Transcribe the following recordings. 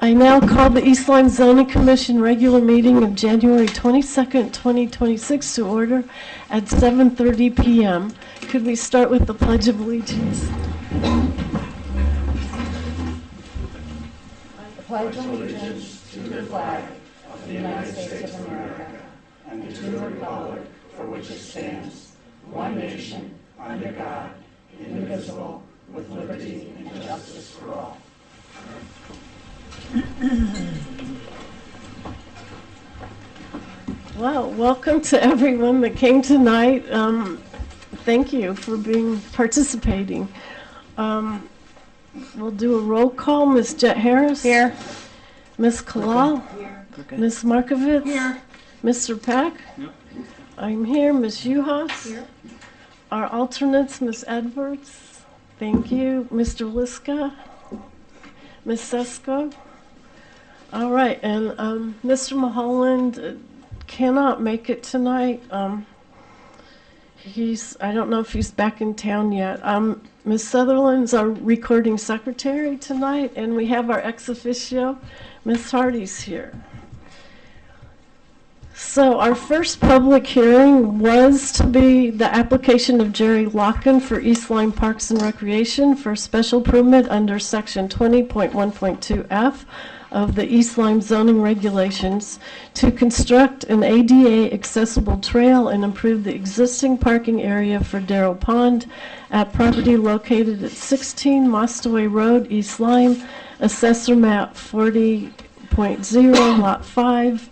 I now call the East Lyme Zoning Commission regular meeting of January 22nd, 2026 to order at 7:30 p.m. Could we start with the Pledge of Allegiance? I pledge allegiance to the flag of the United States of America and to the republic for which it stands, one nation, under God, indivisible, with liberty and justice for all. Well, welcome to everyone that came tonight. Thank you for participating. We'll do a roll call. Ms. Jet Harris? Here. Ms. Kalal? Here. Ms. Markovitz? Here. Mr. Pack? Yep. I'm here. Ms. Uhas? Here. Our alternates, Ms. Edwards? Thank you. Mr. Liska? Ms. Sesko? All right, and Mr. Mulholland cannot make it tonight. I don't know if he's back in town yet. Ms. Sutherland's our recording secretary tonight, and we have our ex officio, Ms. Hardy's here. So our first public hearing was to be the application of Jerry Locken for East Lyme Parks and Recreation for a special permit under section 20.1.2F of the East Lyme zoning regulations to construct an ADA accessible trail and improve the existing parking area for Darrow Pond at property located at 16 Mostaway Road, East Lyme, assessor map 40.0, lot 5.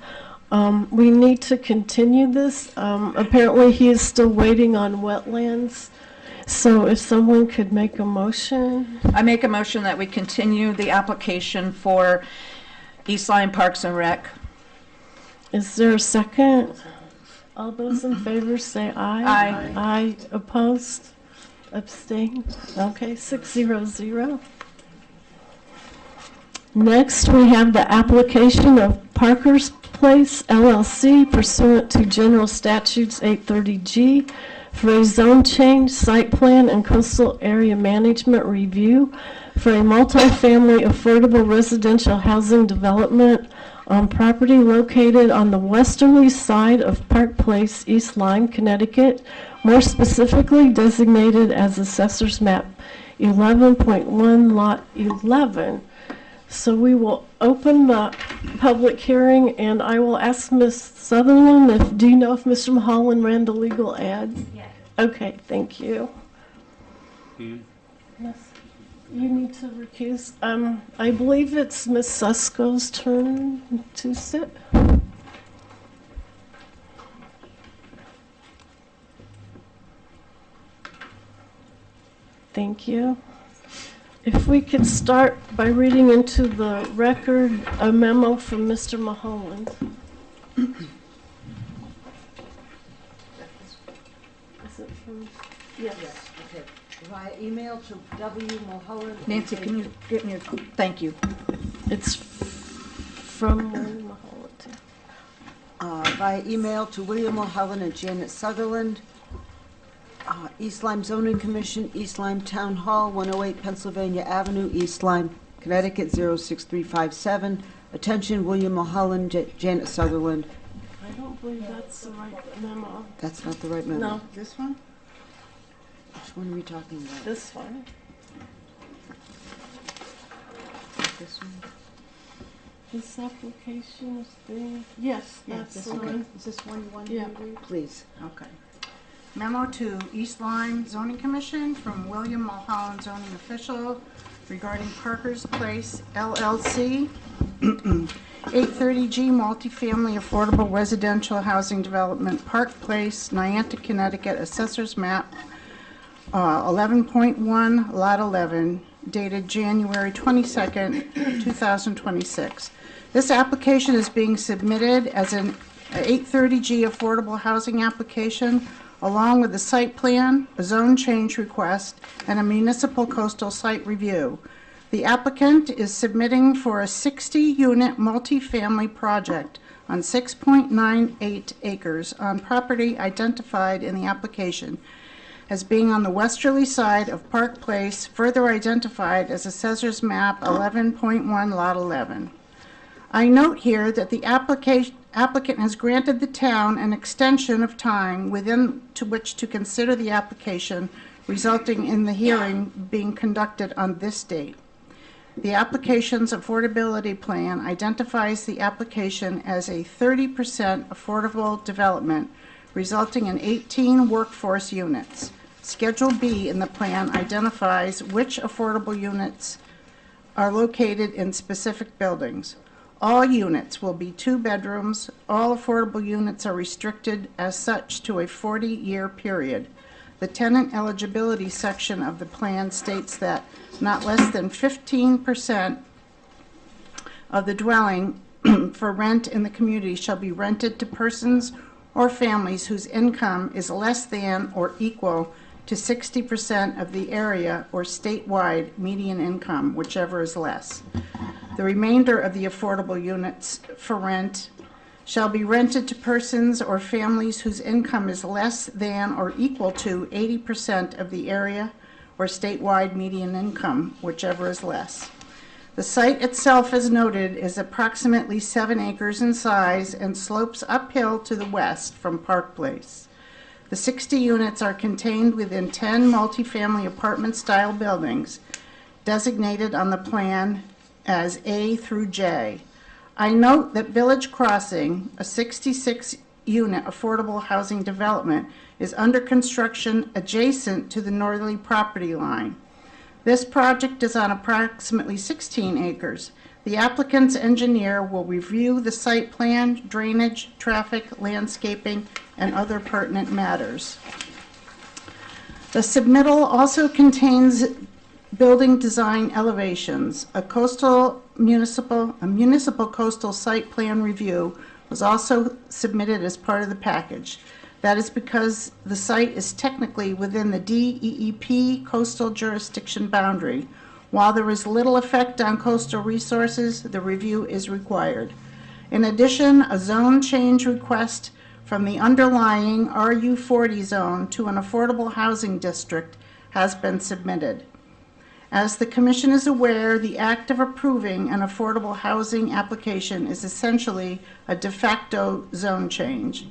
We need to continue this. Apparently he is still waiting on wetlands. So if someone could make a motion. I make a motion that we continue the application for East Lyme Parks and Rec. Is there a second? All those in favor say aye. Aye. Aye. Opposed? Abstain? Okay, 6-0-0. Next, we have the application of Parker's Place LLC pursuant to General Statutes 830G for a zone change, site plan, and coastal area management review for a multifamily affordable residential housing development on property located on the westerly side of Park Place, East Lyme, Connecticut, more specifically designated as Assessor's Map 11.1, Lot 11. So we will open the public hearing, and I will ask Ms. Sutherland, do you know if Mr. Mulholland ran the legal ad? Yes. Okay, thank you. Ian? Yes. You need to recuse. I believe it's Ms. Sesko's turn to sit. Thank you. If we could start by reading into the record a memo from Mr. Mulholland. Is it from? Yes. Okay. Via email to W. Mulholland. Nancy, can you get me a, thank you. It's from William Mulholland. Via email to William Mulholland and Janet Sutherland. East Lyme Zoning Commission, East Lyme Town Hall, 108 Pennsylvania Avenue, East Lyme, Connecticut 06357. Attention, William Mulholland, Janet Sutherland. I don't believe that's the right memo. That's not the right memo. No. This one? Which one are we talking about? This one. This one? This application is being, yes, that's this the one. one. Is this one you want Yeah. to read? Please. Okay. Memo to East Lyme Zoning Commission from William Mulholland Zoning Official regarding Parker's Place LLC, 830G Multifamily Affordable Residential Housing Development, Park Place, Niantic, Connecticut, Assessor's Map 11.1, Lot 11, dated January 22nd, 2026. This application is being submitted as an 830G affordable housing application along with a site plan, a zone change request, and a municipal coastal site review. The applicant is submitting for a 60-unit multifamily project on 6.98 acres on property identified in the application. as being on the westerly side of Park Place, further identified as Assessor's Map 11.1, Lot 11. I note here that the applicant has granted the town an extension of time within to which to consider the application, resulting in the hearing being conducted on this date. The application's affordability plan identifies the application as a 30% affordable development, resulting in 18 workforce units. Schedule B in the plan identifies which affordable units are located in specific buildings. All units will be 2 bedrooms. All affordable units are restricted as such to a 40-year period. The tenant eligibility section of the plan states that not less than 15% of the dwelling for rent in the community shall be rented to persons or families whose income is less than or equal to 60% of the area or statewide median income, whichever is less. The remainder of the affordable units for rent shall be rented to persons or families whose income is less than or equal to 80% of the area or statewide median income, whichever is less. The site itself, as noted, is approximately 7 acres in size and slopes uphill to the west from Park Place. The 60 units are contained within 10 multifamily apartment-style buildings designated on the plan as A through J. I note that Village Crossing, a 66-unit affordable housing development, is under construction adjacent to the northerly property line. This project is on approximately 16 acres. The applicant's engineer will review the site plan, drainage, traffic, landscaping, and other pertinent matters. The submittal also contains building design elevations. A municipal coastal site plan review was also submitted as part of the package. That is because the site is technically within the DEEP coastal jurisdiction boundary. While there is little effect on coastal resources, the review is required. In addition, a zone change request from the underlying RU40 zone to an affordable housing district has been submitted. As the Commission is aware, the act of approving an affordable housing application is essentially a de facto zone change.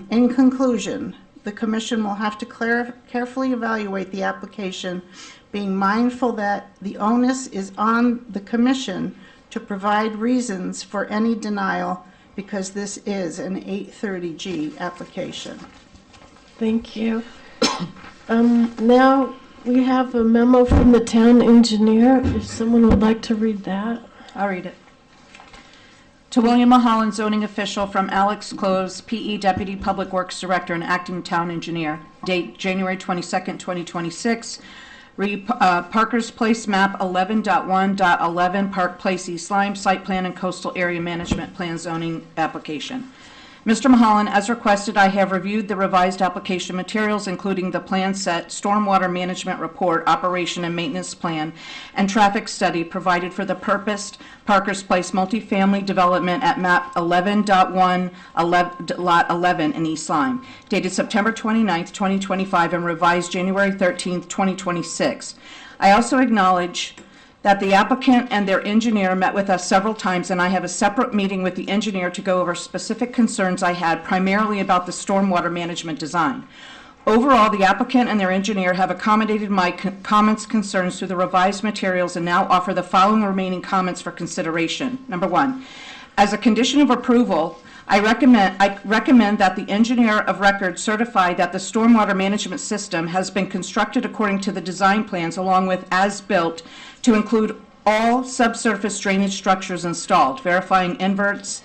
In conclusion, the Commission will have to carefully evaluate the application, being mindful that the onus is on the Commission to provide reasons for any denial, because this is an 830G application. Thank you. Now we have a memo from the town engineer. If someone would like to read that. I'll read it. To William Mulholland, zoning official, from Alex Close, PE Deputy Public Works Director and Acting Town Engineer. Date January 22nd, 2026. Parker's Place Map 11.1.11, Park Place, East Lyme, Site Plan and Coastal Area Management Plan Zoning Application. Mr. Mulholland, as requested, I have reviewed the revised application materials, including the plan set, stormwater management report, operation and maintenance plan, and traffic study provided for the purposed Parker's Place multifamily development at map 11.1, lot 11 in East Lyme, dated September 29th, 2025, and revised January 13th, 2026. I also acknowledge that the applicant and their engineer met with us several times, and I have a separate meeting with the engineer to go over specific concerns I had, primarily about the stormwater management design. Overall, the applicant and their engineer have accommodated my comments, concerns through the revised materials, and now offer the following remaining comments for consideration. Number 1, as a condition of approval, I recommend that the engineer of record certify that the stormwater management system has been constructed according to the design plans, along with as-built, to include all subsurface drainage structures installed, verifying inverts,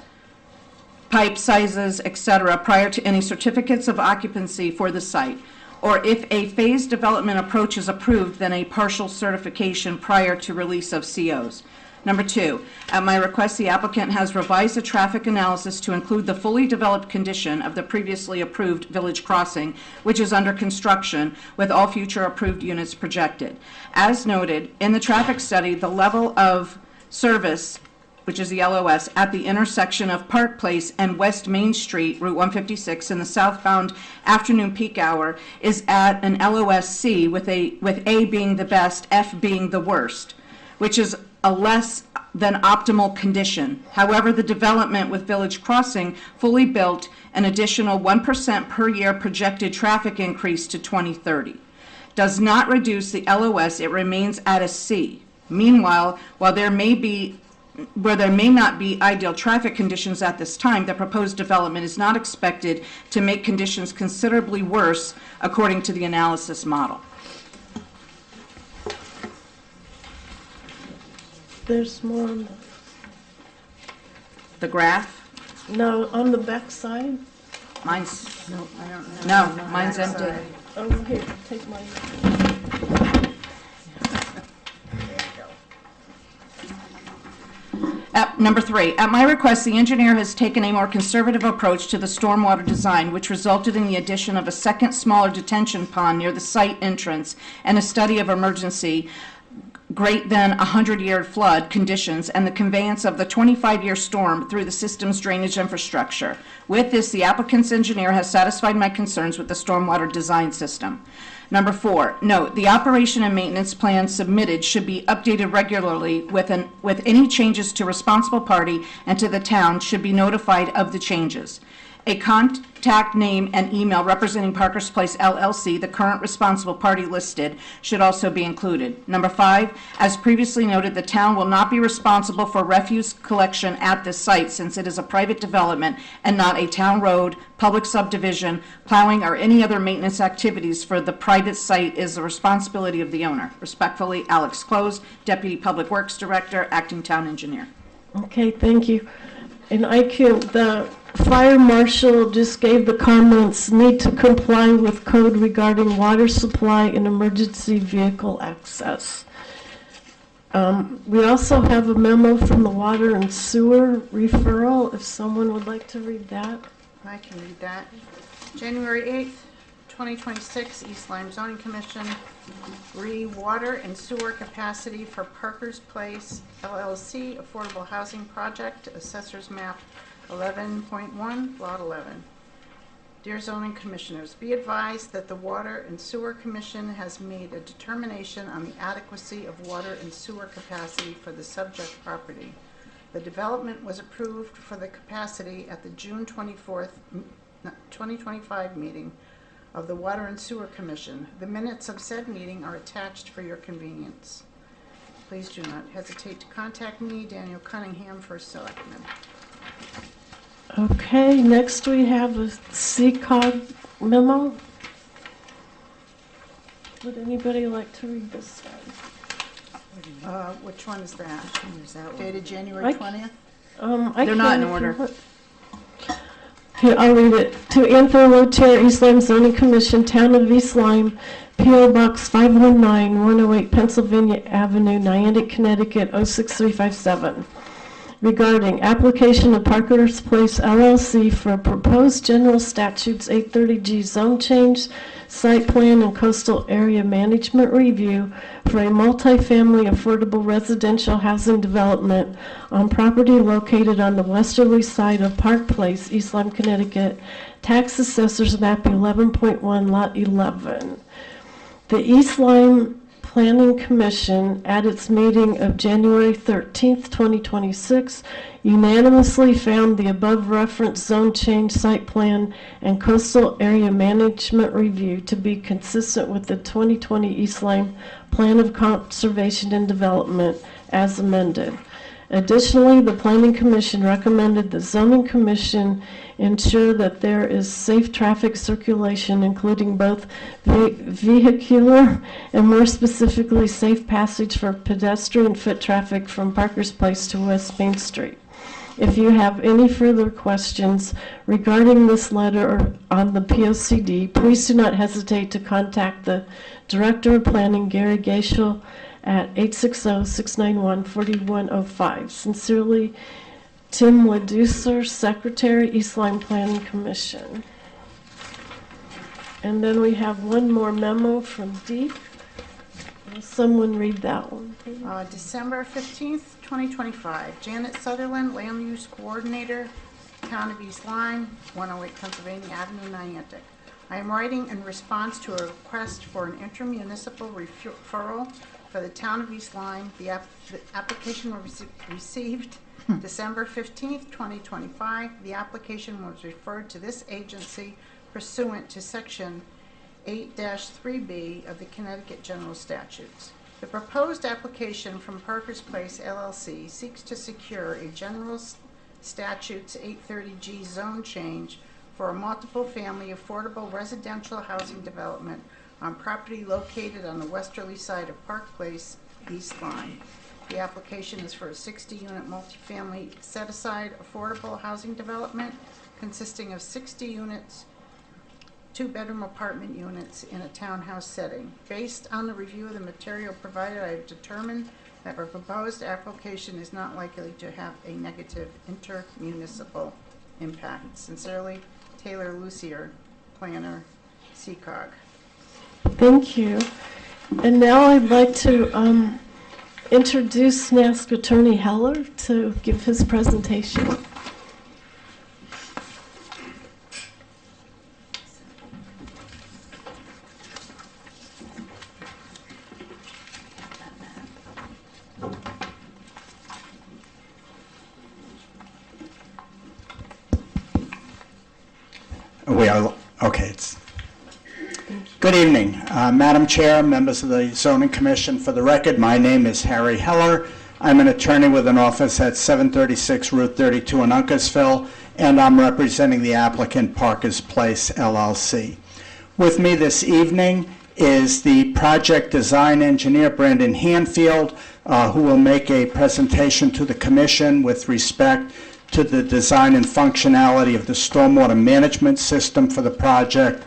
pipe sizes, etc., prior to any certificates of occupancy for the site. Or if a phased development approach is approved, then a partial certification prior to release of COs. Number 2, at my request, the applicant has revised the traffic analysis to include the fully developed condition of the previously approved Village Crossing, which is under construction, with all future approved units projected. As noted, in the traffic study, the level of service which is the LOS, at the intersection of Park Place and West Main Street, Route 156, in the southbound afternoon peak hour, is at an LOSC with A being the best, F being the worst, which is a less than optimal condition. However, the development with Village Crossing fully built, an additional 1% per year projected traffic increase to 2030 does not reduce the LOS, it remains at a C. Meanwhile, where there may not be ideal traffic conditions at this time, the proposed development is not expected to make conditions considerably worse according to the analysis model. There's more on The graph, no, on the back side. mine's, No, I don't have. no, mine's empty. Oh, here, take mine. Number 3, at my request, the engineer has taken a more conservative approach to the stormwater design, which resulted in the addition of a second smaller detention pond near the site entrance and a study of emergency great than 100-year flood conditions and the conveyance of the 25-year storm through the system's drainage infrastructure. With this, the applicant's engineer has satisfied my concerns with the stormwater design system. Number 4, note, the operation and maintenance plan submitted should be updated regularly with any changes to responsible party and to the town should be notified of the changes. A contact name and email representing Parker's Place LLC, the current responsible party listed, should also be included. Number 5, as previously noted, the town will not be responsible for refuse collection at this site since it is a private development and not a town road, public subdivision, plowing, or any other maintenance activities for the private site is the responsibility of the owner. Respectfully, Alex Close, Deputy Public Works Director, Acting Town Engineer. Okay, thank you. And the fire marshal just gave the comments, need to comply with code regarding water supply and emergency vehicle access. We also have a memo from the water and sewer referral, if someone would like to read that. I can read that. January 8th, 2026, East Lyme Zoning Commission, water and sewer capacity for Parker's Place LLC Affordable Housing Project, Assessors Map 11.1, Lot 11. Dear Zoning Commissioners, be advised that the Water and Sewer Commission has made a determination on the adequacy of water and sewer capacity for the subject property. The development was approved for the capacity at the June 24th, 2025 meeting of the Water and Sewer Commission. The minutes of said meeting are attached for your convenience. Please do not hesitate to contact me, Daniel Cunningham, First Selectman. Okay, next we have a CCOG memo. Would anybody like to read this one? Which one is that? Is that one? Dated January I- 20th? They're not in order. Here, I'll read it. To Anthony Lotier, East Lyme Zoning Commission, Town of East Lyme, P.O. Box 519, 108 Pennsylvania Avenue, Niantic, Connecticut, 06357. Regarding application of Parker's Place LLC for a proposed general statutes 830G zone change, site plan, and coastal area management review for a multifamily affordable residential housing development on property located on the westerly side of Park Place, East Lyme, Connecticut, tax assessors map 11.1, lot 11. The East Lyme Planning Commission, at its meeting of January 13th, 2026, unanimously found the above referenced zone change site plan and coastal area management review to be consistent with the 2020 East Lyme Plan of Conservation and Development as amended. Additionally, the Planning Commission recommended the Zoning Commission ensure that there is safe traffic circulation, including both vehicular and more specifically safe passage for pedestrian foot traffic from Parker's Place to West Main Street. If you have any further questions regarding this letter or on the POCD, please do not hesitate to contact the Director of Planning, Gary Gaishel, at 860-691-4105. Sincerely, Tim Leducer, Secretary, East Lyme Planning Commission. And then we have one more memo from Deep. Will someone read that one, please? December 15th, 2025. Janet Sutherland, Land Use Coordinator, Town of East Lyme, 108 Pennsylvania Avenue, Niantic. I am writing in response to a request for an intermunicipal referral for the Town of East Lyme. The application was received December 15th, 2025. The application was referred to this agency pursuant to Section 8-3B of the Connecticut General Statutes. The proposed application from Parker's Place LLC seeks to secure a General Statutes 830G zone change for a multiple-family affordable residential housing development on property located on the westerly side of Park Place, East Lyme. The application is for a 60-unit multifamily set-aside affordable housing development consisting of 60 units, 2-bedroom apartment units in a townhouse setting. Based on the review of the material provided, I have determined that our proposed application is not likely to have a negative intermunicipal impact. Sincerely, Taylor Lucier, Planner, CCOG. Thank you. And now I'd like to introduce and ask Attorney Heller to give his presentation. Good evening, Madam Chair, members of the Zoning Commission. For the record, my name is Harry Heller. I'm an attorney with an office at 736 Route 32 in Uncasville, and I'm representing the applicant Parker's Place LLC. With me this evening is the project design engineer, Brandon Hanfield, who will make a presentation to the Commission with respect to the design and functionality of the stormwater management system for the project,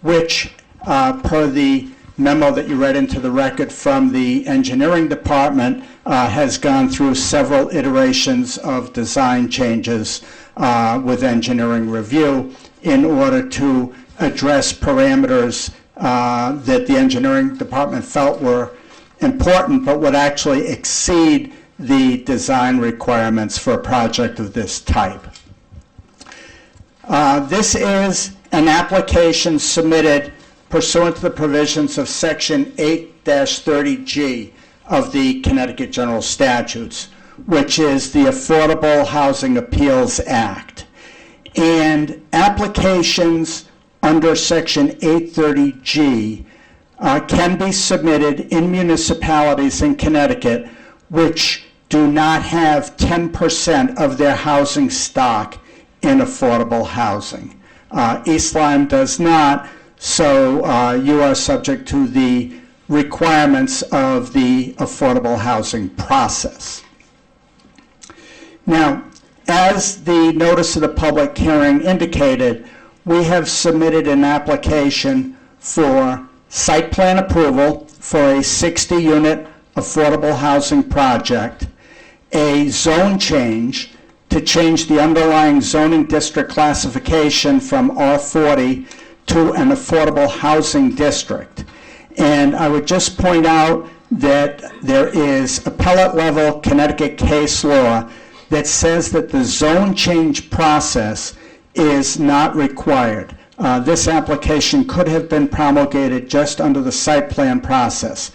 which, per the memo that you read into the record from the engineering department, has gone through several iterations of design changes with engineering review in order to address parameters that the engineering department felt were important but would actually exceed the design requirements for a project of this type. This is an application submitted pursuant to the provisions of Section 8-30G of the Connecticut General Statutes, which is the Affordable Housing Appeals Act. And applications under Section 830G can be submitted in municipalities in Connecticut which do not have 10% of their housing stock in affordable housing. East Lyme does not, so you are subject to the requirements of the affordable housing process. Now, as the notice of the public hearing indicated, we have submitted an application for site plan approval for a 60-unit affordable housing project, a zone change to change the underlying zoning district classification from R40 to an affordable housing district. And I would just point out that there is appellate level Connecticut case law that says that the zone change process is not required. This application could have been promulgated just under the site plan process.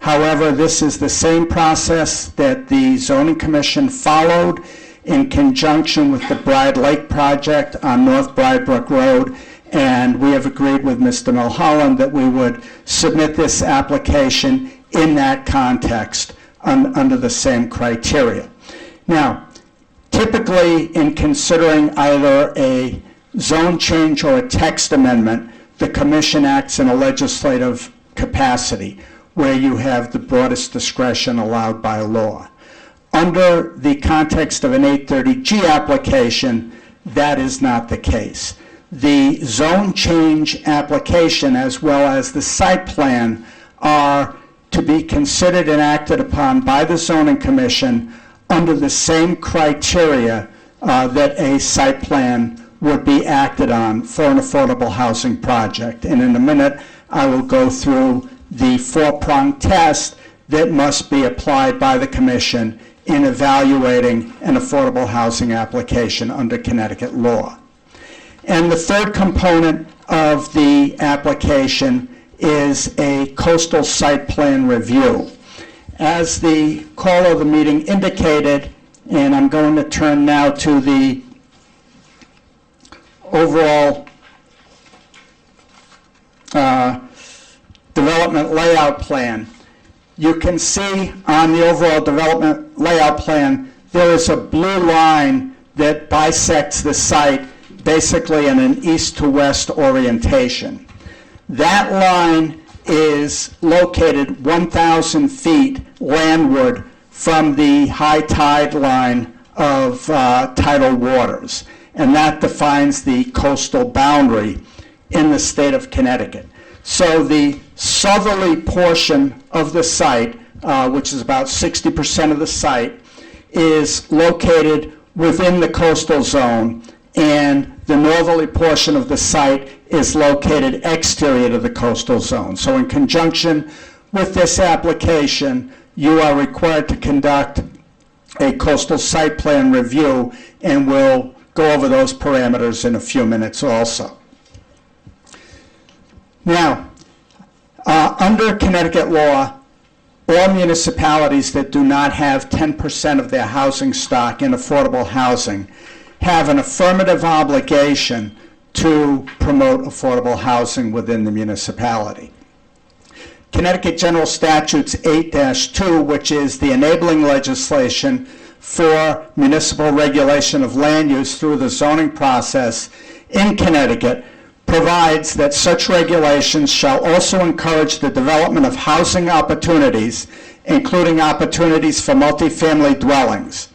However, this is the same process that the Zoning Commission followed in conjunction with the Bride Lake project on North Brydebrook Road, and we have agreed with Mr. Mulholland that we would submit this application in that context under the same criteria. Now, typically in considering either a zone change or a text amendment, the Commission acts in a legislative capacity where you have the broadest discretion allowed by law. Under the context of an 830G application, that is not the case. The zone change application as well as the site plan are to be considered and acted upon by the Zoning Commission under the same criteria that a site plan would be acted on for an affordable housing project. And in a minute, I will go through the four-pronged test that must be applied by the Commission in evaluating an affordable housing application under Connecticut law. And the third component of the application is a coastal site plan review. As the call of the meeting indicated, and I'm going to turn now to the overall development layout plan. You can see on the overall development layout plan, there is a blue line that bisects the site basically in an east to west orientation. That line is located 1,000 feet landward from the high tide line of tidal waters, and that defines the coastal boundary in the state of Connecticut. So the southerly portion of the site, which is about 60% of the site, is located within the coastal zone, and the northerly portion of the site is located exterior to the coastal zone. So in conjunction with this application, you are required to conduct a coastal site plan review, and we'll go over those parameters in a few minutes also. Now, under Connecticut law, all municipalities that do not have 10% of their housing stock in affordable housing have an affirmative obligation to promote affordable housing within the municipality. Connecticut General Statutes 8-2, which is the enabling legislation for municipal regulation of land use through the zoning process in Connecticut, provides that such regulations shall also encourage the development of housing opportunities, including opportunities for multifamily dwellings.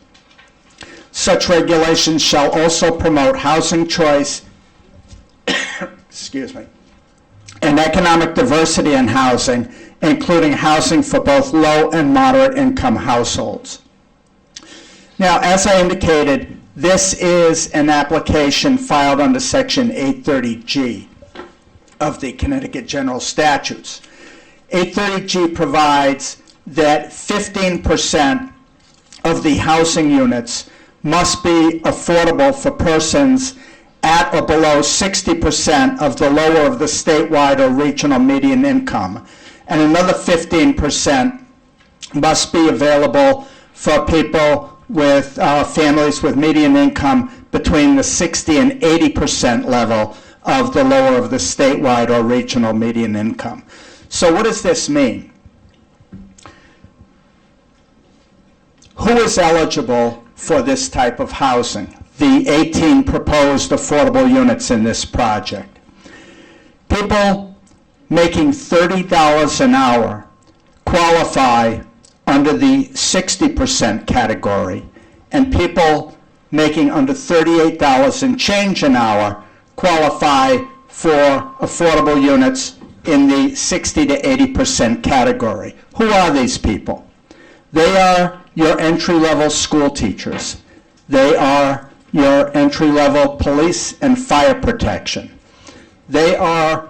Such regulations shall also promote housing choice, excuse me, and economic diversity in housing, including housing for both low and moderate income households. Now, as I indicated, this is an application filed under Section 830G of the Connecticut General Statutes. 830G provides that 15% of the housing units must be affordable for persons at or below 60% of the lower of the statewide or regional median income, and another 15% must be available for people with families with median income between the 60 and 80% level of the lower of the statewide or regional median income. So what does this mean? Who is eligible for this type of housing? The 18 proposed affordable units in this project. People making $30 an hour qualify under the 60% category, and people making under $38 and change an hour qualify for affordable units in the 60 to 80% category. Who are these people? They are your entry-level school teachers. They are your entry-level police and fire protection. They are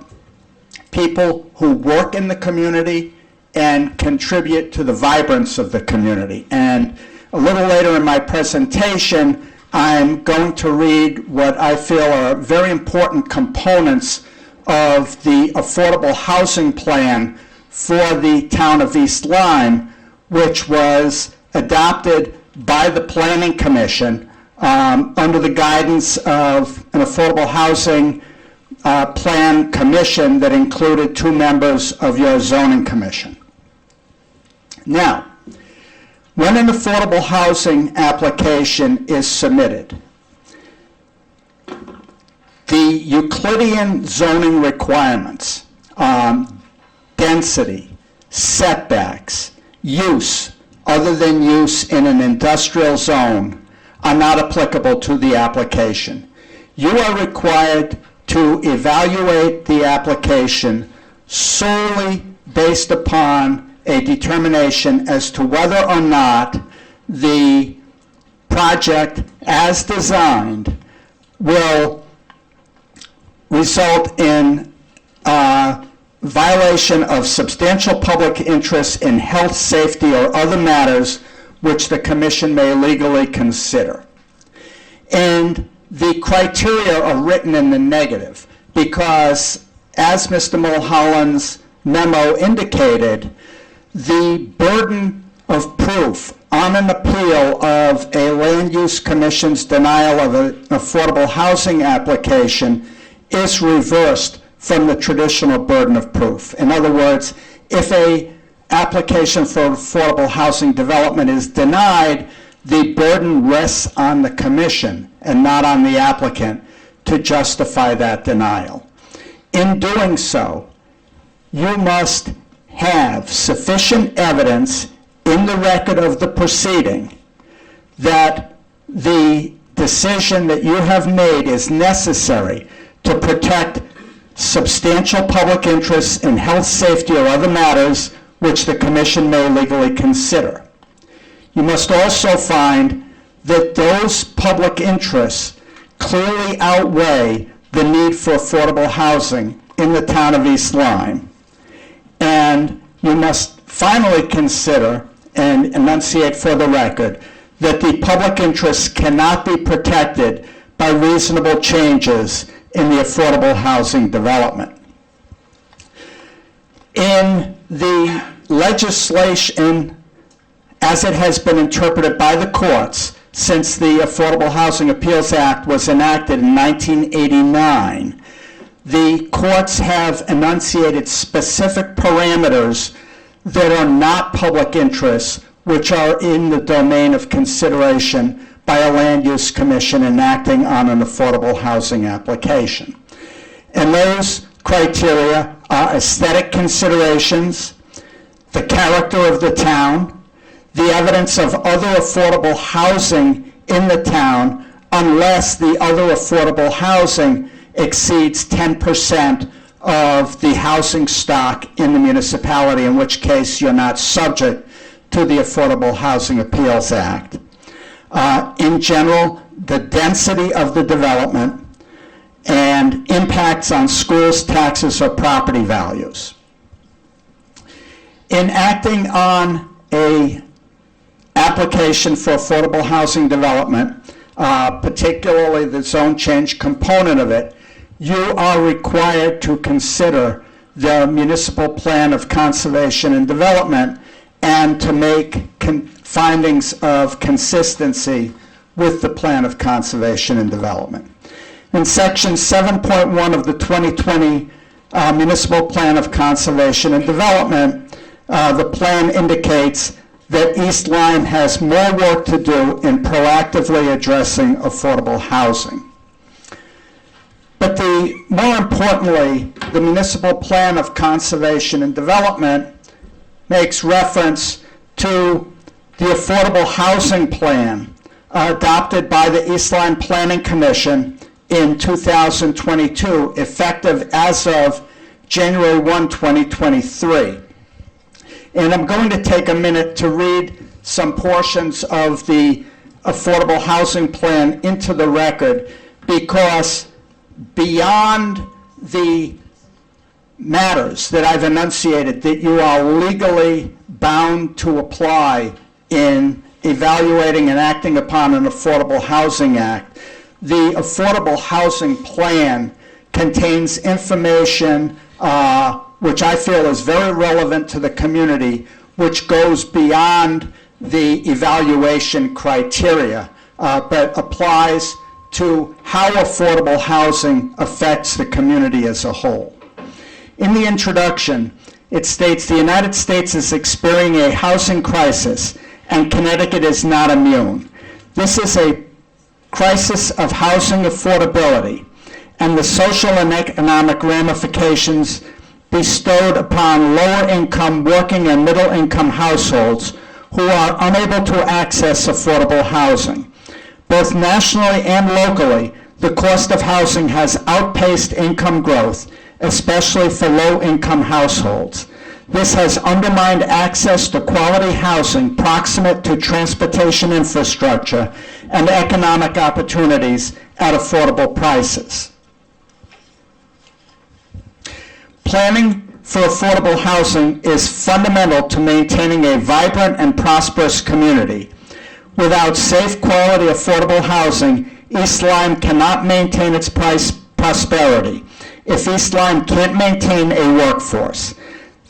people who work in the community and contribute to the vibrance of the community. And a little later in my presentation, I'm going to read what I feel are very important components of the affordable housing plan for the town of East Lyme, which was adopted by the Planning Commission under the guidance of an affordable housing plan commission that included 2 members of your zoning commission. Now, when an affordable housing application is submitted, the Euclidean zoning requirements, density, setbacks, use other than use in an industrial zone are not applicable to the application. You are required to evaluate the application solely based upon a determination as to whether or not the project as designed will result in violation of substantial public interest in health, safety, or other matters which the commission may legally consider. And the criteria are written in the negative because, as Mr. Mulholland's memo indicated, the burden of proof on an appeal of a land use commission's denial of an affordable housing application is reversed from the traditional burden of proof. In other words, if a application for affordable housing development is denied, the burden rests on the commission and not on the applicant to justify that denial. In doing so, you must have sufficient evidence in the record of the proceeding that the decision that you have made is necessary to protect substantial public interests in health, safety, or other matters which the commission may legally consider. You must also find that those public interests clearly outweigh the need for affordable housing in the town of East Lyme. And you must finally consider and enunciate for the record that the public interests cannot be protected by reasonable changes in the affordable housing development. In the legislation, as it has been interpreted by the courts since the Affordable Housing Appeals Act was enacted in 1989, the courts have enunciated specific parameters that are not public interests, which are in the domain of consideration by a land use commission enacting on an affordable housing application. And those criteria are aesthetic considerations, the character of the town, the evidence of other affordable housing in the town, unless the other affordable housing exceeds 10% of the housing stock in the municipality, in which case you're not subject to the Affordable Housing Appeals Act. In general, the density of the development and impacts on schools, taxes, or property values. In acting on a application for affordable housing development, particularly the zone change component of it, you are required to consider the municipal plan of conservation and development and to make findings of consistency with the plan of conservation and development. In section 7.1 of the 2020 Municipal Plan of Conservation and Development, the plan indicates that East Lyme has more work to do in proactively addressing affordable housing. But more importantly, the Municipal Plan of Conservation and Development makes reference to the Affordable Housing Plan adopted by the East Lyme Planning Commission in 2022, effective as of January 1, 2023. And I'm going to take a minute to read some portions of the Affordable Housing Plan into the record, because beyond the matters that I've enunciated that you are legally bound to apply in evaluating and acting upon an Affordable Housing Act, the Affordable Housing Plan contains information which I feel is very relevant to the community, which goes beyond the evaluation criteria, but applies to how affordable housing affects the community as a whole. In the introduction, it states the United States is experiencing a housing crisis, and Connecticut is not immune. This is a crisis of housing affordability, and the social and economic ramifications bestowed upon lower-income, working, and middle-income households who are unable to access affordable housing. Both nationally and locally, the cost of housing has outpaced income growth, especially for low-income households. This has undermined access to quality housing proximate to transportation infrastructure and economic opportunities at affordable prices. Planning for affordable housing is fundamental to maintaining a vibrant and prosperous community. without safe, quality, affordable housing, East Lyme cannot maintain its prosperity. If East Lyme can't maintain a workforce,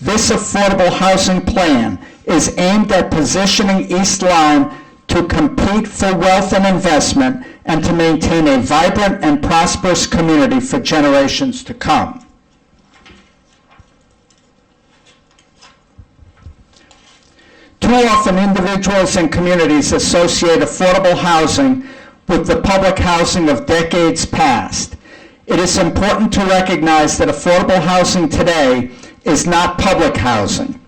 this affordable housing plan is aimed at positioning East Lyme to compete for wealth and investment and to maintain a vibrant and prosperous community for generations to come. Too often, individuals and communities associate affordable housing with the public housing of decades past. It is important to recognize that affordable housing today is not public housing.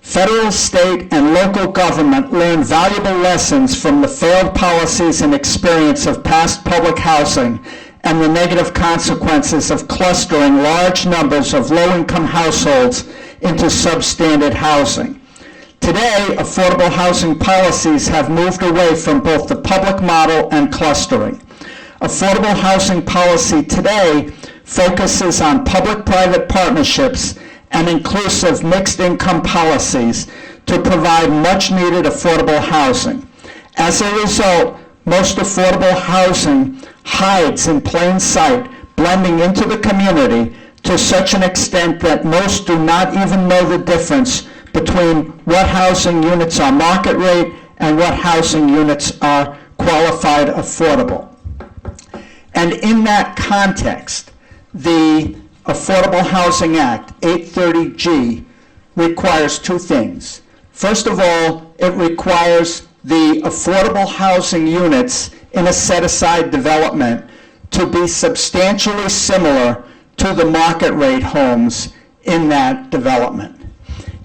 Federal, state, and local government learn valuable lessons from the failed policies and experience of past public housing and the negative consequences of clustering large numbers of low-income households into substandard housing. Today, affordable housing policies have moved away from both the public model and clustering. Affordable housing policy today focuses on public-private partnerships and inclusive mixed-income policies to provide much-needed affordable housing. As a result, most affordable housing hides in plain sight, blending into the community to such an extent that most do not even know the difference between what housing units are market rate and what housing units are qualified affordable. And in that context, the Affordable Housing Act, 830G, requires two things. First of all, it requires the affordable housing units in a set-aside development to be substantially similar to the market rate homes in that development.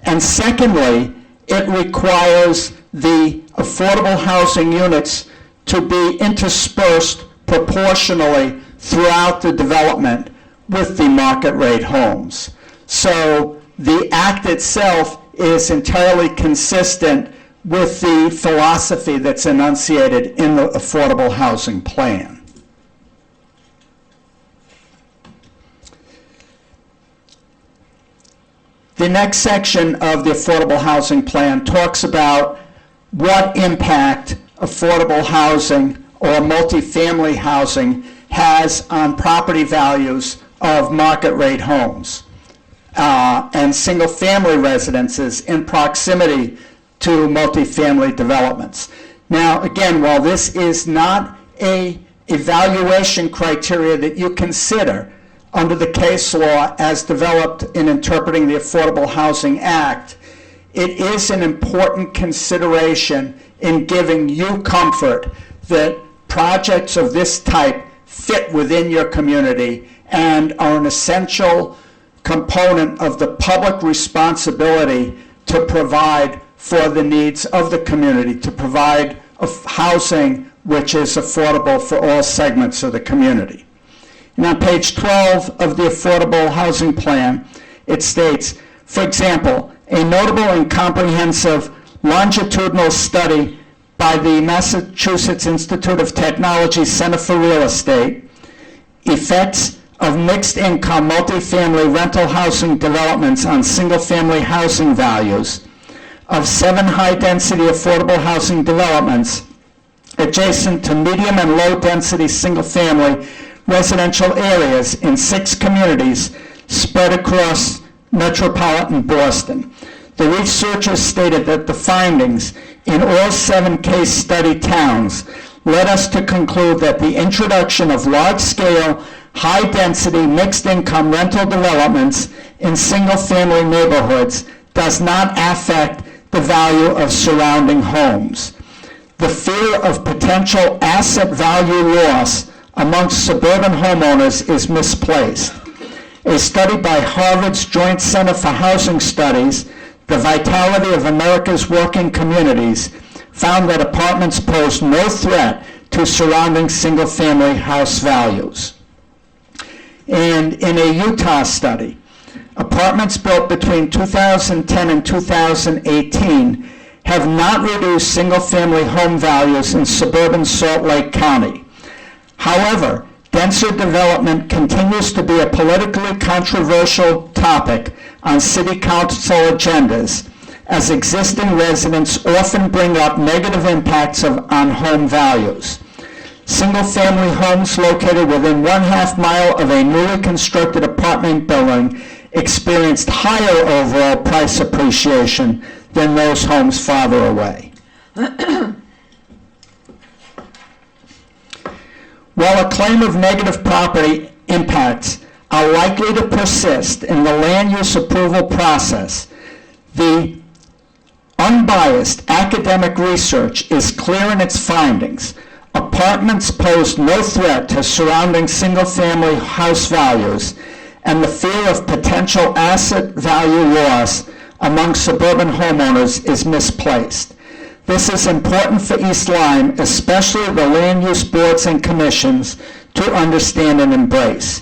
And secondly, it requires the affordable housing units to be interspersed proportionally throughout the development with the market rate homes. So the act itself is entirely consistent with the philosophy that's enunciated in the Affordable Housing Plan. The next section of the Affordable Housing Plan talks about what impact affordable housing or multifamily housing has on property values of market rate homes and single-family residences in proximity to multifamily developments. Now, again, while this is not an evaluation criteria that you consider under the case law as developed in interpreting the Affordable Housing Act, it is an important consideration in giving you comfort that projects of this type fit within your community and are an essential component of the public responsibility to provide for the needs of the community, to provide housing which is affordable for all segments of the community. And on page 12 of the Affordable Housing Plan, it states, for example, a notable and comprehensive longitudinal study by the Massachusetts Institute of Technology Center for Real Estate, effects of mixed-income multifamily rental housing developments on single-family housing values of 7 high-density affordable housing developments adjacent to medium and low-density single-family residential areas in 6 communities spread across metropolitan Boston. The researchers stated that the findings in all 7 case study towns led us to conclude that the introduction of large-scale, high-density, mixed-income rental developments in single-family neighborhoods does not affect the value of surrounding homes. The fear of potential asset value loss amongst suburban homeowners is misplaced. A study by Harvard's Joint Center for Housing Studies, The Vitality of America's Working Communities, found that apartments pose no threat to surrounding single-family house values. And in a Utah study, apartments built between 2010 and 2018 have not reduced single-family home values in suburban Salt Lake County. However, denser development continues to be a politically controversial topic on city council agendas, as existing residents often bring up negative impacts on home values. Single-family homes located within 1/2 mile of a newly constructed apartment building experienced higher overall price appreciation than those homes farther away. While a claim of negative property impacts are likely to persist in the land use approval process, the unbiased academic research is clear in its findings. Apartments pose no threat to surrounding single-family house values, and the fear of potential asset value loss among suburban homeowners is misplaced. This is important for East Lyme, especially the land use boards and commissions, to understand and embrace.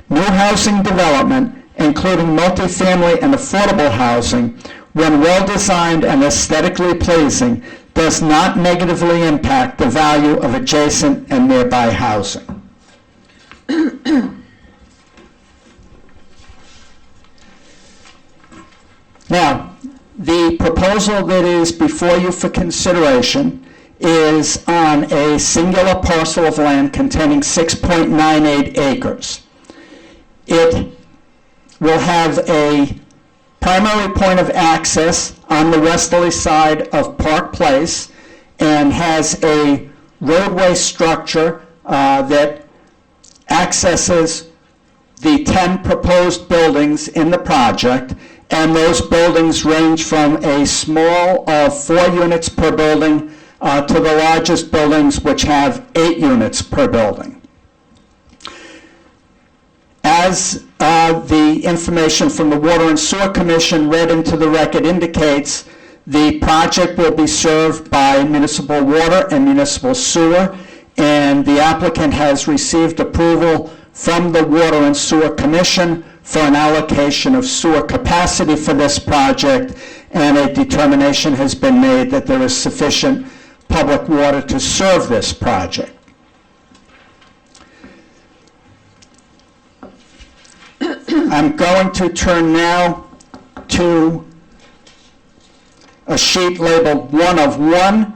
New housing development, including multifamily and affordable housing, when well-designed and aesthetically pleasing, does not negatively impact the value of adjacent and nearby housing. Now, the proposal that is before you for consideration is on a singular parcel of land containing 6.98 acres. It will have a primary point of access on the westerly side of Park Place and has a roadway structure that accesses the 10 proposed buildings in the project, and those buildings range from a small of 4 units per building to the largest buildings, which have 8 units per building. As the information from the Water and Sewer Commission read into the record indicates, the project will be served by municipal water and municipal sewer, and the applicant has received approval from the Water and Sewer Commission for an allocation of sewer capacity for this project, and a determination has been made that there is sufficient public water to serve this project. I'm going to turn now to a sheet labeled 1 of 1,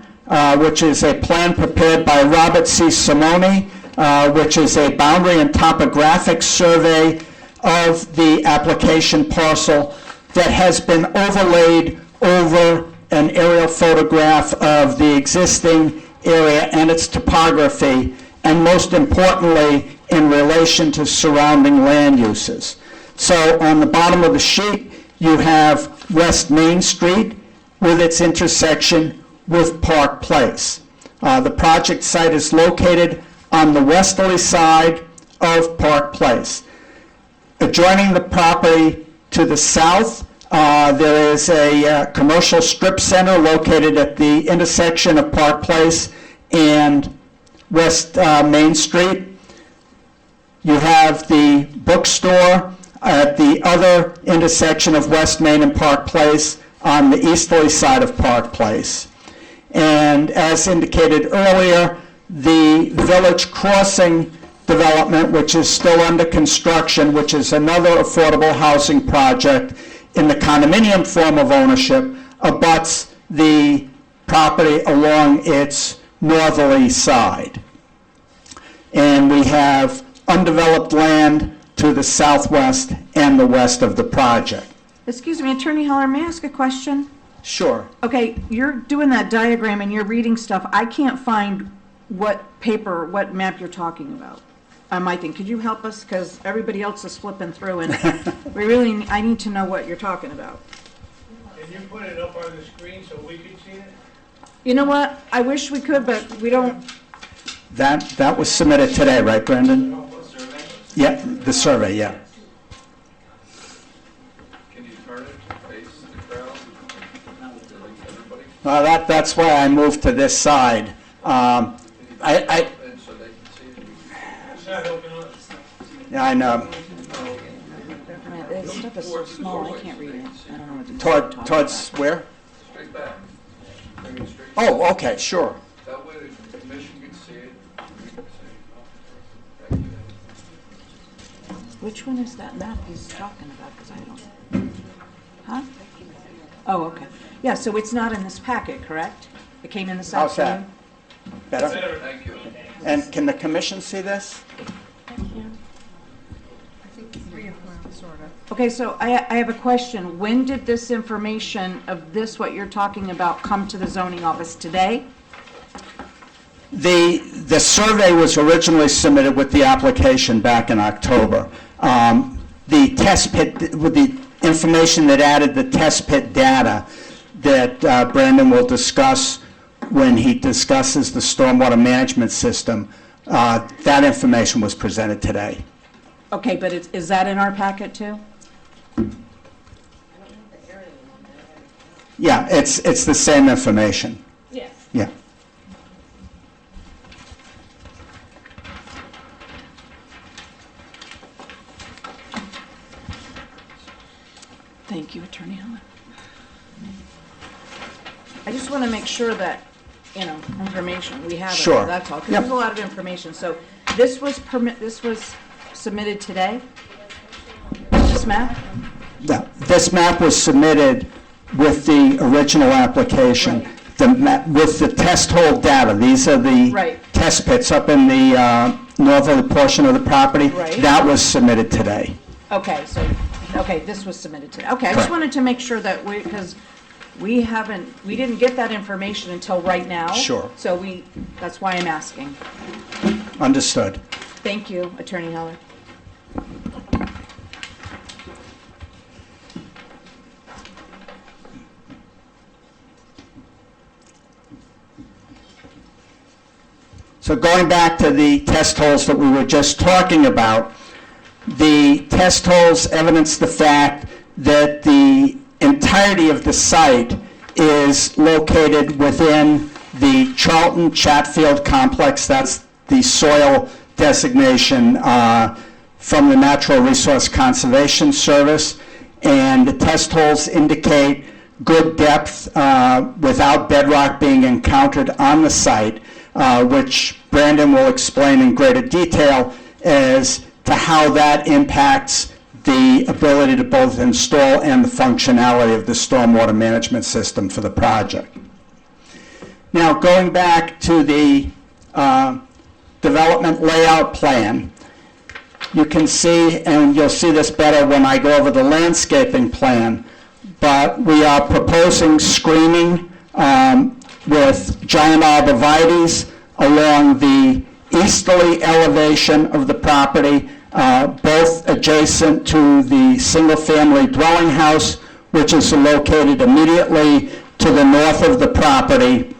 which is a plan prepared by Robert C. Simone, which is a boundary and topographic survey of the application parcel that has been overlaid over an aerial photograph of the existing area and its topography, and most importantly, in relation to surrounding land uses. So on the bottom of the sheet, you have West Main Street with its intersection with Park Place. The project site is located on the westerly side of Park Place. Adjoining the property to the south, there is a commercial strip center located at the intersection of Park Place and West Main Street. You have the bookstore at the other intersection of West Main and Park Place on the easterly side of Park Place. And as indicated earlier, the Village Crossing development, which is still under construction, which is another affordable housing project in the condominium form of ownership, abuts the property along its northerly side. And we have undeveloped land to the southwest and the west of the project. Excuse me, Attorney Heller, may I ask a question? Sure. Okay, you're doing that diagram and you're reading stuff. I can't find what paper, what map you're talking about on my thing. Could you help us? Because everybody else is flipping through and I need to know what you're talking about. Can you put it up on the screen so we can see it? You know what? I wish we could, but we don't. That was submitted today, right, Brendan? Yeah, the survey, yeah. Can you turn it to face the crowd? That's why I moved to this side. And so they can see it. It's not helping us. Yeah, I know. This stuff is so small, I can't read it. I don't know what to do. Towards where? Straight back. Bring it straight. Oh, okay, sure. That way the commission can see it. We can see it. Thank you. Which one is that map he's talking about? Because I don't. Huh? Oh, okay. Yeah, so it's not in this packet, correct? It came in this How's that? afternoon? Better? Thank you. And can the commission see this? Okay, so I have a question. When did this information of this, what you're talking about, come to the zoning office? Today? The survey was originally submitted with the application back in October. The test pit, with the information that added the test pit data that Brandon will discuss when he discusses the stormwater management system, that information was presented today. Okay, but is that in our packet too? Yeah, it's the same information. Yes. Yeah. Thank you, Attorney Heller. I just want to make sure that, information, we have it. Sure. That's all, because Yep. there's a lot of information. So this was submitted today? This map? Yeah, this map was submitted with the original application. Right. The map, with the test hole data, these are the Right. test pits up in the northerly portion of the property. Right. That was submitted today. Okay, this was submitted today. Okay, I just Correct. wanted to make sure that because we didn't get that information until right now. Sure. So that's why I'm asking. Understood. Thank you, Attorney Heller. So going back to the test holes that we were just talking about, the test holes evidence the fact that the entirety of the site is located within the Charlton Chatfield complex. That's the soil designation from the Natural Resource Conservation Service. And the test holes indicate good depth without bedrock being encountered on the site, which Brandon will explain in greater detail as to how that impacts the ability to both install and the functionality of the stormwater management system for the project. Now, going back to the development layout plan, you can see, and you'll see this better when I go over the landscaping plan, but we are proposing screening with giant arborvitaes along the easterly elevation of the property, both adjacent to the single-family dwelling house, which is located immediately to the north of the property,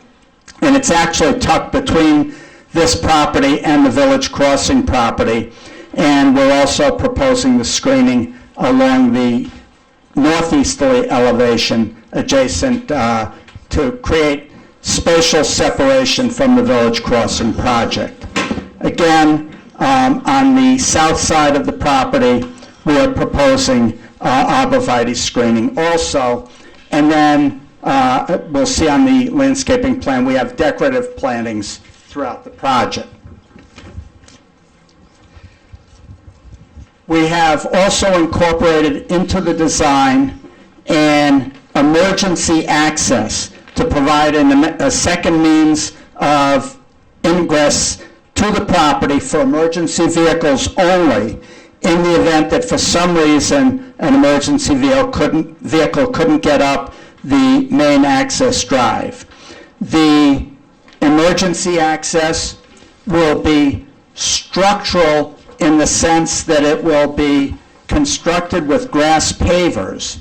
and it's actually tucked between this property and the Village Crossing property. And we're also proposing the screening along the northeasterly elevation adjacent to create spatial separation from the Village Crossing project. Again, on the south side of the property, we are proposing arborvitae screening also. And then we'll see on the landscaping plan, we have decorative plantings throughout the project. We have also incorporated into the design an emergency access to provide a second means of ingress to the property for emergency vehicles only in the event that for some reason an emergency vehicle couldn't get up the main access drive. The emergency access will be structural in the sense that it will be constructed with grass pavers,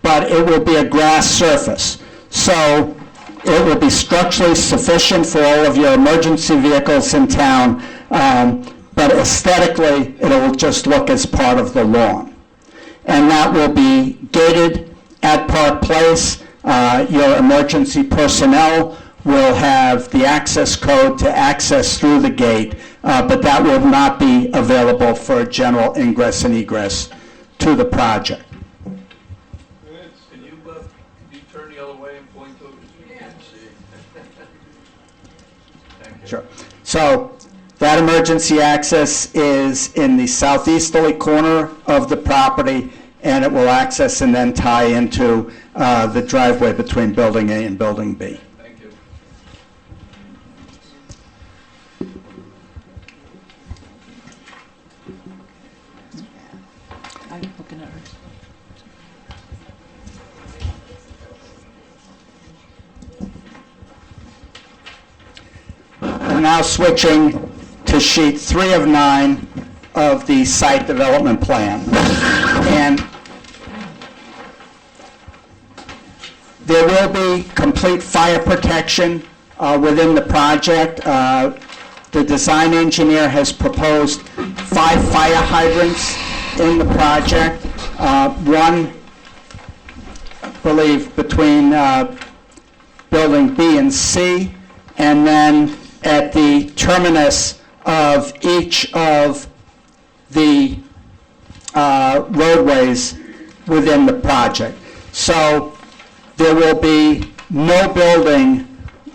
but it will be a grass surface. So it will be structurally sufficient for all of your emergency vehicles in town, but aesthetically it will just look as part of the lawn. And that will be gated at Park Place. Your emergency personnel will have the access code to access through the gate, but that will not be available for general ingress and egress to the project. Can you turn the other way and point to it? We can't see. Thank you. Sure. So that emergency access is in the southeasterly corner of the property and it will access and then tie into the driveway between Building A and Building B. Thank you. I'm looking at her. We're now switching to sheet 3 of 9 of the site development plan. And there will be complete fire protection within the project. The design engineer has proposed 5 fire hydrants in the project. One, I believe, between building B and C, and then at the terminus of each of the roadways within the project. So there will be no building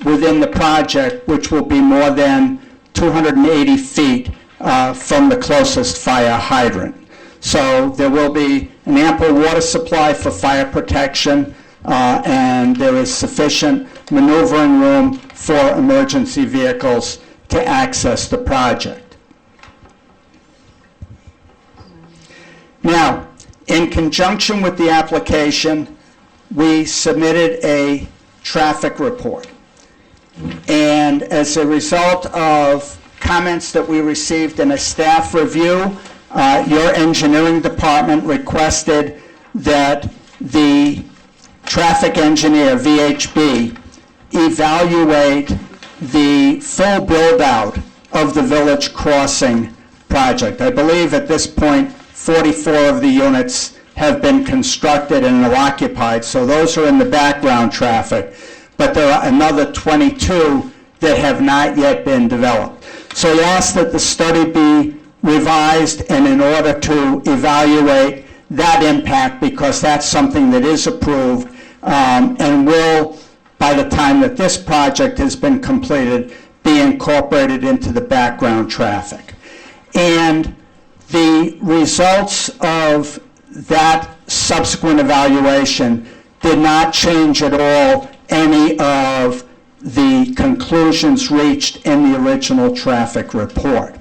within the project which will be more than 280 feet from the closest fire hydrant. So there will be an ample water supply for fire protection, and there is sufficient maneuvering room for emergency vehicles to access the project. Now, in conjunction with the application, we submitted a traffic report. And as a result of comments that we received in a staff review, your engineering department requested that the traffic engineer, VHB, evaluate the full build-out of the Village Crossing project. I believe at this point 44 of the units have been constructed and are occupied, so those are in the background traffic, but there are another 22 that have not yet been developed. So we asked that the study be revised, and in order to evaluate that impact, because that's something that is approved and will, by the time that this project has been completed, be incorporated into the background traffic. And the results of that subsequent evaluation did not change at all any of the conclusions reached in the original traffic report.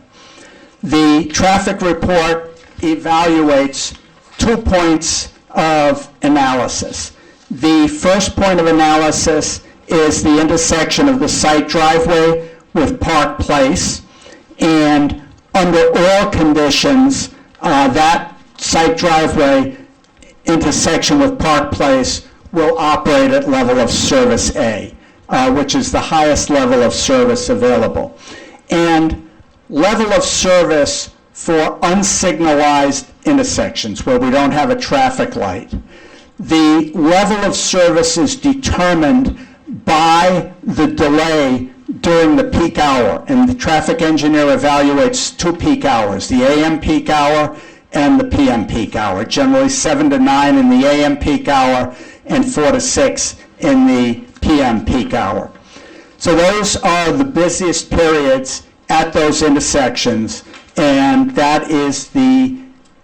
The traffic report evaluates 2 points of analysis. The first point of analysis is the intersection of the site driveway with Park Place, and under all conditions, that site driveway intersection with Park Place will operate at level of service A, which is the highest level of service available. And level of service for unsignalized intersections where we don't have a traffic light. The level of service is determined by the delay during the peak hour, and the traffic engineer evaluates 2 peak hours, the AM peak hour and the PM peak hour, generally 7 to 9 in the AM peak hour and 4 to 6 in the PM peak hour. So those are the busiest periods at those intersections, and that is the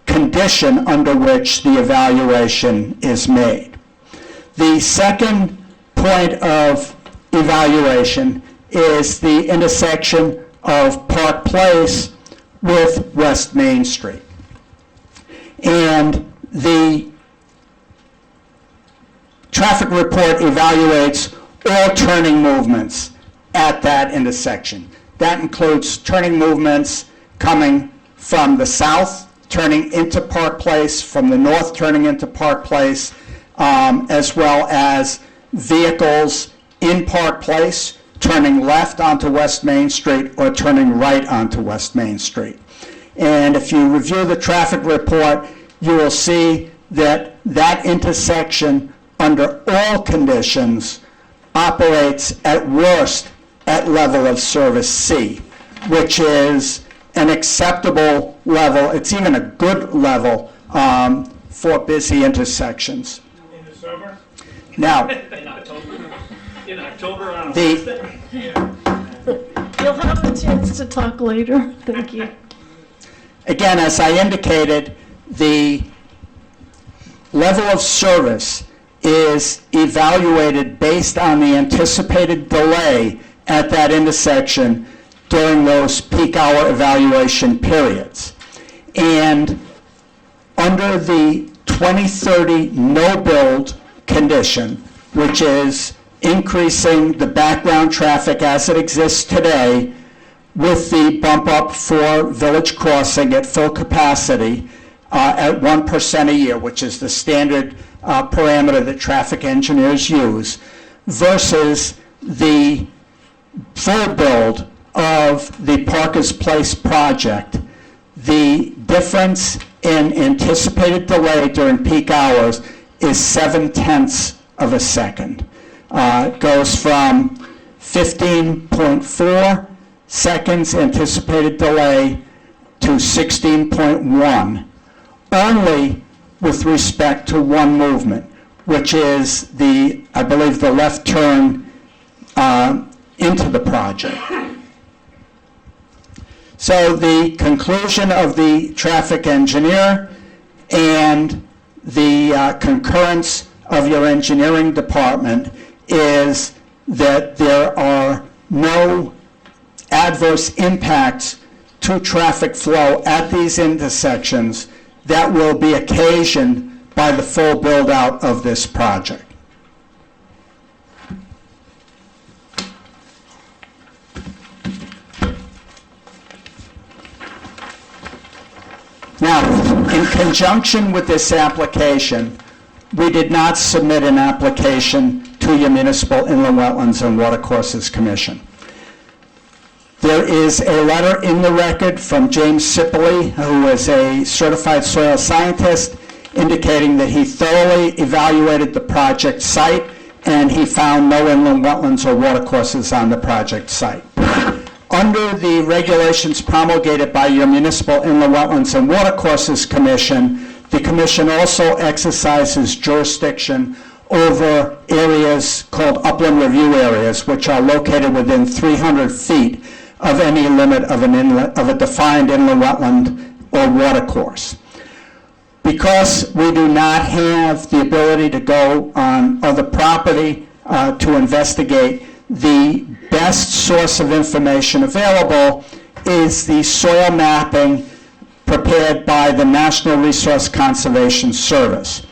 condition under which the evaluation is made. The second point of evaluation is the intersection of Park Place with West Main Street. And the traffic report evaluates all turning movements at that intersection. That includes turning movements coming from the south, turning into Park Place, from the north, turning into Park Place, as well as vehicles in Park Place, turning left onto West Main Street or turning right onto West Main Street. And if you review the traffic report, you will see that that intersection, under all conditions, operates at worst at level of service C, which is an acceptable level. It's even a good level for busy intersections. In the summer? Now, In October on a the, You'll have the chance to talk later. Thank you. again, as I indicated, the level of service is evaluated based on the anticipated delay at that intersection during those peak hour evaluation periods. And under the 2030 no-build condition, which is increasing the background traffic as it exists today with the bump up for Village Crossing at full capacity at 1% a year, which is the standard parameter that traffic engineers use, versus the full build of the Parker's Place project. The difference in anticipated delay during peak hours is 0.7 of a second. It goes from 15.4 seconds anticipated delay to 16.1, only with respect to one movement, which is the, I believe, the left turn into the project. So the conclusion of the traffic engineer and the concurrence of your engineering department is that there are no adverse impacts to traffic flow at these intersections that will be occasioned by the full build-out of this project. Now, in conjunction with this application, we did not submit an application to your Municipal Inland Wetlands and Watercourses Commission. There is a letter in the record from James Sipley, who is a certified soil scientist, indicating that he thoroughly evaluated the project site and he found no inland wetlands or watercourses on the project site. Under the regulations promulgated by your Municipal Inland Wetlands and Watercourses Commission, the Commission also exercises jurisdiction over areas called upland review areas, which are located within 300 feet of any limit of a defined inland wetland or watercourse. Because we do not have the ability to go on other property to investigate, the best source of information available is the soil mapping prepared by the National Resource Conservation Service.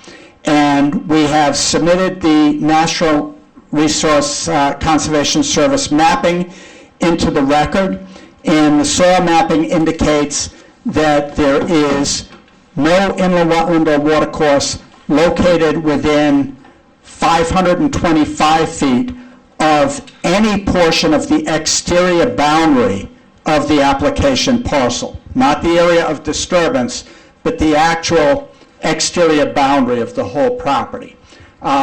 And we have submitted the National Resource Conservation Service mapping into the record, and the soil mapping indicates that there is no inland wetland or watercourse located within 525 feet of any portion of the exterior boundary of the application parcel. Not the area of disturbance, but the actual exterior boundary of the whole property.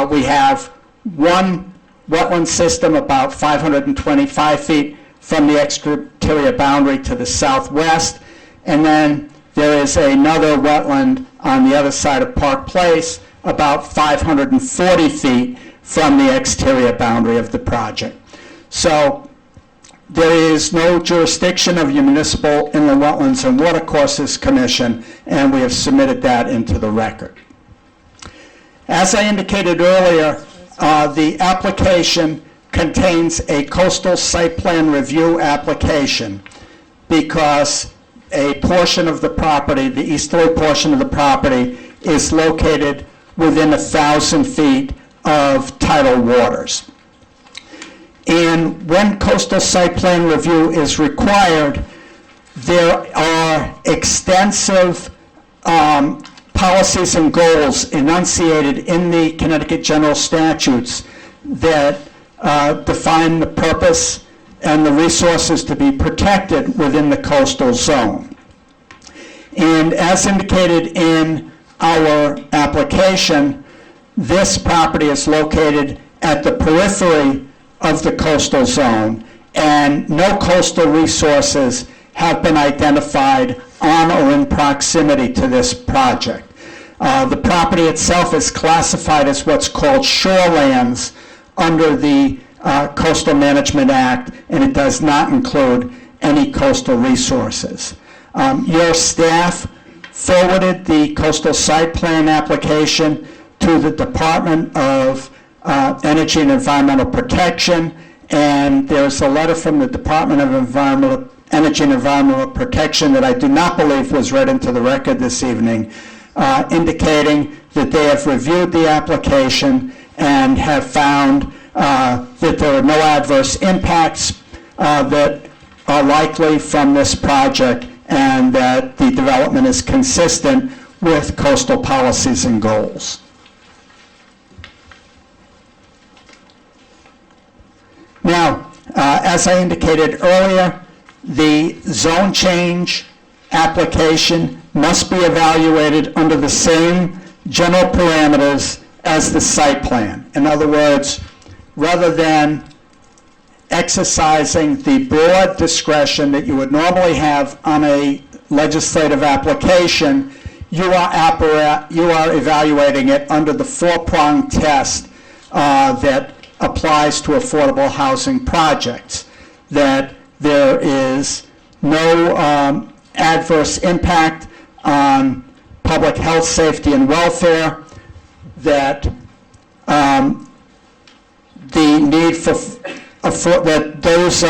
We have one wetland system about 525 feet from the exterior boundary to the southwest, and then there is another wetland on the other side of Park Place about 540 feet from the exterior boundary of the project. So there is no jurisdiction of your Municipal Inland Wetlands and Watercourses Commission, and we have submitted that into the record. As I indicated earlier, the application contains a coastal site plan review application because a portion of the property, the easterly portion of the property, is located within 1,000 feet of tidal waters. And when coastal site plan review is required, there are extensive policies and goals enunciated in the Connecticut General Statutes that define the purpose and the resources to be protected within the coastal zone. And as indicated in our application, this property is located at the periphery of the coastal zone, and no coastal resources have been identified on or in proximity to this project. The property itself is classified as what's called shorelands under the Coastal Management Act, and it does not include any coastal resources. Your staff forwarded the coastal site plan application to the Department of Energy and Environmental Protection, and there's a letter from the Department of Energy and Environmental Protection that I do not believe was read into the record this evening, indicating that they have reviewed the application and have found that there are no adverse impacts that are likely from this project, and that the development is consistent with coastal policies and goals. Now, as I indicated earlier, the zone change application must be evaluated under the same general parameters as the site plan. In other words, rather than exercising the broad discretion that you would normally have on a legislative application, you are evaluating it under the four-pronged test that applies to affordable housing projects, that there is no adverse impact on public health, safety, and welfare, that the need that those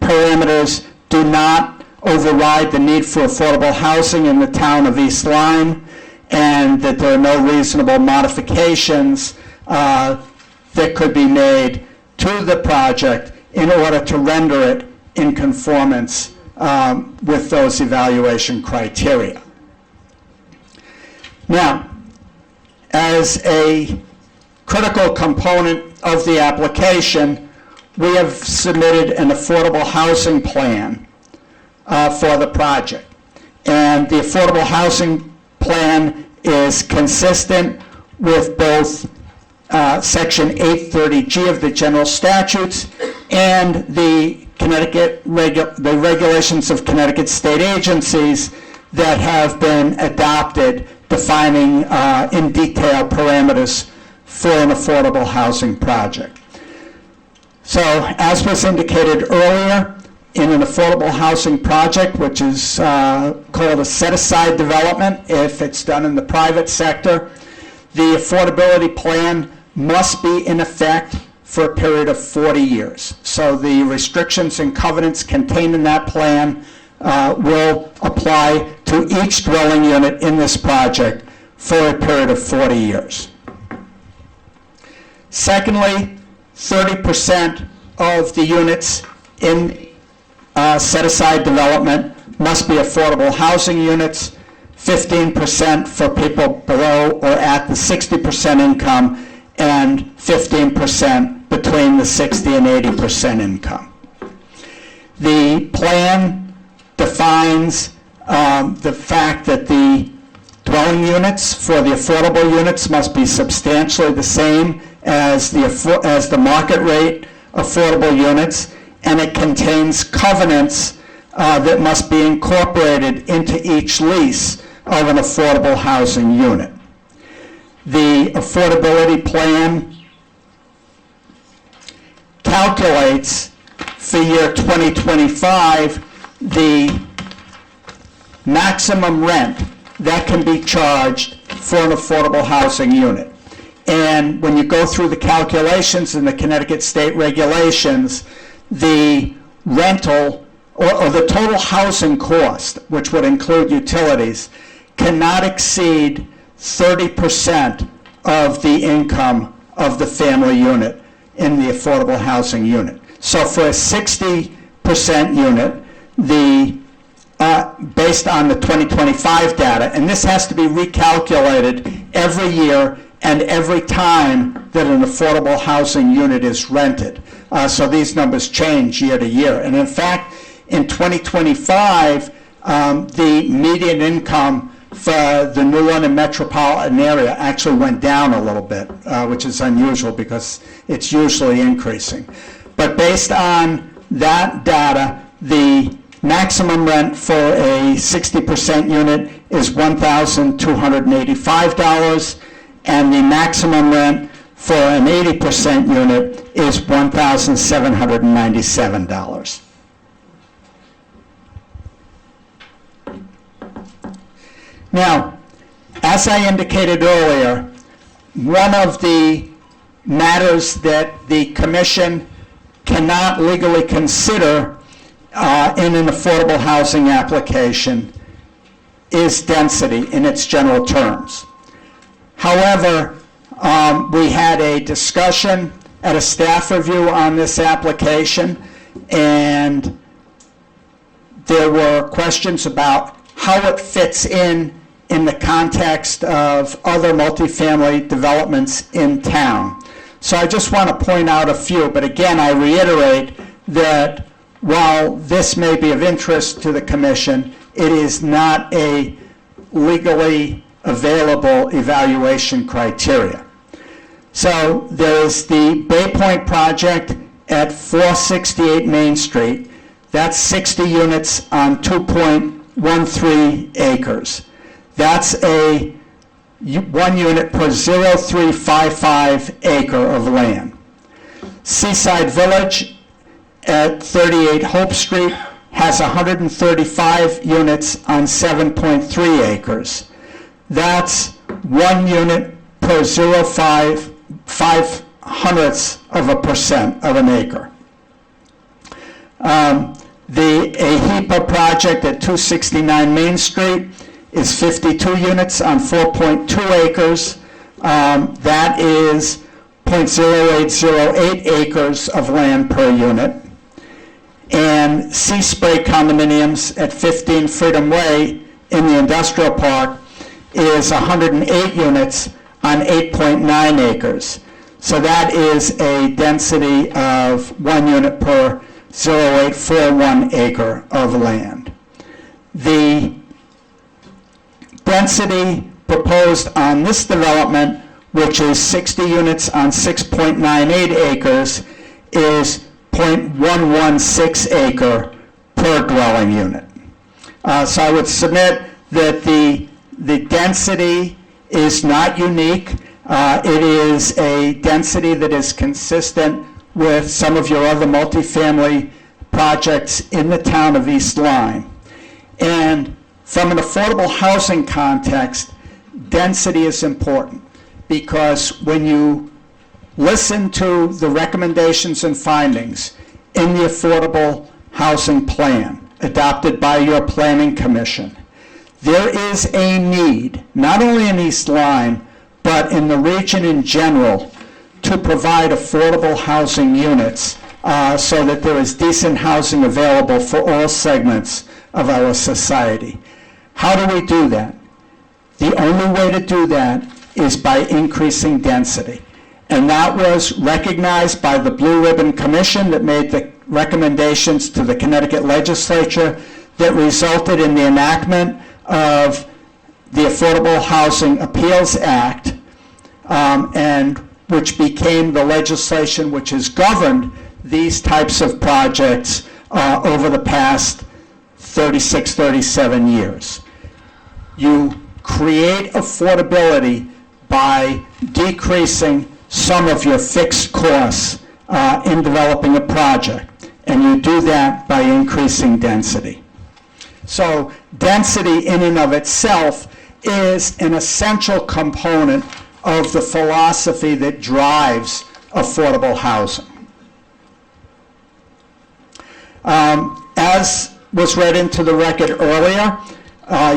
parameters do not override the need for affordable housing in the town of East Lyme, and that there are no reasonable modifications that could be made to the project in order to render it in conformance with those evaluation criteria. Now, as a critical component of the application, we have submitted an affordable housing plan for the project. And the affordable housing plan is consistent with both Section 830G of the general statutes and the the regulations of Connecticut state agencies that have been adopted, defining in detail parameters for an affordable housing project. So, as was indicated earlier, in an affordable housing project, which is called a set-aside development if it's done in the private sector, the affordability plan must be in effect for a period of 40 years. So the restrictions and covenants contained in that plan will apply to each dwelling unit in this project for a period of 40 years. Secondly, 30% of the units in set-aside development must be affordable housing units, 15% for people below or at the 60% income, and 15% between the 60 and 80% income. The plan defines the fact that the dwelling units for the affordable units must be substantially the same as the market rate affordable units, and it contains covenants that must be incorporated into each lease of an affordable housing unit. The affordability plan calculates for year 2025 the maximum rent that can be charged for an affordable housing unit. And when you go through the calculations in the Connecticut state regulations, the rental or the total housing cost, which would include utilities, cannot exceed 30% of the income of the family unit in the affordable housing unit. So for a 60% unit, based on the 2025 data, and this has to be recalculated every year and every time that an affordable housing unit is rented. So these numbers change year to year. And in fact, in 2025, the median income for the New London metropolitan area actually went down a little bit, which is unusual because it's usually increasing. But based on that data, the maximum rent for a 60% unit is $1,285, and the maximum rent for an 80% unit is $1,797. Now, as I indicated earlier, one of the matters that the commission cannot legally consider in an affordable housing application is density in its general terms. However, we had a discussion at a staff review on this application, and there were questions about how it fits in the context of other multifamily developments in town. So I just want to point out a few, but again, I reiterate that while this may be of interest to the commission, it is not a legally available evaluation criteria. So there's the Bay Point project at 468 Main Street. That's 60 units on 2.13 acres. That's a 1 unit per 0.355 acre of land. Seaside Village at 38 Hope Street has 135 units on 7.3 acres. That's 1 unit per 0.05% of an acre. The AHIPA project at 269 Main Street is 52 units on 4.2 acres. That is 0.0808 acres of land per unit. And Sea Spray condominiums at 15 Freedom Way in the industrial park is 108 units on 8.9 acres. So that is a density of 1 unit per 0.0841 acre of land. The density proposed on this development, which is 60 units on 6.98 acres, is 0.116 acre per dwelling unit. So I would submit that the density is not unique. It is a density that is consistent with some of your other multifamily projects in the town of East Lyme. And from an affordable housing context, density is important because when you listen to the recommendations and findings in the affordable housing plan adopted by your planning commission, there is a need, not only in East Lyme, but in the region in general, to provide affordable housing units so that there is decent housing available for all segments of our society. How do we do that? The only way to do that is by increasing density. And that was recognized by the Blue Ribbon Commission that made the recommendations to the Connecticut legislature that resulted in the enactment of the Affordable Housing Appeals Act, and which became the legislation which has governed these types of projects over the past 36, 37 years. You create affordability by decreasing some of your fixed costs in developing a project, and you do that by increasing density. So density in and of itself is an essential component of the philosophy that drives affordable housing. As was read into the record earlier,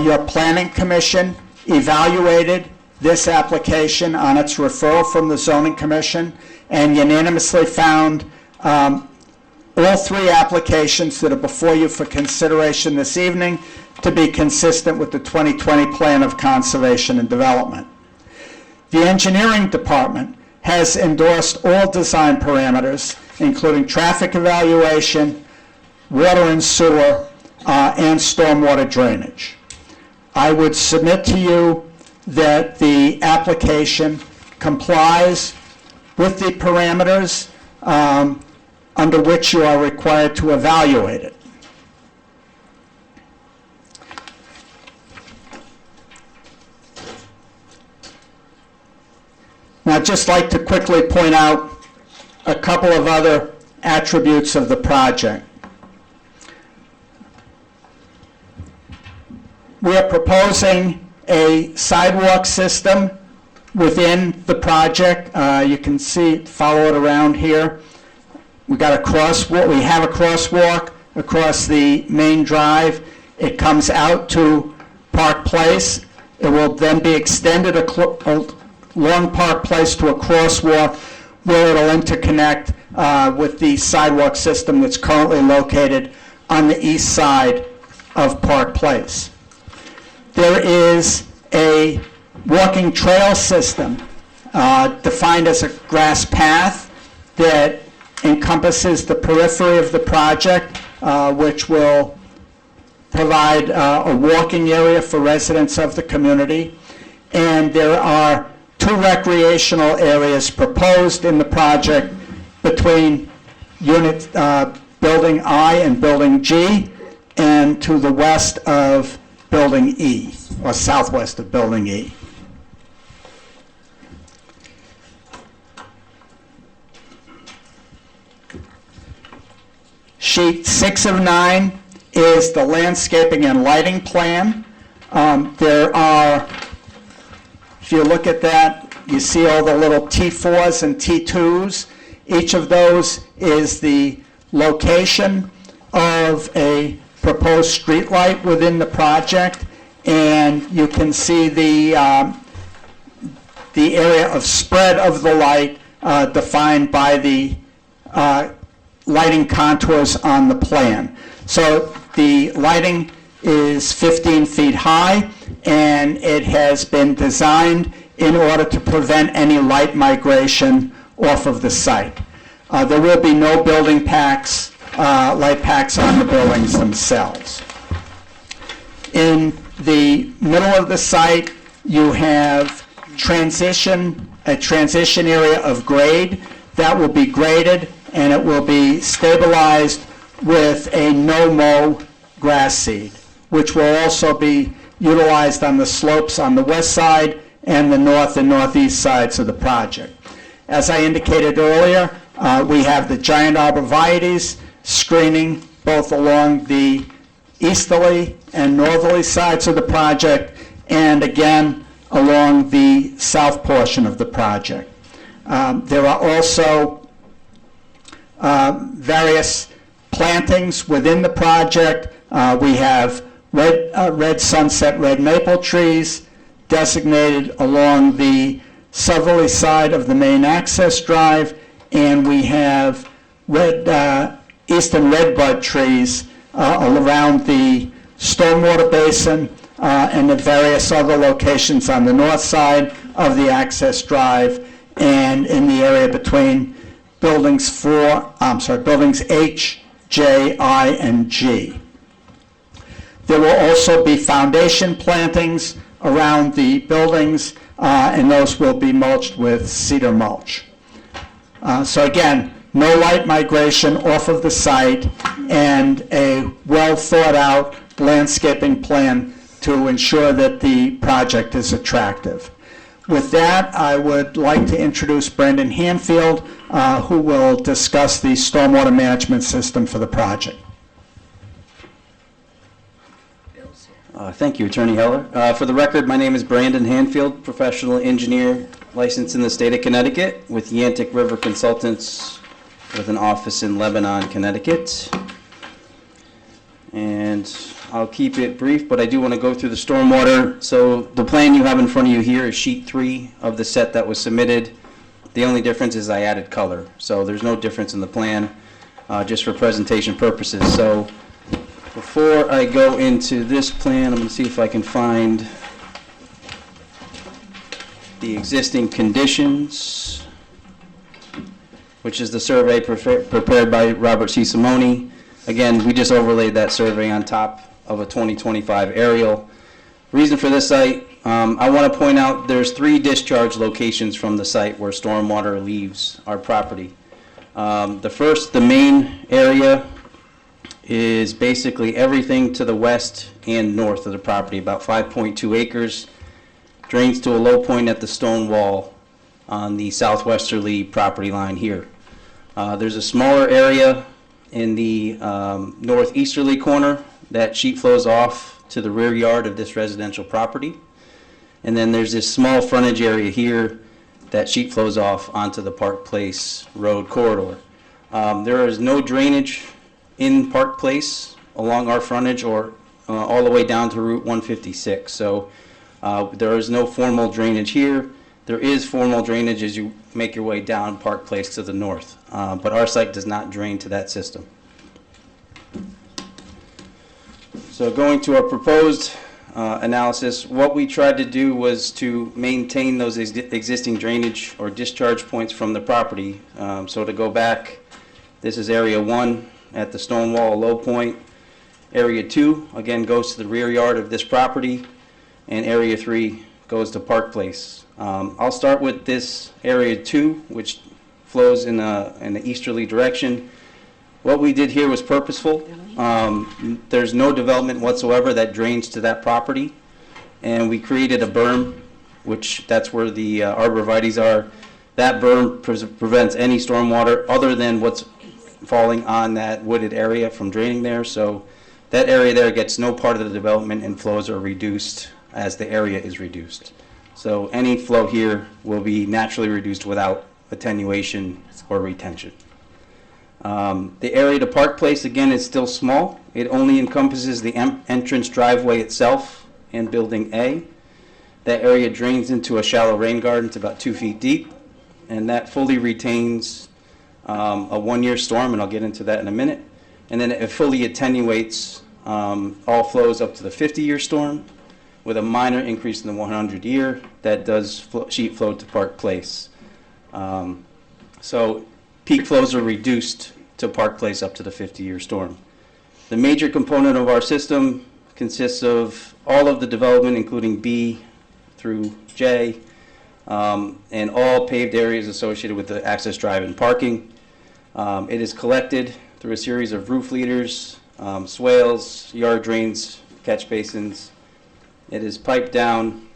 your planning commission evaluated this application on its referral from the zoning commission and unanimously found all three applications that are before you for consideration this evening to be consistent with the 2020 Plan of Conservation and Development. The engineering department has endorsed all design parameters, including traffic evaluation, water and sewer, and stormwater drainage. I would submit to you that the application complies with the parameters under which you are required to evaluate it. Now, I'd just like to quickly point out a couple of other attributes of the project. We are proposing a sidewalk system within the project. You can see, follow it around here. We have a crosswalk across the main drive. It comes out to Park Place. It will then be extended along Park Place to a crosswalk where it'll interconnect with the sidewalk system that's currently located on the east side of Park Place. There is a walking trail system defined as a grass path that encompasses the periphery of the project, which will provide a walking area for residents of the community. And there are 2 recreational areas proposed in the project between Building I and Building G, and to the west of Building E, or southwest of Building E. Sheet 6 of 9 is the landscaping and lighting plan. There are, if you look at that, you see all the little T4s and T2s. Each of those is the location of a proposed streetlight within the project, and you can see the area of spread of the light defined by the lighting contours on the plan. So the lighting is 15 feet high, and it has been designed in order to prevent any light migration off of the site. There will be no building packs, light packs on the buildings themselves. In the middle of the site, you have a transition area of grade that will be graded, and it will be stabilized with a no-mow grass seed, which will also be utilized on the slopes on the west side and the north and northeast sides of the project. As I indicated earlier, we have the giant arborvitaes screening both along the easterly and northerly sides of the project, and again along the south portion of the project. There are also various plantings within the project. We have red sunset red maple trees designated along the southerly side of the main access drive, and we have eastern redbud trees around the stormwater basin and the various other locations on the north side of the access drive and in the area between buildings H, J, I, and G. There will also be foundation plantings around the buildings, and those will be mulched with cedar mulch. So again, no light migration off of the site, and a well-thought-out landscaping plan to ensure that the project is attractive. With that, I would like to introduce Brendan Hanfield, who will discuss the stormwater management system for the project. Thank you, Attorney Heller. For the record, my name is Brandon Hanfield, professional engineer licensed in the state of Connecticut with Yantic River Consultants with an office in Lebanon, Connecticut. And I'll keep it brief, but I do want to go through the stormwater. So the plan you have in front of you here is sheet 3 of the set that was submitted. The only difference is I added color. So there's no difference in the plan, just for presentation purposes. So before I go into this plan, I'm going to see if I can find the existing conditions, which is the survey prepared by Robert C. Simone. Again, we just overlaid that survey on top of a 2025 aerial. Reason for this site, I want to point out there's 3 discharge locations from the site where stormwater leaves our property. The main area is basically everything to the west and north of the property, about 5.2 acres, drains to a low point at the stone wall on the southwesterly property line here. There's a smaller area in the northeasterly corner that sheet flows off to the rear yard of this residential property. And then there's this small frontage area here that sheet flows off onto the Park Place Road corridor. There is no drainage in Park Place along our frontage or all the way down to Route 156. So there is no formal drainage here. There is formal drainage as you make your way down Park Place to the north, but our site does not drain to that system. So going to our proposed analysis, what we tried to do was to maintain those existing drainage or discharge points from the property. So to go back, this is area 1 at the stone wall low point. Area 2, again, goes to the rear yard of this property, and area 3 goes to Park Place. I'll start with this area 2, which flows in the easterly direction. What we did here was purposeful. There's no development whatsoever that drains to that property, and we created a berm, which that's where the arborvitaes are. That berm prevents any stormwater other than what's falling on that wooded area from draining there. So that area there gets no part of the development, and flows are reduced as the area is reduced. So any flow here will be naturally reduced without attenuation or retention. The area to Park Place, again, is still small. It only encompasses the entrance driveway itself and Building A. That area drains into a shallow rain garden. It's about 2 feet deep, and that fully retains a one-year storm, and I'll get into that in a minute. And then it fully attenuates all flows up to the 50-year storm, with a minor increase in the 100-year that does sheet flow to Park Place. So peak flows are reduced to Park Place up to the 50-year storm. The major component of our system consists of all of the development, including B through J, and all paved areas associated with the access drive and parking. It is collected through a series of roof leaders, swales, yard drains, catch basins. It is piped down,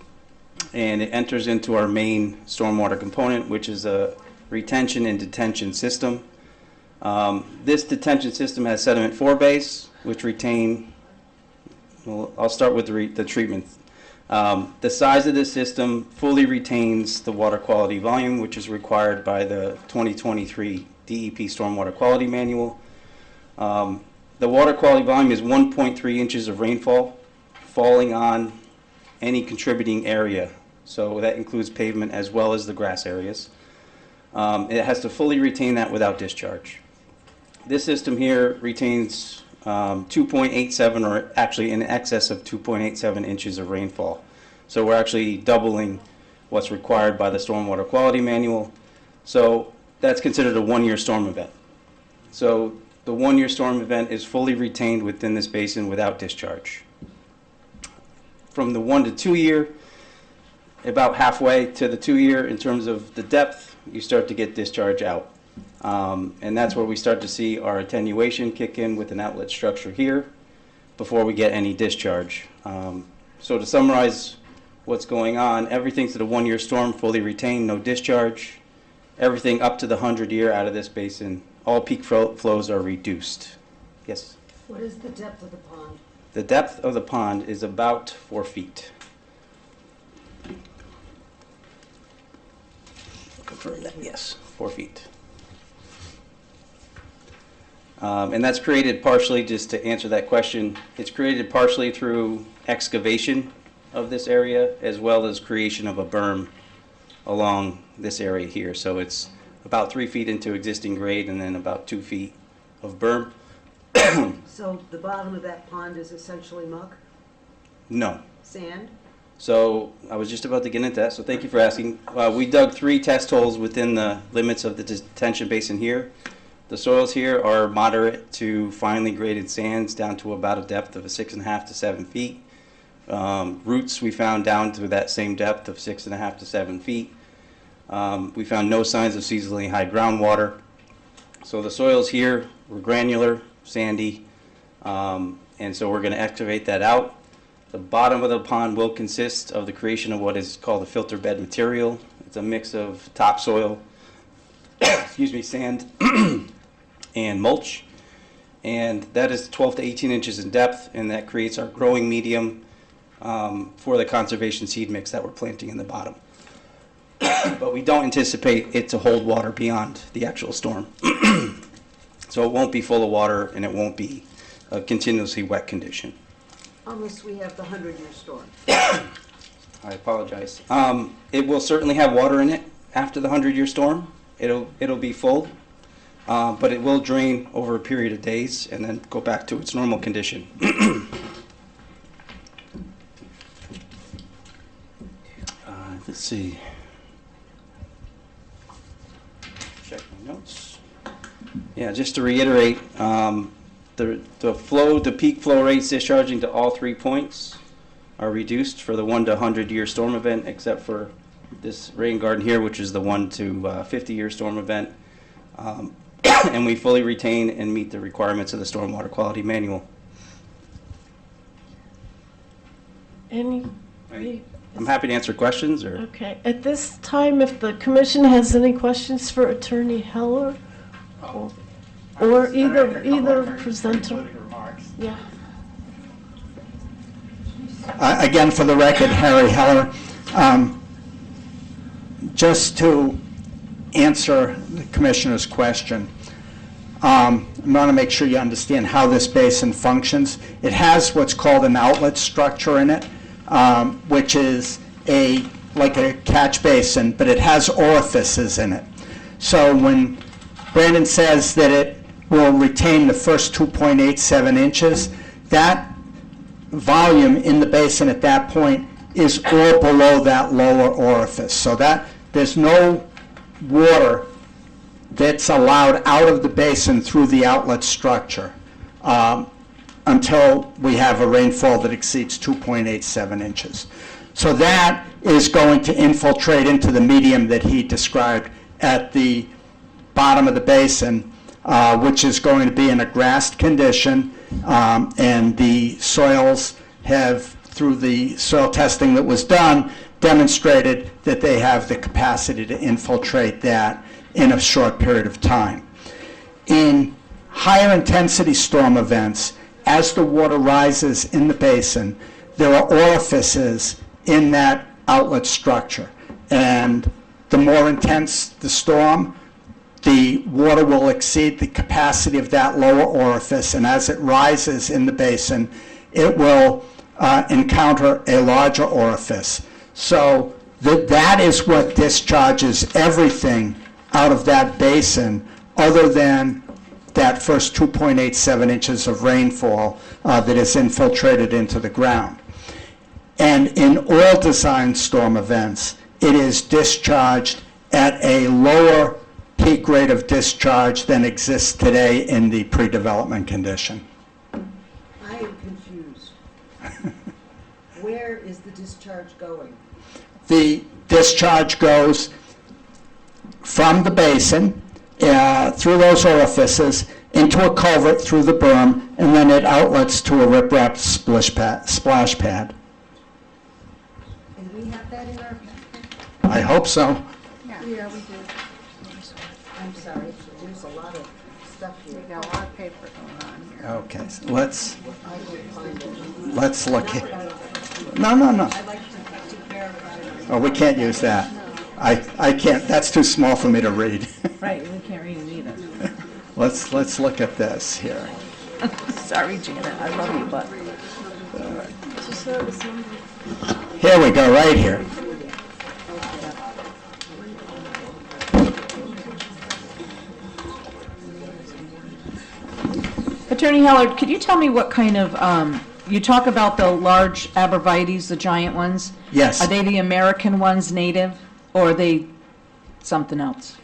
and it enters into our main stormwater component, which is a retention and detention system. This detention system has sediment forebays, which retain, well, I'll start with the treatment. The size of this system fully retains the water quality volume, which is required by the 2023 DEP Stormwater Quality Manual. The water quality volume is 1.3 inches of rainfall falling on any contributing area. So that includes pavement as well as the grass areas. It has to fully retain that without discharge. This system here retains 2.87, or actually in excess of 2.87 inches of rainfall. So we're actually doubling what's required by the Stormwater Quality Manual. So that's considered a one-year storm event. So the one-year storm event is fully retained within this basin without discharge. From the 1 to 2 year, about halfway to the 2 year in terms of the depth, you start to get discharge out. And that's where we start to see our attenuation kick in with an outlet structure here before we get any discharge. So to summarize what's going on, everything to the 1 year storm fully retained, no discharge. Everything up to the 100-year out of this basin, all peak flows are reduced. Yes? What is the depth of the pond? The depth of the pond is about 4 feet. Confirm that, yes, 4 feet. And that's created partially, just to answer that question, it's created partially through excavation of this area as well as creation of a berm along this area here. So it's about 3 feet into existing grade and then about 2 feet of berm. So the bottom of that pond is essentially muck, No. sand? So I was just about to get into that, so thank you for asking. We dug 3 test holes within the limits of the detention basin here. The soils here are moderate to finely graded sands down to about a depth of 6.5 to 7 feet. Roots we found down to that same depth of 6.5 to 7 feet. We found no signs of seasonally high groundwater. So the soils here were granular, sandy, and so we're going to excavate that out. The bottom of the pond will consist of the creation of what is called a filter bed material. It's a mix of topsoil, excuse me, sand, and mulch. And that is 12 to 18 inches in depth, and that creates our growing medium for the conservation seed mix that we're planting in the bottom. But we don't anticipate it to hold water beyond the actual storm. So it won't be full of water and it won't be a continuously wet condition. Unless we have the 100-year storm. I apologize. It will certainly have water in it after the 100-year storm. It'll be full, but it will drain over a period of days and then go back to its normal condition. Let's see. Check my notes. Yeah, just to reiterate, the peak flow rates discharging to all 3 points are reduced for the 1 to 100-year storm event, except for this rain garden here, which is the 1 to 50-year storm event. And we fully retain and meet the requirements of the Stormwater Quality Manual. I'm happy to answer questions, or Okay, at this time, if the commission has any questions for Attorney Heller, or either presenter. Yeah. Again, for the record, Harry Heller. Just to answer the commissioner's question, I want to make sure you understand how this basin functions. It has what's called an outlet structure in it, which is like a catch basin, but it has orifices in it. So when Brandon says that it will retain the first 2.87 inches, that volume in the basin at that point is all below that lower orifice. So that there's no water that's allowed out of the basin through the outlet structure until we have a rainfall that exceeds 2.87 inches. So that is going to infiltrate into the medium that he described at the bottom of the basin, which is going to be in a grassed condition, and the soils have, through the soil testing that was done, demonstrated that they have the capacity to infiltrate that in a short period of time. In higher intensity storm events, as the water rises in the basin, there are orifices in that outlet structure. And the more intense the storm, the water will exceed the capacity of that lower orifice, and as it rises in the basin, it will encounter a larger orifice. So that is what discharges everything out of that basin other than that first 2.87 inches of rainfall that is infiltrated into the ground. And in all design storm events, it is discharged at a lower peak rate of discharge than exists today in the pre-development condition. I am confused. Where is the discharge going? The discharge goes from the basin through those orifices into a culvert through the berm, and then it outlets to a riprap splash pad. And we have that in our packet? I hope so. Yeah, we do. I'm sorry, there's a lot of stuff We here. got a lot of paper going on here. Okay, so let's I will find it. look at. No. I'd like to verify. Oh, we can't use that. I can't. That's too small for me to read. Right, we can't read it either. Let's look at this here. Sorry, Janet, I love you, but. Here we go, right here. Attorney Heller, could you tell me what kind of, you talk about the large abrevieties, the giant ones? Yes. Are they the American ones, native, or are they something else?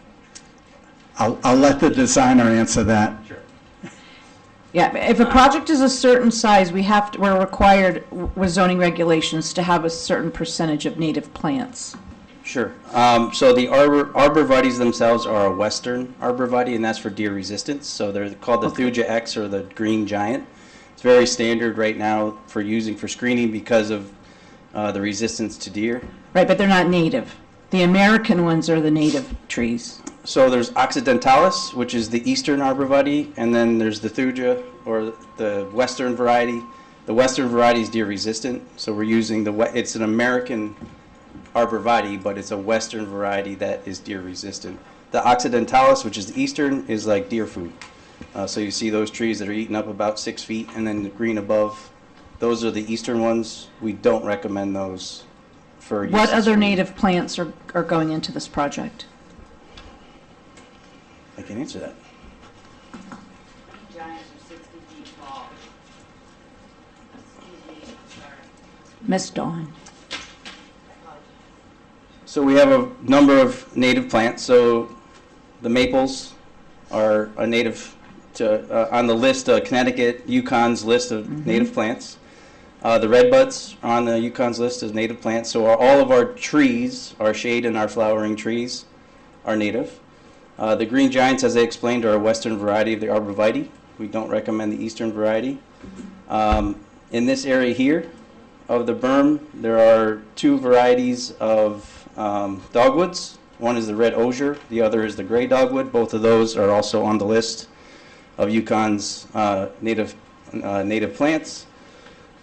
I'll let the designer answer that. Yeah, if a project is a certain size, we're required with zoning regulations to have a certain percentage of native plants. Sure. So the arborvitaes themselves are a western arborvitae, and that's for deer resistance. So they're called the Thuja X, or the green giant. It's very standard right now for using for screening because of the resistance to deer. Right, but they're not native. The American ones are the native trees. So there's Occidentalis, which is the eastern arborvitae, and then there's the Thuja, or the western variety, The western variety is deer resistant, so we're using it's an American arborvitae, but it's a western variety that is deer resistant. The occidentalis, which is the eastern, is like deer food. So you see those trees that are eaten up about 6 feet, and then the green above, those are the eastern ones. We don't recommend those for use. What other native plants are going into this project? I can answer that. Giants are 60 feet tall. Excuse me, sorry. Miss Dawn. So we have a number of native plants. So the maples are a native to, on the list, Connecticut, Yukon's list of native plants. The redbuds are on the Yukon's list as native plants. So all of our trees, our shade and our flowering trees, are native. The green giants, as I explained, are a western variety of the arborvitae. We don't recommend the eastern variety. In this area here of the berm, there are 2 varieties of dogwoods. One is the red osier, the other is the gray dogwood. Both of those are also on the list of Yukon's native plants.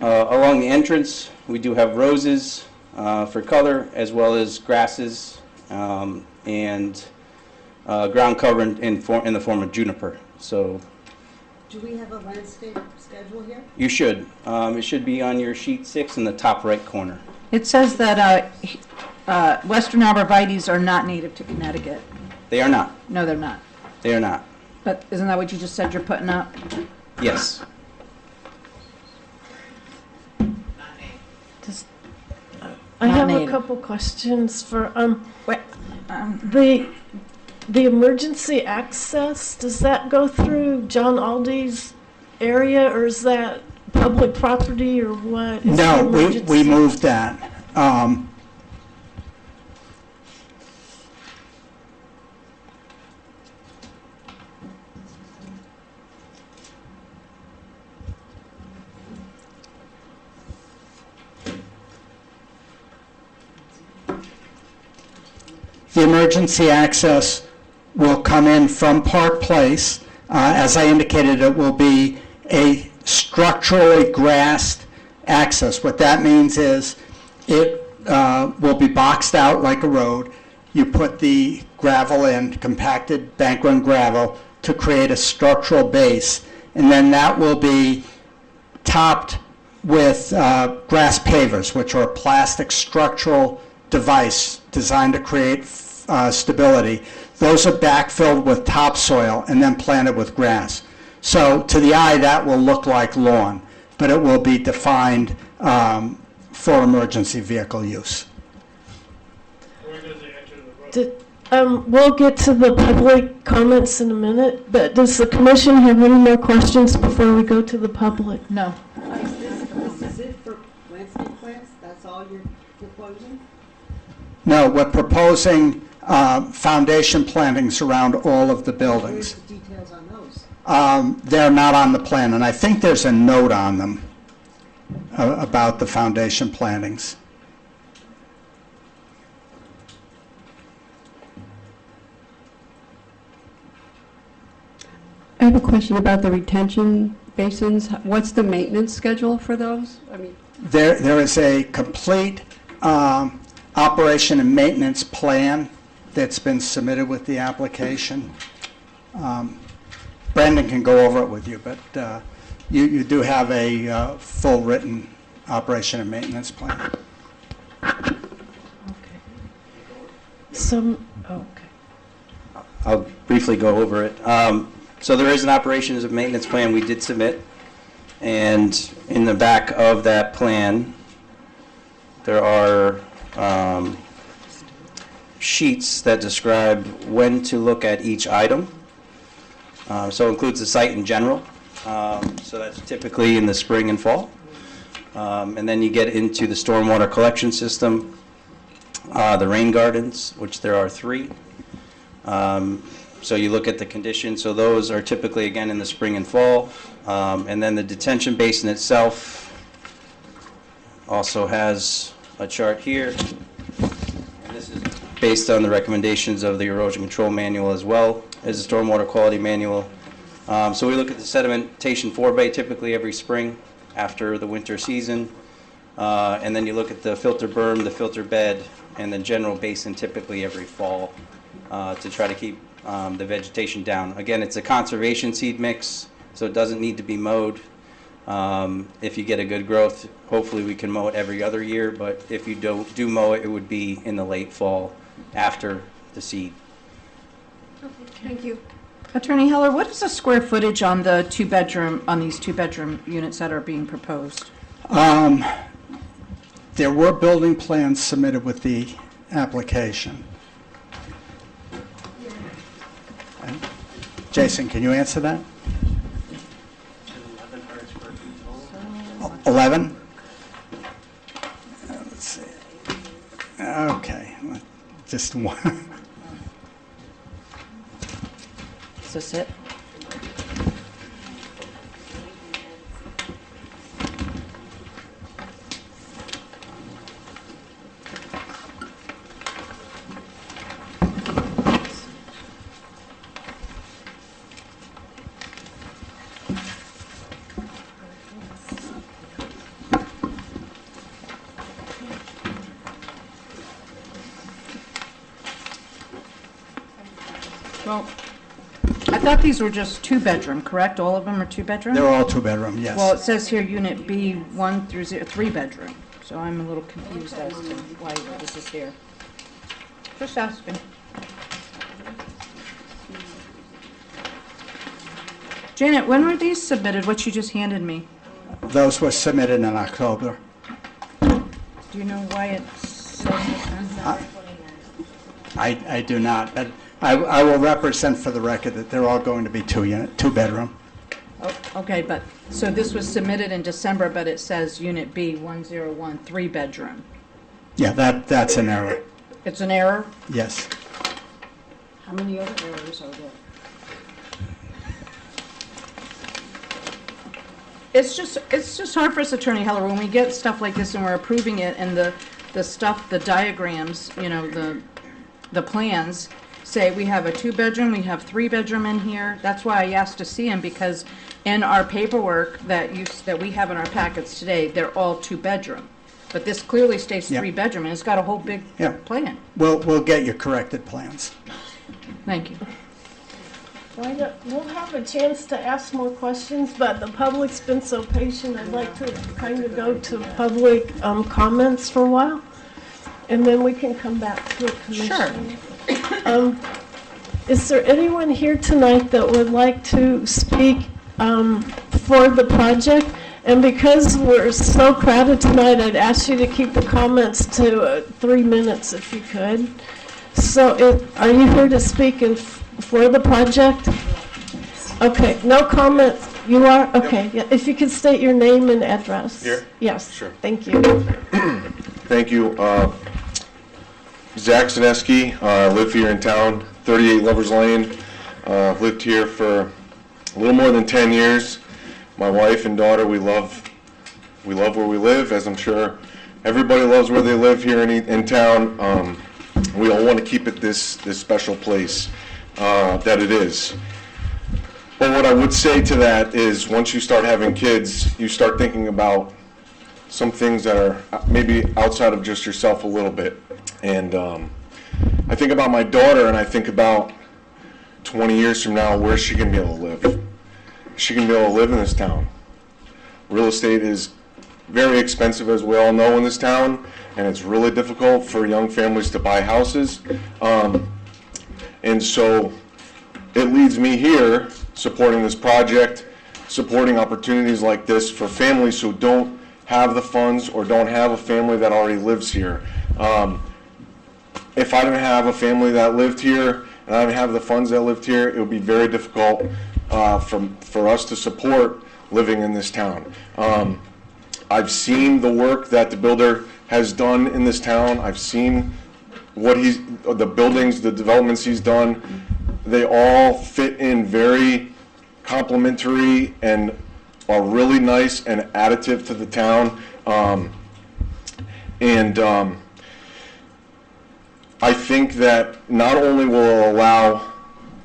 Along the entrance, we do have roses for color, as well as grasses and ground cover in the form of juniper. So Do we have a landscape schedule here? you should. It should be on your sheet 6 in the top right corner. It says that western arborvitaes are not native to Connecticut. They are not. No, they're not. They are not. But isn't that what you just said you're putting up? Yes. Just, I have native. a couple questions for, Wait, the emergency access, does that go through John Aldi's area, or is that public property, or what? Is No, the we emergency- moved that. The emergency access will come in from Park Place. As I indicated, it will be a structurally grassed access. What that means is it will be boxed out like a road. You put the gravel in, compacted bank run gravel, to create a structural base, and then that will be topped with grass pavers, which are a plastic structural device designed to create stability. Those are backfilled with topsoil and then planted with grass. So to the eye, that will look like lawn, but it will be defined for emergency vehicle use. Where does it enter the road? We'll get to the public comments in a minute, but does the commission have any more questions before we go to the public? no. This is it for landscape plants? That's all you're proposing? No, we're proposing foundation plantings around all of the Where's buildings. the details on those? They're not on the plan, and I think there's a note on them about the foundation plantings. I have a question about the retention basins. What's the maintenance schedule for those? I mean, There is a complete operation and maintenance plan that's been submitted with the application. Brandon can go over it with you, but you do have a full written operation and maintenance plan. Okay. Okay. I'll briefly go over it. So there is an operations and maintenance plan we did submit, and in the back of that plan, there are sheets that describe when to look at each item. So it includes the site in general. So that's typically in the spring and fall. And then you get into the stormwater collection system, the rain gardens, which there are 3. So you look at the conditions. So those are typically, again, in the spring and fall. And then the detention basin itself also has a chart here. And this is based on the recommendations of the erosion control manual as well as the stormwater quality manual. So we look at the sedimentation forebay typically every spring. after the winter season. And then you look at the filter berm, the filter bed, and the general basin typically every fall to try to keep the vegetation down. Again, it's a conservation seed mix, so it doesn't need to be mowed. If you get a good growth, hopefully we can mow it every other year, but if you do mow it, it would be in the late fall after the seed. Thank you. Attorney Heller, what is the square footage on these two-bedroom units that are being proposed? There were building plans submitted with the application. Jason, can you answer that? 11? Let's see. Okay, just one. Is this it? Well, I thought these were just two-bedroom, correct? All of them are two-bedroom? They're all two-bedroom, yes. Well, it says here unit B, 1 through 0, three-bedroom. So I'm a little confused as to why this is here. Just asking. Janet, when were these submitted, what you just handed me? Those were submitted in October. Do you know why it says this one? I do not, but I will represent for the record that they're all going to be two-bedroom. Oh, okay, but, so this was submitted in December, but it says unit B, 101, three-bedroom. Yeah, that's an error, It's an error? yes. How many other errors are there? It's just hard for us, Attorney Heller, when we get stuff like this and we're approving it and the stuff, the diagrams, you know, the plans say we have a two-bedroom, we have three-bedroom in here. That's why I asked to see them, because in our paperwork that we have in our packets today, they're all two-bedroom. But this clearly states Yeah. three-bedroom, and it's got a whole big Yeah. plan. We'll get you corrected plans. Thank you. We'll have a chance to ask more questions, but the public's been so patient, I'd like to kind of go to public comments for a while, and then we can come back to a commission. Is there anyone here tonight that would like to speak for the project? And because we're so crowded tonight, I'd ask you to keep the comments to 3 minutes if you could. So are you here to speak for the project? Okay, no comments. You are? Okay, yeah. If you could state your name and address. Here? Yes. Sure. Thank you. Thank you. Zach Sineski, live here in town, 38 Lovers Lane. Lived here for a little more than 10 years. My wife and daughter, we love where we live, as I'm sure everybody loves where they live here in town. We all want to keep it this special place that it is. But what I would say to that is, once you start having kids, you start thinking about some things that are maybe outside of just yourself a little bit. And I think about my daughter, and I think about 20 years from now, where's she going to be able to live? Is she going to be able to live in this town? Real estate is very expensive, as we all know, in this town, and it's really difficult for young families to buy houses. And so it leads me here, supporting this project, supporting opportunities like this for families who don't have the funds or don't have a family that already lives here. If I didn't have a family that lived here and I didn't have the funds that lived here, it would be very difficult for us to support living in this town. I've seen the work that the builder has done in this town. I've seen the buildings, the developments he's done. They all fit in very complementary and are really nice and additive to the town. I think that not only will it allow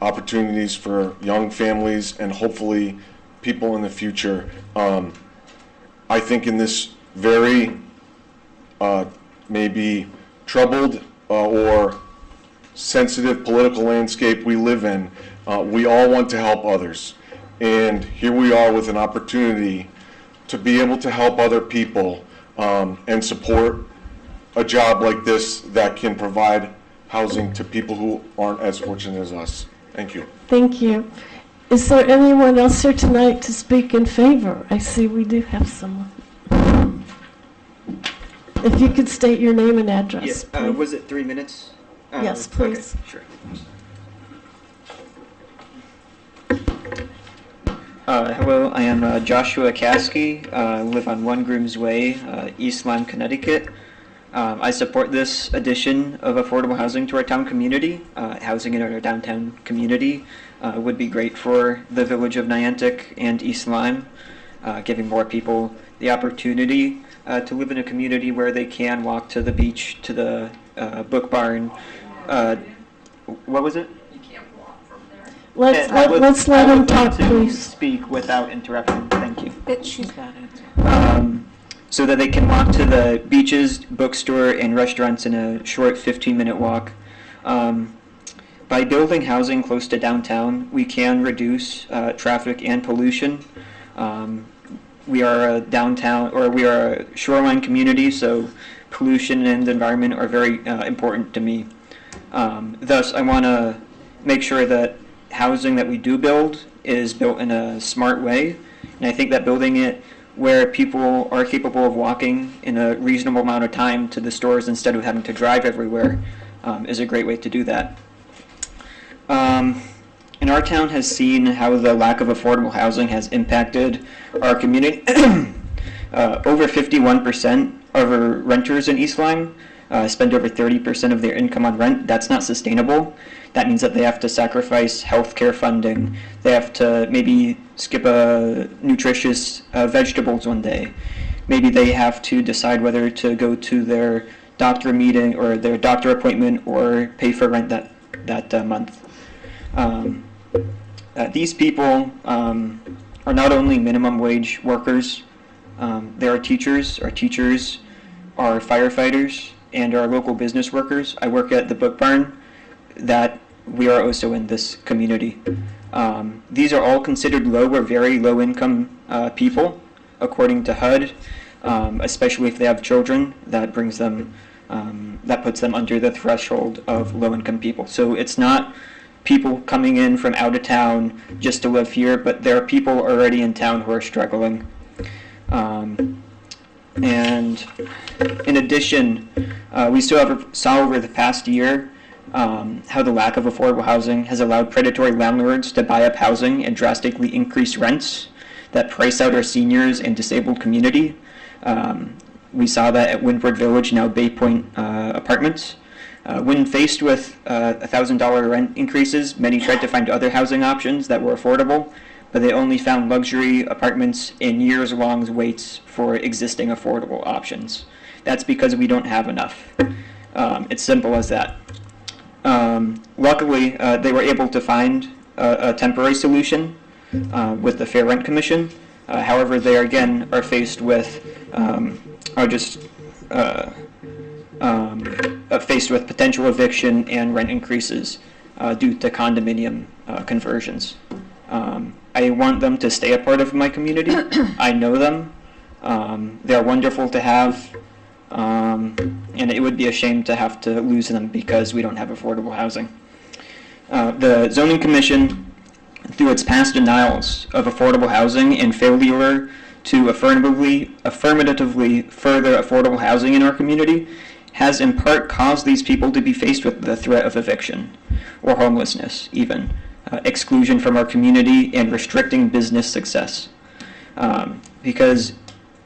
opportunities for young families and hopefully people in the future, I think in this very maybe troubled or sensitive political landscape we live in, we all want to help others. And here we are with an opportunity to be able to help other people and support a job like this that can provide housing to people who aren't as fortunate as us. Thank you. Thank you. Is there anyone else here tonight to speak in favor? I see we do have someone. If you could state your name and address, Yes, please. was it 3 minutes? Yes, please. Okay, sure. Hello, I am Joshua Caskey. I live on One Grooms Way, East Lyme, Connecticut. I support this addition of affordable housing to our town community. Housing in our downtown community would be great for the village of Niantic and East Lyme, giving more people the opportunity to live in a community where they can walk to the beach, to the book barn. What was it? You can't walk from there. Let's let him talk, to please. speak without interruption. Thank you. She's got it. So that they can walk to the beaches, bookstore, and restaurants in a short 15-minute walk. By building housing close to downtown, we can reduce traffic and pollution. We are a downtown, or we are a shoreline community, so pollution and the environment are very important to me. Thus, I want to make sure that housing that we do build is built in a smart way, and I think that building it where people are capable of walking in a reasonable amount of time to the stores instead of having to drive everywhere is a great way to do that. And our town has seen how the lack of affordable housing has impacted our community. Over 51% of our renters in East Lyme spend over 30% of their income on rent. That's not sustainable. That means that they have to sacrifice healthcare funding. They have to maybe skip a nutritious vegetables one day. Maybe they have to decide whether to go to their doctor meeting or their doctor appointment or pay for rent that month. These people are not only minimum wage workers, they are teachers. Our teachers are firefighters and our local business workers. I work at the Book Barn that we are also in this community. These are all considered low or very low income people, according to HUD, especially if they have children. That brings them, that puts them under the threshold of low income people. So it's not people coming in from out of town just to live here, but there are people already in town who are struggling. And in addition, we still saw over the past year how the lack of affordable housing has allowed predatory landlords to buy up housing and drastically increase rents that price out our seniors and disabled community. We saw that at Windward Village, now Bay Point Apartments. When faced with $1,000 rent increases, many tried to find other housing options that were affordable, but they only found luxury apartments in years-long waits for existing affordable options. That's because we don't have enough. It's simple as that. Luckily, they were able to find a temporary solution with the Fair Rent Commission. However, they again are faced with faced with potential eviction and rent increases due to condominium conversions. I want them to stay a part of my community. I know them. They're wonderful to have. And it would be a shame to have to lose them because we don't have affordable housing. The Zoning Commission, through its past denials of affordable housing and failure to affirmatively further affordable housing in our community, has in part caused these people to be faced with the threat of eviction or homelessness, even exclusion from our community and restricting business success. Because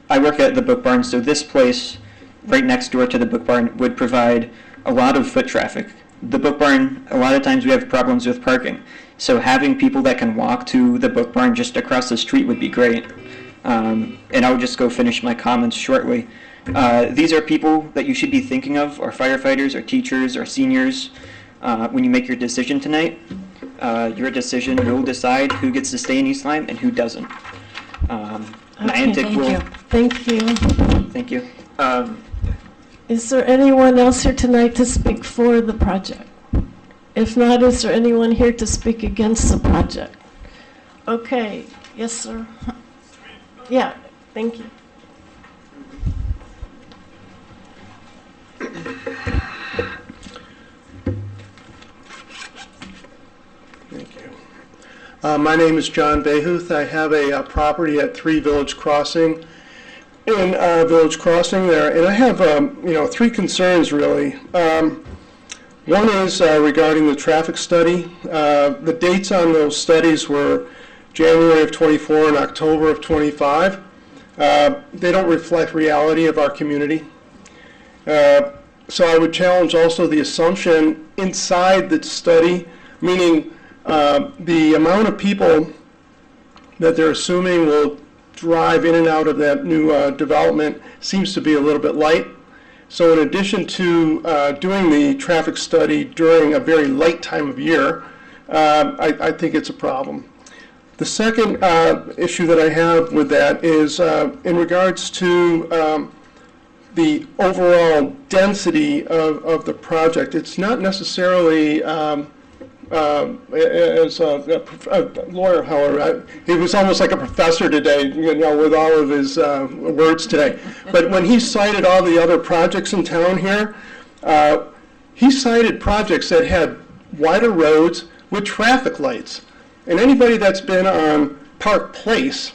I work at the Book Barn, so this place right next door to the Book Barn would provide a lot of foot traffic. The Book Barn, a lot of times we have problems with parking. So having people that can walk to the Book Barn just across the street would be great. And I'll just go finish my comments shortly. These are people that you should be thinking of, or firefighters, or teachers, or seniors, when you make your decision tonight. Your decision will decide who gets to stay in East Lyme and who doesn't. Niantic will. Thank you. Thank you. Is there anyone else here tonight to speak for the project? If not, is there anyone here to speak against the project? Okay, yes, sir. Yeah, thank you. Thank you. My name is John Behuth. I have a property at 3 Village Crossing in Village Crossing there, and I have three concerns really. One is regarding the traffic study. The dates on those studies were January of 24 and October of 25. They don't reflect reality of our community. So I would challenge also the assumption inside the study, meaning the amount of people that they're assuming will drive in and out of that new development seems to be a little bit light. So in addition to doing the traffic study during a very light time of year, I think it's a problem. The second issue that I have with that is in regards to the overall density of the project. It's not necessarily, as a lawyer, however, he was almost like a professor today, with all of his words today. But when he cited all the other projects in town here, he cited projects that had wider roads with traffic lights. And anybody that's been on Park Place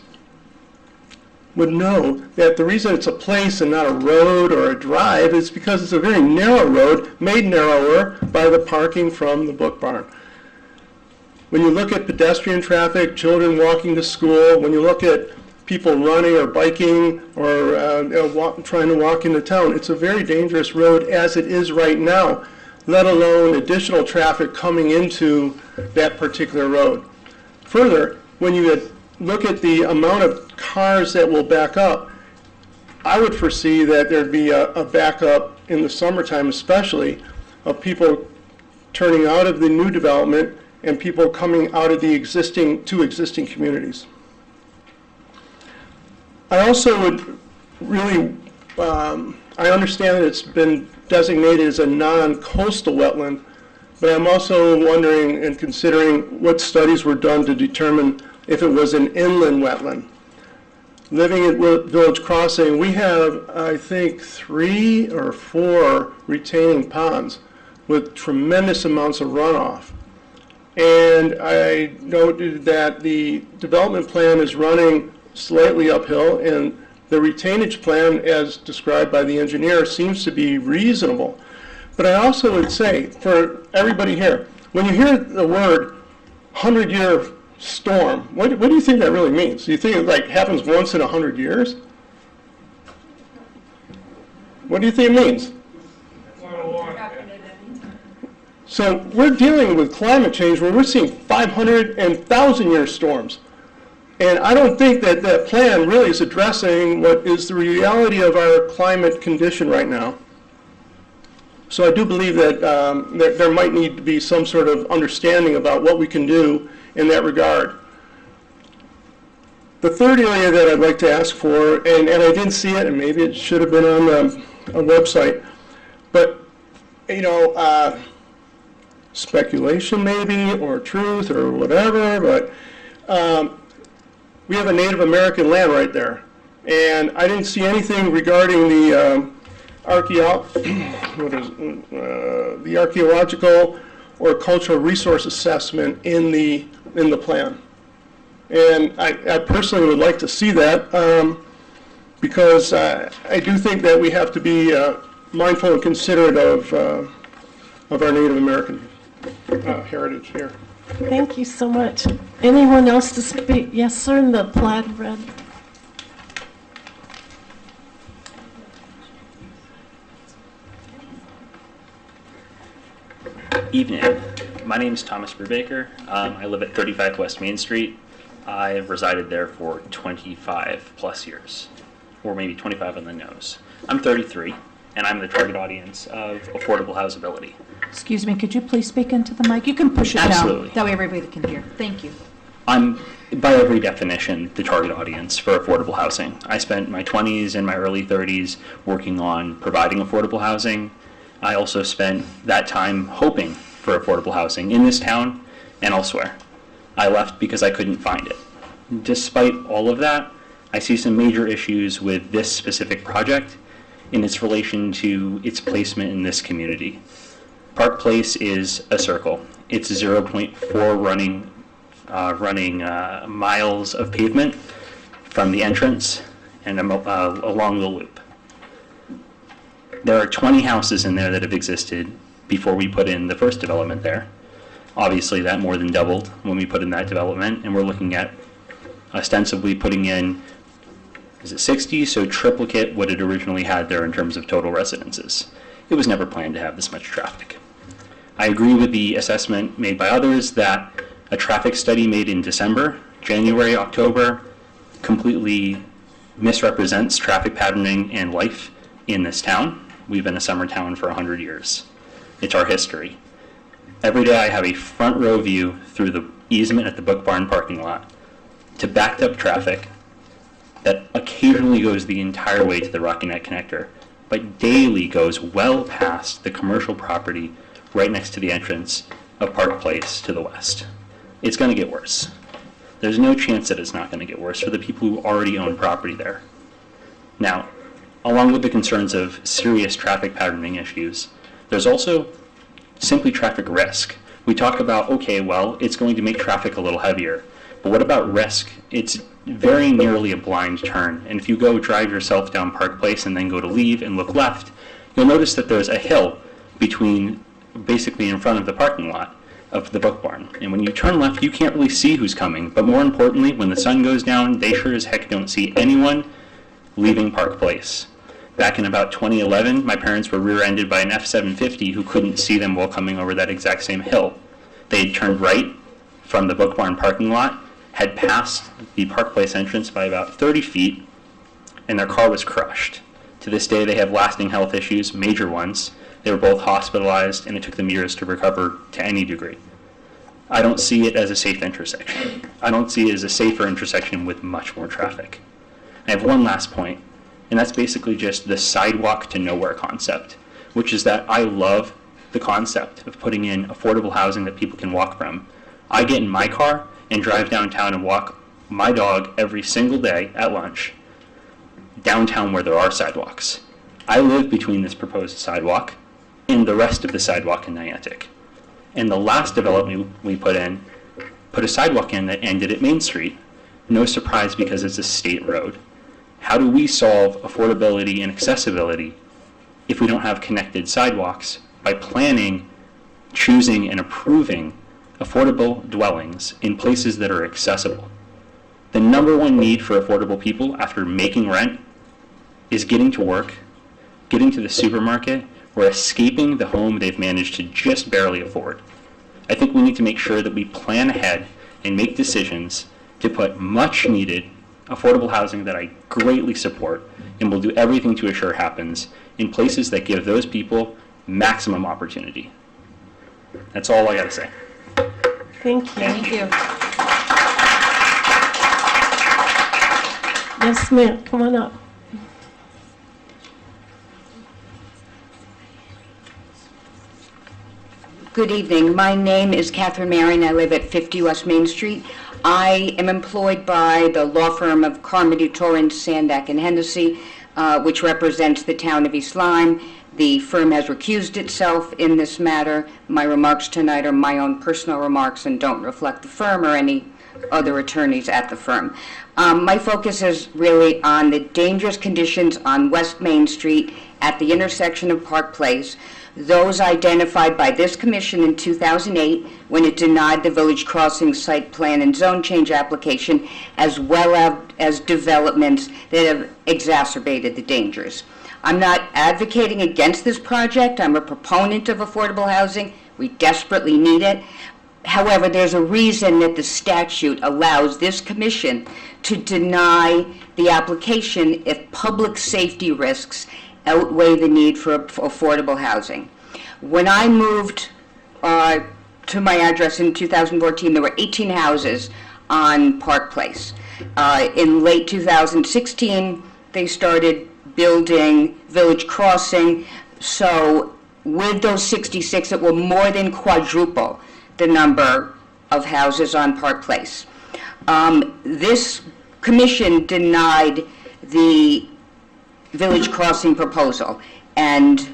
would know that the reason it's a place and not a road or a drive is because it's a very narrow road, made narrower by the parking from the book barn. When you look at pedestrian traffic, children walking to school, when you look at people running or biking or trying to walk into town, it's a very dangerous road as it is right now, let alone additional traffic coming into that particular road. Further, when you look at the amount of cars that will back up, I would foresee that there'd be a backup in the summertime especially of people turning out of the new development and people coming out of the existing communities. I also would really, I understand that it's been designated as a non-coastal wetland, but I'm also wondering and considering what studies were done to determine if it was an inland wetland. Living at Village Crossing, we have, I think, 3 or 4 retaining ponds with tremendous amounts of runoff. And I noted that the development plan is running slightly uphill, and the retainage plan, as described by the engineer, seems to be reasonable. But I also would say, for everybody here, when you hear the word 100-year storm, what do you think that really means? Do you think it happens once in 100 years? What do you think it means? So we're dealing with climate change where we're seeing 500 and 1,000-year storms. And I don't think that that plan really is addressing what is the reality of our climate condition right now. So I do believe that there might need to be some sort of understanding about what we can do in that regard. The third area that I'd like to ask for, and I didn't see it, and maybe it should have been on a website, but, speculation maybe, or truth, or whatever, but we have a Native American land right there. And I didn't see anything regarding the the archaeological or cultural resource assessment in the plan. And I personally would like to see that because I do think that we have to be mindful and considerate of our Native American heritage here. Thank you so much. Anyone else to speak? Yes, sir, in the plaid red. Evening. My name is Thomas Brubaker. I live at 35 West Main Street. I've resided there for 25 plus years, or maybe 25 on the nose. I'm 33, and I'm the target audience of affordable housability. Excuse me, could you please speak into the mic? You can push it Absolutely. down. That way everybody can hear. Thank you. I'm, by every definition, the target audience for affordable housing. I spent my 20s and my early 30s working on providing affordable housing. I also spent that time hoping for affordable housing in this town and elsewhere. I left because I couldn't find it. Despite all of that, I see some major issues with this specific project in its relation to its placement in this community. Park Place is a circle. It's 0.4 running miles of pavement from the entrance and along the loop. There are 20 houses in there that have existed before we put in the first development there. Obviously, that more than doubled when we put in that development, and we're looking at ostensibly putting in, is it 60? So triplicate what it originally had there in terms of total residences. It was never planned to have this much traffic. I agree with the assessment made by others that a traffic study made in December, January, October, completely misrepresents traffic patterning and life in this town. We've been a summer town for 100 years. It's our history. Every day I have a front row view through the easement at the Book Barn parking lot to backed up traffic that occasionally goes the entire way to the Rocky Neck connector, but daily goes well past the commercial property right next to the entrance of Park Place to the west. It's going to get worse. There's no chance that it's not going to get worse for the people who already own property there. Now, along with the concerns of serious traffic patterning issues, there's also simply traffic risk. We talk about, okay, well, it's going to make traffic a little heavier, but what about risk? It's very nearly a blind turn, and if you go drive yourself down Park Place and then go to leave and look left, you'll notice that there's a hill between, basically in front of the parking lot of the Book Barn. And when you turn left, you can't really see who's coming, but more importantly, when the sun goes down, they sure as heck don't see anyone leaving Park Place. Back in about 2011, my parents were rear-ended by an F-750 who couldn't see them while coming over that exact same hill. They had turned right from the Book Barn parking lot, had passed the Park Place entrance by about 30 feet, and their car was crushed. To this day, they have lasting health issues, major ones. They were both hospitalized, and it took them years to recover to any degree. I don't see it as a safe intersection. I don't see it as a safer intersection with much more traffic. I have one last point, and that's basically just the sidewalk to nowhere concept, which is that I love the concept of putting in affordable housing that people can walk from. I get in my car and drive downtown and walk my dog every single day at lunch downtown where there are sidewalks. I live between this proposed sidewalk and the rest of the sidewalk in Niantic. And the last development we put in, put a sidewalk in that ended at Main Street. No surprise because it's a state road. How do we solve affordability and accessibility if we don't have connected sidewalks? By planning, choosing, and approving affordable dwellings in places that are accessible. The number one need for affordable people after making rent is getting to work, getting to the supermarket, or escaping the home they've managed to just barely afford. I think we need to make sure that we plan ahead and make decisions to put much needed affordable housing that I greatly support and will do everything to assure happens in places that give those people maximum opportunity. That's all I got to say. Thank you. Thank you. Yes, ma'am, come on up. Good evening. My name is Catherine Marion. I live at 50 West Main Street. I am employed by the law firm of Carmody, Torrance, Sandak, and Hennessy, which represents the town of East Lyme. The firm has recused itself in this matter. My remarks tonight are my own personal remarks and don't reflect the firm or any other attorneys at the firm. My focus is really on the dangerous conditions on West Main Street at the intersection of Park Place, those identified by this commission in 2008 when it denied the Village Crossing site plan and zone change application, as well as developments that have exacerbated the dangers. I'm not advocating against this project. I'm a proponent of affordable housing. We desperately need it. However, there's a reason that the statute allows this commission to deny the application if public safety risks outweigh the need for affordable housing. When I moved to my address in 2014, there were 18 houses on Park Place. In late 2016, they started building Village Crossing, so with those 66, it will more than quadruple the number of houses on Park Place. This commission denied the Village Crossing proposal, and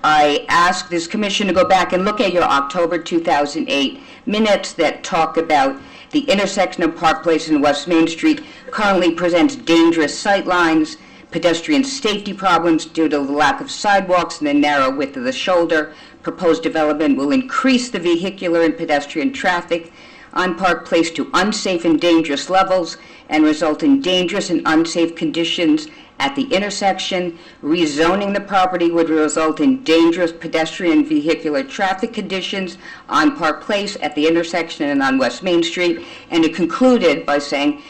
I asked this commission to go back and look at your October 2008 minutes that talk about the intersection of Park Place and West Main Street currently presents dangerous sight lines, pedestrian safety problems due to the lack of sidewalks and the narrow width of the shoulder. Proposed development will increase the vehicular and pedestrian traffic on Park Place to unsafe and dangerous levels and result in dangerous and unsafe conditions at the intersection. Rezoning the property would result in dangerous pedestrian and vehicular traffic conditions on Park Place at the intersection and on West Main Street. And it concluded by saying,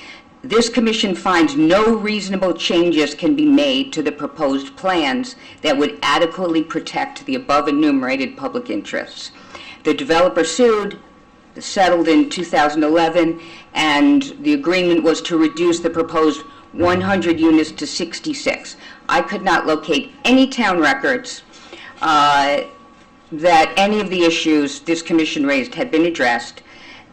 this commission finds no reasonable changes can be made to the proposed plans that would adequately protect the above enumerated public interests. The developer sued, settled in 2011, and the agreement was to reduce the proposed 100 units to 66. I could not locate any town records that any of the issues this commission raised had been addressed,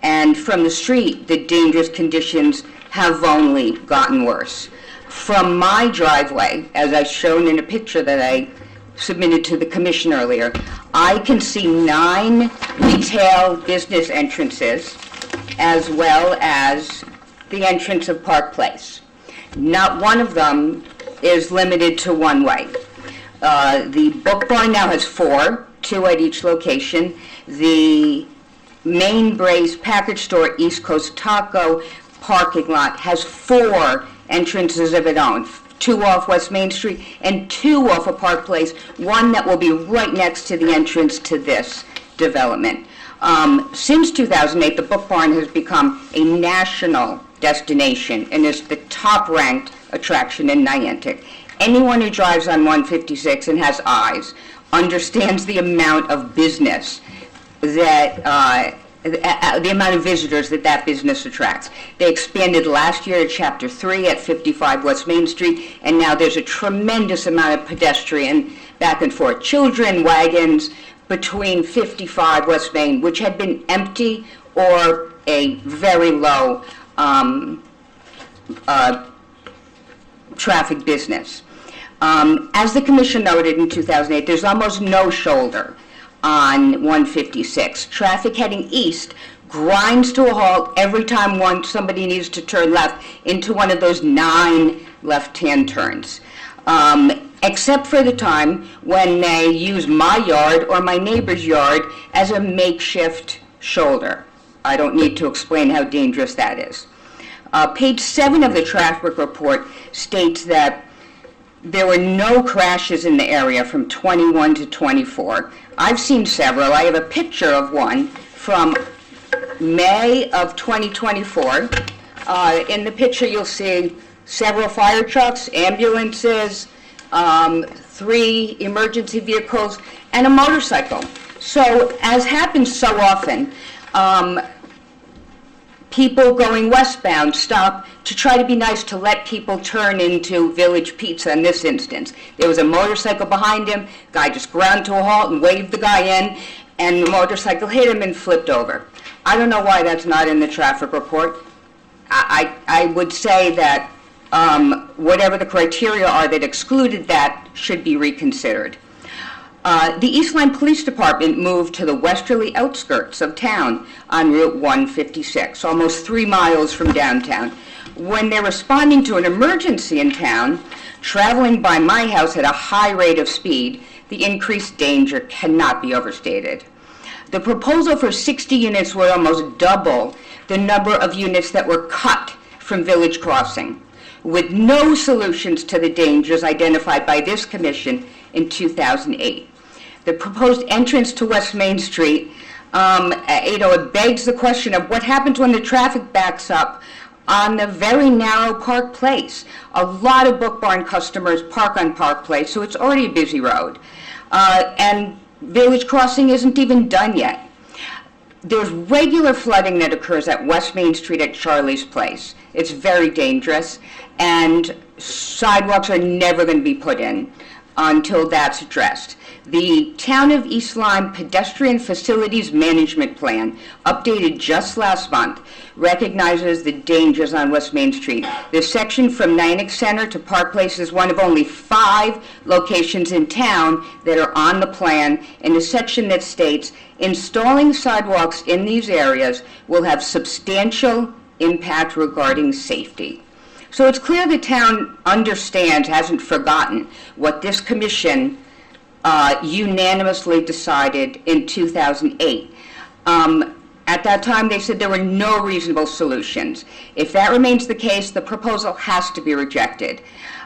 and from the street, the dangerous conditions have only gotten worse. From my driveway, as I shown in a picture that I submitted to the commission earlier, I can see 9 retail business entrances as well as the entrance of Park Place. Not one of them is limited to one way. The Book Barn now has 4, 2 at each location. The Main Brace Package Store East Coast Taco parking lot has 4 entrances of its own, 2 off West Main Street and 2 off of Park Place, one that will be right next to the entrance to this development. Since 2008, the Book Barn has become a national destination and is the top-ranked attraction in Niantic. Anyone who drives on 156 and has eyes understands the amount of business that the amount of visitors that business attracts. They expanded last year to Chapter 3 at 55 West Main Street, and now there's a tremendous amount of pedestrian back and forth. Children, wagons between 55 West Main, which had been empty or a very low traffic business. As the commission noted in 2008, there's almost no shoulder on 156. Traffic heading east grinds to a halt every time somebody needs to turn left into one of those 9 left-hand turns. Except for the time when they use my yard or my neighbor's yard as a makeshift shoulder. I don't need to explain how dangerous that is. Page 7 of the traffic report states that there were no crashes in the area from 21 to 24. I've seen several. I have a picture of one from May of 2024. In the picture you'll see several fire trucks, ambulances, 3 emergency vehicles, and a motorcycle. So, as happens so often, people going westbound stop to try to be nice to let people turn into Village Pizza in this instance. There was a motorcycle behind him, guy just ground to a halt and waved the guy in, and the motorcycle hit him and flipped over. I don't know why that's not in the traffic report. I would say that whatever the criteria are that excluded that should be reconsidered. The East Lyme Police Department moved to the westerly outskirts of town on Route 156, almost 3 miles from downtown. When they're responding to an emergency in town, traveling by my house at a high rate of speed, the increased danger cannot be overstated. The proposal for 60 units would almost double the number of units that were cut from Village Crossing, with no solutions to the dangers identified by this commission in 2008. The proposed entrance to West Main Street, it begs the question of what happens when the traffic backs up on the very narrow Park Place. A lot of Book Barn customers park on Park Place, so it's already a busy road. And Village Crossing isn't even done yet. There's regular flooding that occurs at West Main Street at Charlie's Place. It's very dangerous, and sidewalks are never going to be put in until that's addressed. The Town of East Lyme Pedestrian Facilities Management Plan, updated just last month, recognizes the dangers on West Main Street. The section from Nyack Center to Park Place is one of only 5 locations in town that are on the plan, in the section that states, installing sidewalks in these areas will have substantial impact regarding safety. So it's clear the town understands, hasn't forgotten, what this commission unanimously decided in 2008. At that time, they said there were no reasonable solutions. If that remains the case, the proposal has to be rejected.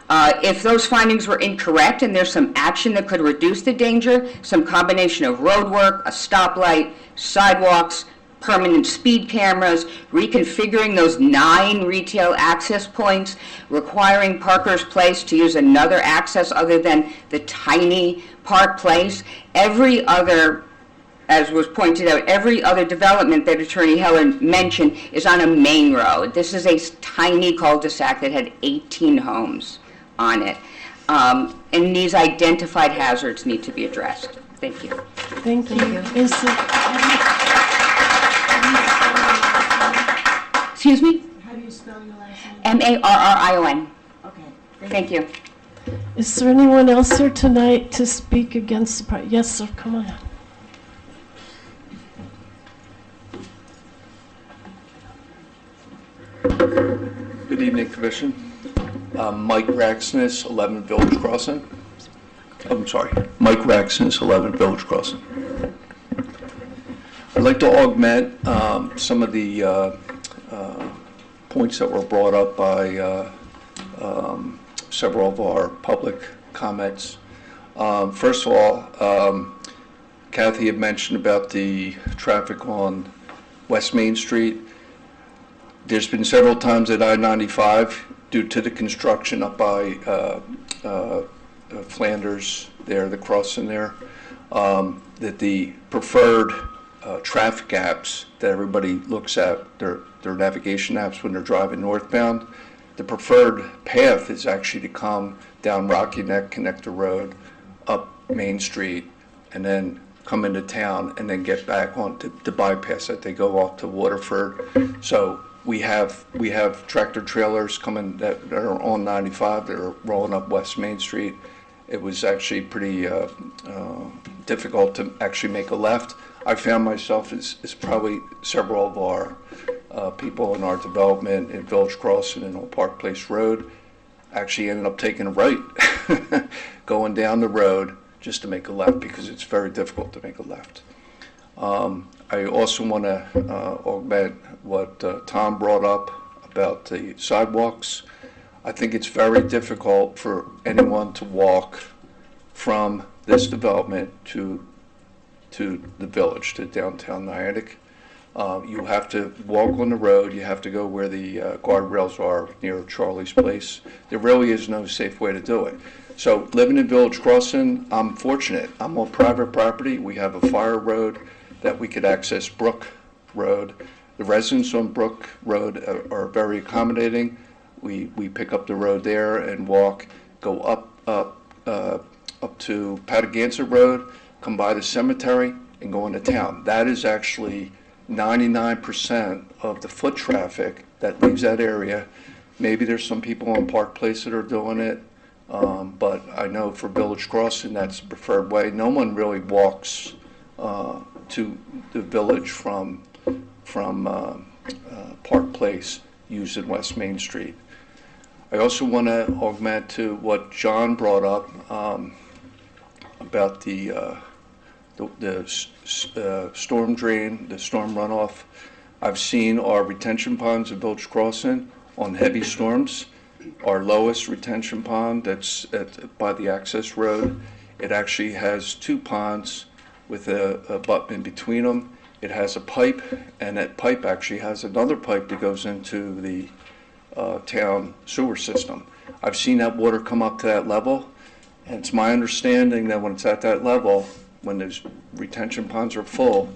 If those findings were incorrect and there's some action that could reduce the danger, some combination of road work, a stoplight, sidewalks, permanent speed cameras, reconfiguring those 9 retail access points, requiring Parker's Place to use another access other than the tiny Park Place, every other, as was pointed out, every other development that Attorney Heller mentioned is on a main road. This is a tiny cul-de-sac that had 18 homes on it. And these identified hazards need to be addressed. Thank you. Thank you. Is Excuse me? How do you spell your last name? M-A-R-R-I-O-N. Okay. Thank you. Is there anyone else here tonight to speak against the project? Yes, sir, come on. Good evening, Commission. Mike Raxness, 11 Village Crossing. I'm sorry, Mike Raxness, 11 Village Crossing. I'd like to augment some of the points that were brought up by several of our public comments. First of all, Kathy had mentioned about the traffic on West Main Street. There's been several times at I-95, due to the construction up by Flanders there, the crossing there, that the preferred traffic apps that everybody looks at, their navigation apps when they're driving northbound, the preferred path is actually to come down Rocky Neck Connector Road, up Main Street, and then come into town and then get back on to bypass that. They go off to Waterford. So we have tractor trailers coming that are on 95 that are rolling up West Main Street. It was actually pretty difficult to actually make a left. I found myself, as probably several of our people in our development in Village Crossing and on Park Place Road, actually ended up taking a right, going down the road just to make a left because it's very difficult to make a left. I also want to augment what Tom brought up about the sidewalks. I think it's very difficult for anyone to walk from this development to the village, to downtown Nyack. You have to walk on the road. You have to go where the guardrails are near Charlie's Place. There really is no safe way to do it. So living in Village Crossing, I'm fortunate. I'm on private property. We have a fire road that we could access Brook Road. The residents on Brook Road are very accommodating. We pick up the road there and walk, go up to Patagonia Road, come by the cemetery, and go into town. That is actually 99% of the foot traffic that leaves that area. Maybe there's some people on Park Place that are doing it, but I know for Village Crossing, that's the preferred way. No one really walks to the village from Park Place using West Main Street. I also want to augment to what John brought up about the storm drain, the storm runoff. I've seen our retention ponds at Village Crossing on heavy storms. Our lowest retention pond that's by the access road, it actually has 2 ponds with a button in between them. It has a pipe, and that pipe actually has another pipe that goes into the town sewer system. I've seen that water come up to that level, and it's my understanding that when it's at that level, when those retention ponds are full,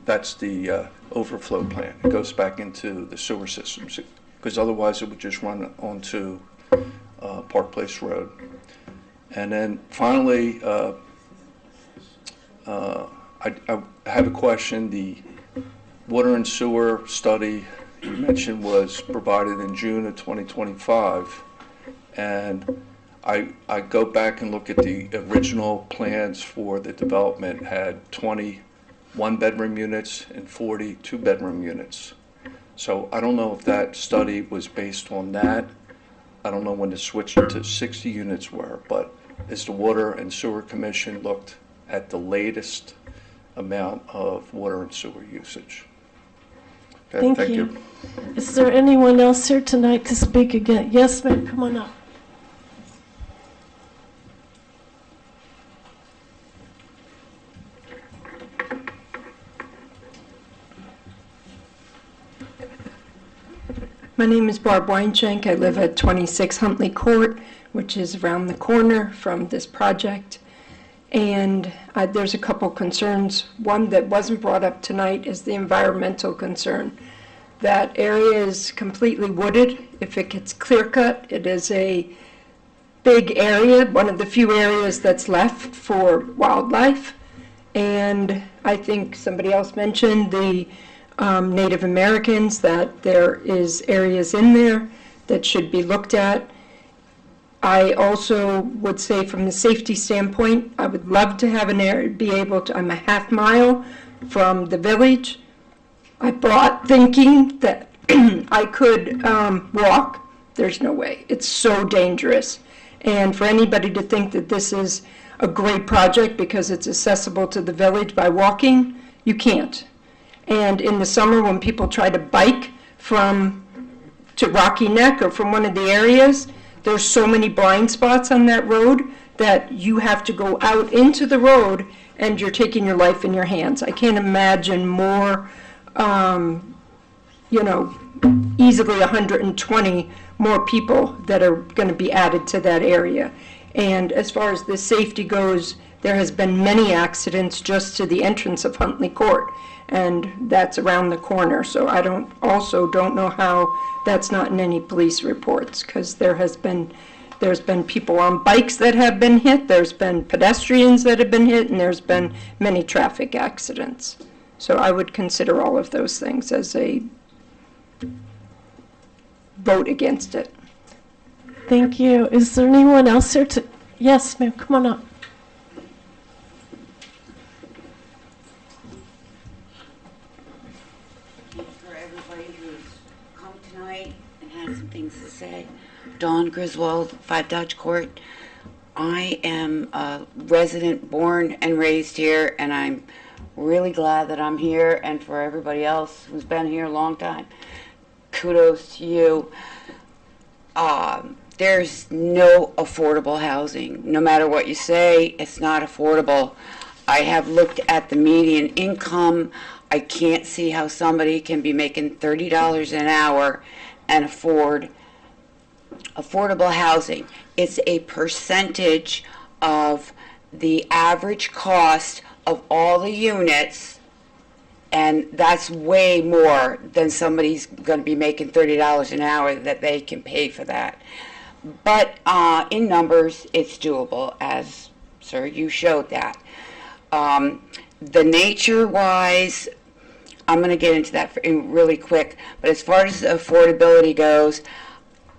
that's the overflow plant. It goes back into the sewer systems, because otherwise it would just run onto Park Place Road. And then finally, I have a question. The water and sewer study you mentioned was provided in June of 2025, and I go back and look at the original plans for the development, had 20 one-bedroom units and 40 two-bedroom units. So I don't know if that study was based on that. I don't know when the switch to 60 units were, but as the Water and Sewer Commission looked at the latest amount of water and sewer usage. Okay, Thank you. Is there anyone else here tonight to speak again? Yes, ma'am, come on up. My name is Barb Weinshank. I live at 26 Huntley Court, which is around the corner from this project. And there's a couple concerns. One that wasn't brought up tonight is the environmental concern. That area is completely wooded. If it gets clear cut, it is a big area, one of the few areas that's left for wildlife. And I think somebody else mentioned the Native Americans, that there is areas in there that should be looked at. I also would say from the safety standpoint, I would love to have an area, be able to, I'm a half mile from the village. I bought thinking that I could walk. There's no way. It's so dangerous. And for anybody to think that this is a great project because it's accessible to the village by walking, you can't. And in the summer when people try to bike to Rocky Neck or from one of the areas, there's so many blind spots on that road that you have to go out into the road and you're taking your life in your hands. I can't imagine more, easily 120 more people that are going to be added to that area. And as far as the safety goes, there has been many accidents just to the entrance of Huntley Court, and that's around the corner. So I don't know how that's not in any police reports, because there's been people on bikes that have been hit, there's been pedestrians that have been hit, and there's been many traffic accidents. So I would consider all of those things as a vote against it. Thank you. Is there anyone else here to? Yes, ma'am, come on up. For everybody who's come tonight and has some things to say. Dawn Griswold, 5 Dodge Court. I am a resident born and raised here, and I'm really glad that I'm here, and for everybody else who's been here a long time, kudos to you. There's no affordable housing. No matter what you say, it's not affordable. I have looked at the median income. I can't see how somebody can be making $30 an hour and afford affordable housing. It's a percentage of the average cost of all the units, and that's way more than somebody's going to be making $30 an hour that they can pay for that. But in numbers, it's doable, as, sir, you showed that. The nature-wise, I'm going to get into that really quick, but as far as affordability goes,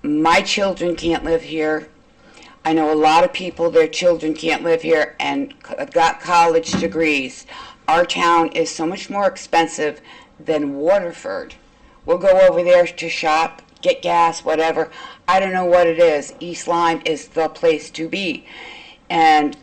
my children can't live here. I know a lot of people, their children can't live here and got college degrees. Our town is so much more expensive than Waterford. We'll go over there to shop, get gas, whatever. I don't know what it is. East Lyme is the place to be. And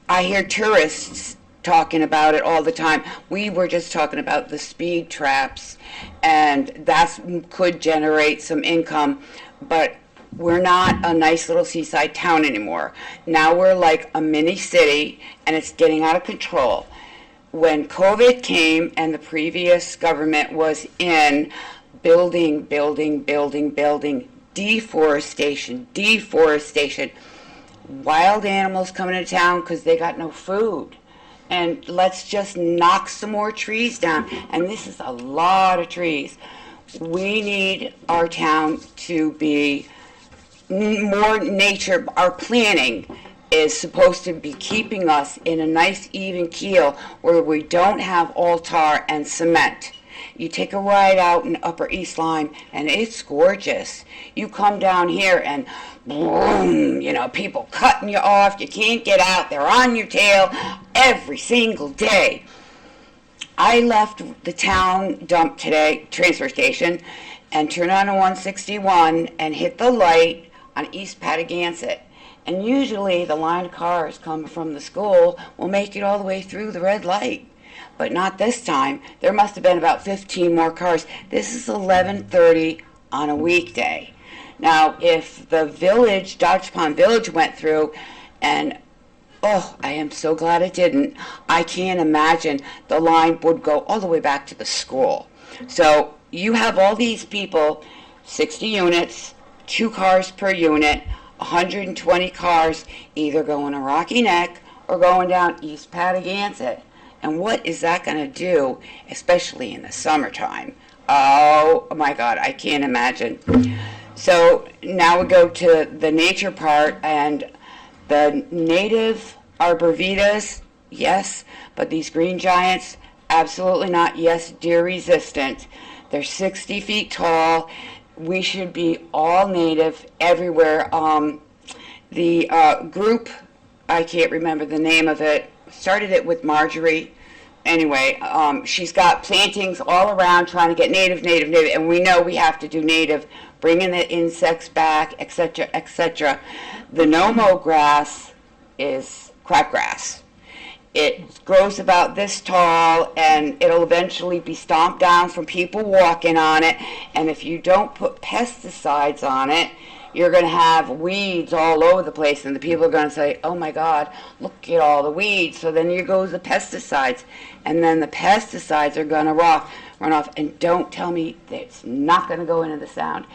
I hear tourists talking about it all the time. We were just talking about the speed traps, and that could generate some income, but we're not a nice little seaside town anymore. Now we're like a mini city, and it's getting out of control. When COVID came and the previous government was in building, deforestation. wild animals coming into town because they got no food. And let's just knock some more trees down. And this is a lot of trees. We need our town to be more nature. Our planning is supposed to be keeping us in a nice even keel where we don't have all tar and cement. You take a ride out in Upper East Lyme and it's gorgeous. You come down here and boom, you know, people cutting you off. You can't get out. They're on your tail every single day. I left the town dump today, transfer station, and turned on a 161 and hit the light on East Patagonic. And usually the line of cars coming from the school will make it all the way through the red light. But not this time. There must have been about 15 more cars. This is 11:30 on a weekday. Now, if the village, Dodge Pond Village, went through and, oh, I am so glad it didn't, I can't imagine the line would go all the way back to the school. So you have all these people, 60 units, 2 cars per unit, 120 cars either going to Rocky Neck or going down East Patagonic. And what is that going to do, especially in the summertime? Oh my God, I can't imagine. So now we go to the nature part, and the native arborvitaes, yes, but these green giants, absolutely not. Yes, deer resistant. They're 60 feet tall. We should be all native everywhere. The group, I can't remember the name of it, started it with Marjorie. Anyway, she's got plantings all around trying to get native, and we know we have to do native, bringing the insects back, etc., etc. The no-mow grass is crabgrass. It grows about this tall, and it'll eventually be stomped down from people walking on it, and if you don't put pesticides on it, you're going to have weeds all over the place, and the people are going to say, oh my God, look at all the weeds. So then here goes the pesticides, and then the pesticides are going to run off, and don't tell me that it's not going to go into the sound.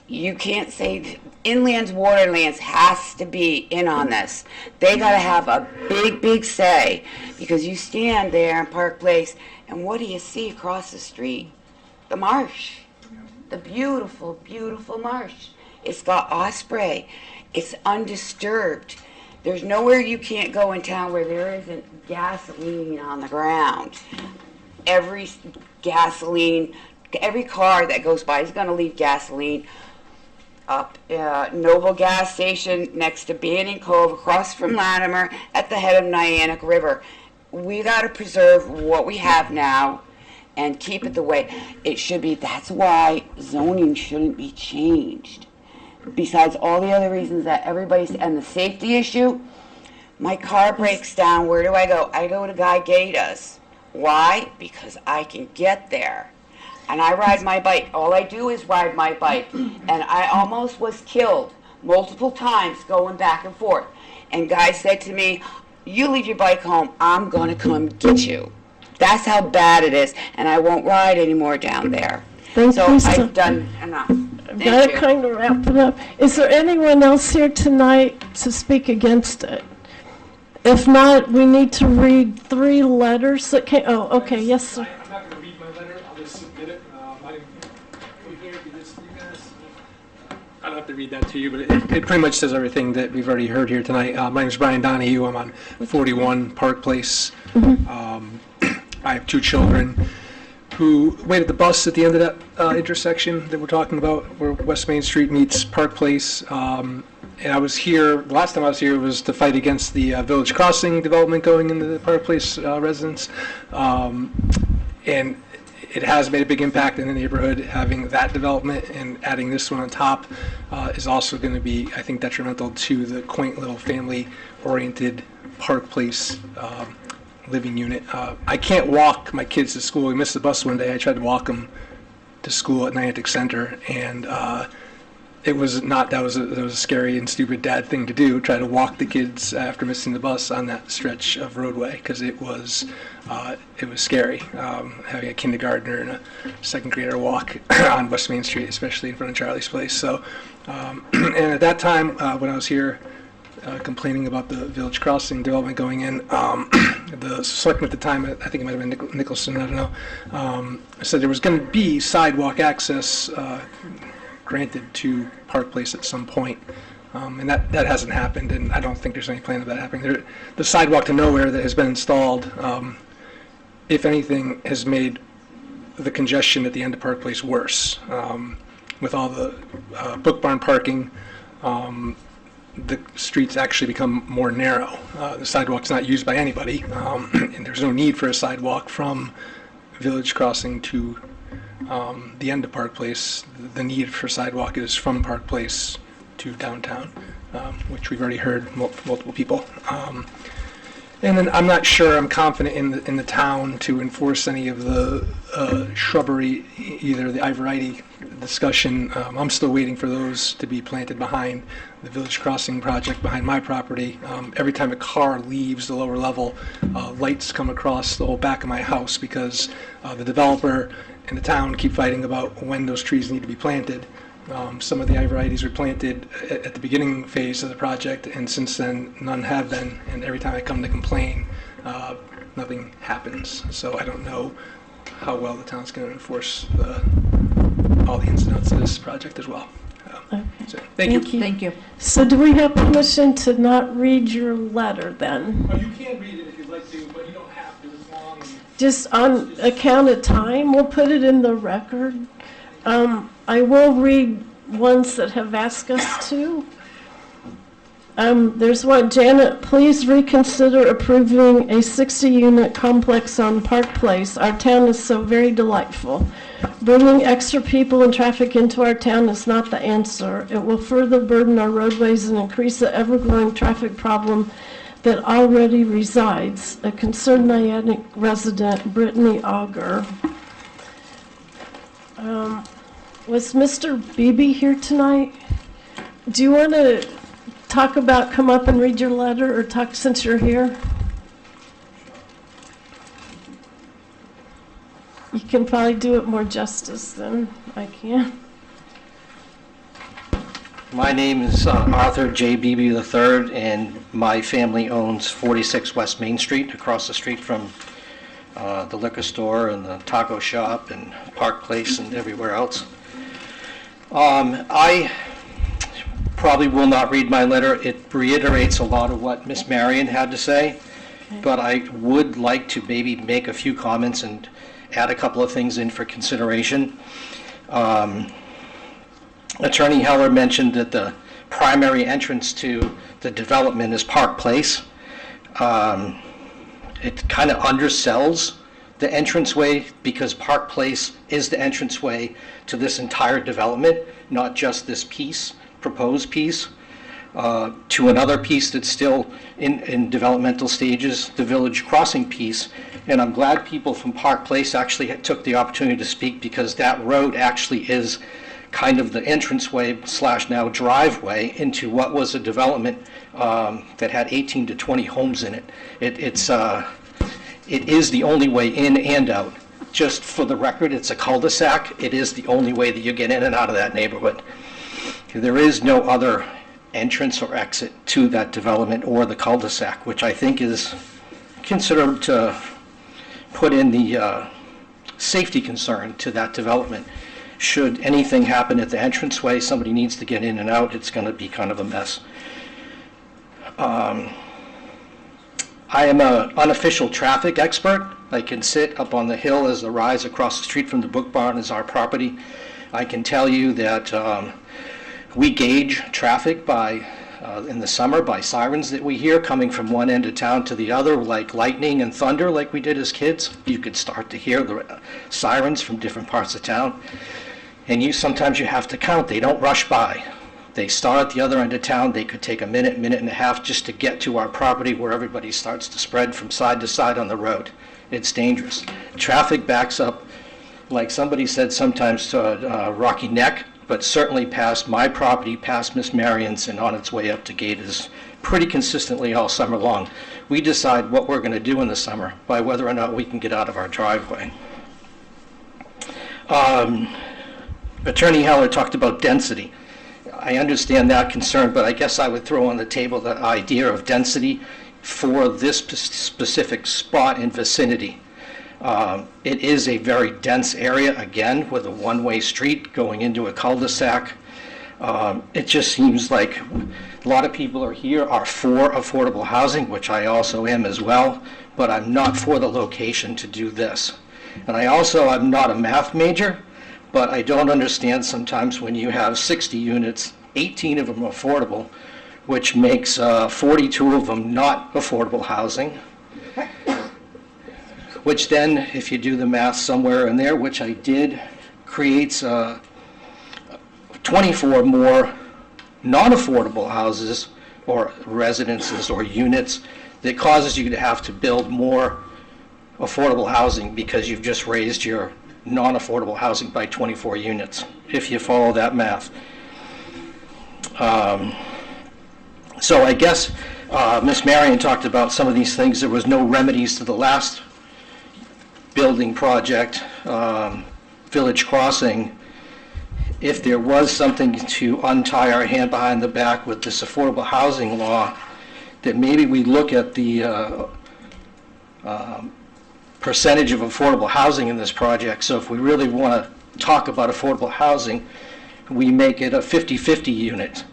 You can't say Inland Waterlands has to be in on this. They got to have a big say, because you stand there in Park Place, and what do you see across the street? The marsh, the beautiful, beautiful marsh. It's got osprey. It's undisturbed. There's nowhere you can't go in town where there isn't gasoline on the ground. Every car that goes by is going to leave gasoline. Up Noble gas station next to Banning Cove, across from Latimer, at the head of Niantic River. We got to preserve what we have now and keep it the way it should be. That's why zoning shouldn't be changed. Besides all the other reasons that everybody's, and the safety issue, my car breaks down, where do I go? I go to Guy Gatas. Why? Because I can get there. And I ride my bike. All I do is ride my bike. And I almost was killed multiple times going back and forth. And Guy said to me, you leave your bike home, I'm going to come get you. That's how bad it is. And I won't ride anymore down there. Thank so you, sir. I've done enough. I've got to kind of wrap it up. Is there anyone else here tonight to speak against it? If not, we need to read 3 letters that came. Oh, okay. Yes, sir. I'm not going to read my letter. I'll just submit it. I don't have to read that to you, but it pretty much says everything that we've already heard here tonight. My name is Brian Donahue. I'm on 41 Park Place. I have 2 children who waited the bus at the end of that intersection that we're talking about, where West Main Street meets Park Place. And I was here, the last time I was here was to fight against the Village Crossing development going into the Park Place residents. And it has made a big impact in the neighborhood. Having that development and adding this one on top is also going to be, I think, detrimental to the quaint little family-oriented Park Place living unit. I can't walk my kids to school. We missed the bus one day. I tried to walk them to school at Niantic Center, and it was not. That was a scary and stupid dad thing to do. Try to walk the kids after missing the bus on that stretch of roadway, because it was scary. Having a kindergartner and a second grader walk on West Main Street, especially in front of Charlie's Place. So, and at that time when I was here, complaining about the Village Crossing development going in. The selectman at the time, I think it might have been Nicholson, I don't know, said there was going to be sidewalk access granted to Park Place at some point. And that hasn't happened, and I don't think there's any plan of that happening. The sidewalk to nowhere that has been installed, if anything, has made the congestion at the end of Park Place worse. With all the Book Barn parking, the streets actually become more narrow. The sidewalk's not used by anybody, and there's no need for a sidewalk from Village Crossing to the end of Park Place. The need for sidewalk is from Park Place to downtown, which we've already heard multiple people. And then I'm not sure I'm confident in the town to enforce any of the shrubbery, either the arborvitae discussion. I'm still waiting for those to be planted behind the Village Crossing project behind my property. Every time a car leaves the lower level, lights come across the whole back of my house because the developer and the town keep fighting about when those trees need to be planted. Some of the arborvitaes were planted at the beginning phase of the project, and since then, none have been. And every time I come to complain, nothing happens. So I don't know how well the town's going to enforce all the ins and outs of this project as well. So, thank you. Thank you. So do we have permission to not read your letter then? Oh, you can read it if you'd like to, but you don't have to. It's long. Just on account of time, we'll put it in the record. I will read ones that have asked us to. There's one, Janet, please reconsider approving a 60-unit complex on Park Place. Our town is so very delightful. Bringing extra people and traffic into our town is not the answer. It will further burden our roadways and increase the ever-growing traffic problem that already resides. A concerned Niantic resident, Brittany Auger. Was Mr. Beebe here tonight? Do you want to come up and read your letter, or talk since you're here? You can probably do it more justice than I can. My name is Arthur J. Beebe III, and my family owns 46 West Main Street, across the street from the liquor store and the taco shop and Park Place and everywhere else. I probably will not read my letter. It reiterates a lot of what Miss Marion had to say, but I would like to maybe make a few comments and add a couple of things in for consideration. Attorney Heller mentioned that the primary entrance to the development is Park Place. It kind of undersells the entranceway because Park Place is the entranceway to this entire development, not just this piece, proposed piece, to another piece that's still in developmental stages, the Village Crossing piece. And I'm glad people from Park Place actually took the opportunity to speak, because that road actually is kind of the entranceway / now driveway into what was a development that had 18 to 20 homes in it. It is the only way in and out. Just for the record, it's a cul-de-sac. It is the only way that you get in and out of that neighborhood. There is no other entrance or exit to that development or the cul-de-sac, which I think is considered to put in the safety concern to that development. Should anything happen at the entranceway, somebody needs to get in and out, it's going to be kind of a mess. I am an unofficial traffic expert. I can sit up on the hill as the rise across the street from the Book Barn is our property. I can tell you that we gauge traffic by, in the summer, by sirens that we hear coming from one end of town to the other, like lightning and thunder, like we did as kids. You could start to hear the sirens from different parts of town. And sometimes you have to count. They don't rush by. They start at the other end of town. They could take a minute, minute and a half just to get to our property, where everybody starts to spread from side to side on the road. It's dangerous. Traffic backs up, like somebody said, sometimes to Rocky Neck, but certainly past my property, past Miss Marion's, and on its way up to Gators pretty consistently all summer long. We decide what we're going to do in the summer by whether or not we can get out of our driveway. Attorney Heller talked about density. I understand that concern, but I guess I would throw on the table the idea of density for this specific spot in vicinity. It is a very dense area, again, with a one-way street going into a cul-de-sac. It just seems like a lot of people are for affordable housing, which I also am as well, but I'm not for the location to do this. And I'm not a math major, but I don't understand sometimes when you have 60 units, 18 of them affordable, which makes 42 of them not affordable housing, which then, if you do the math somewhere in there, which I did, creates 24 more non-affordable houses or residences or units that causes you to have to build more affordable housing because you've just raised your non-affordable housing by 24 units, if you follow that math. So I guess Ms. Marion talked about some of these things. There was no remedies to the last building project, Village Crossing. If there was something to untie our hand behind the back with this affordable housing law, that maybe we look at the percentage of affordable housing in this project. So if we really want to talk about affordable housing, we make it a 50-50 unit.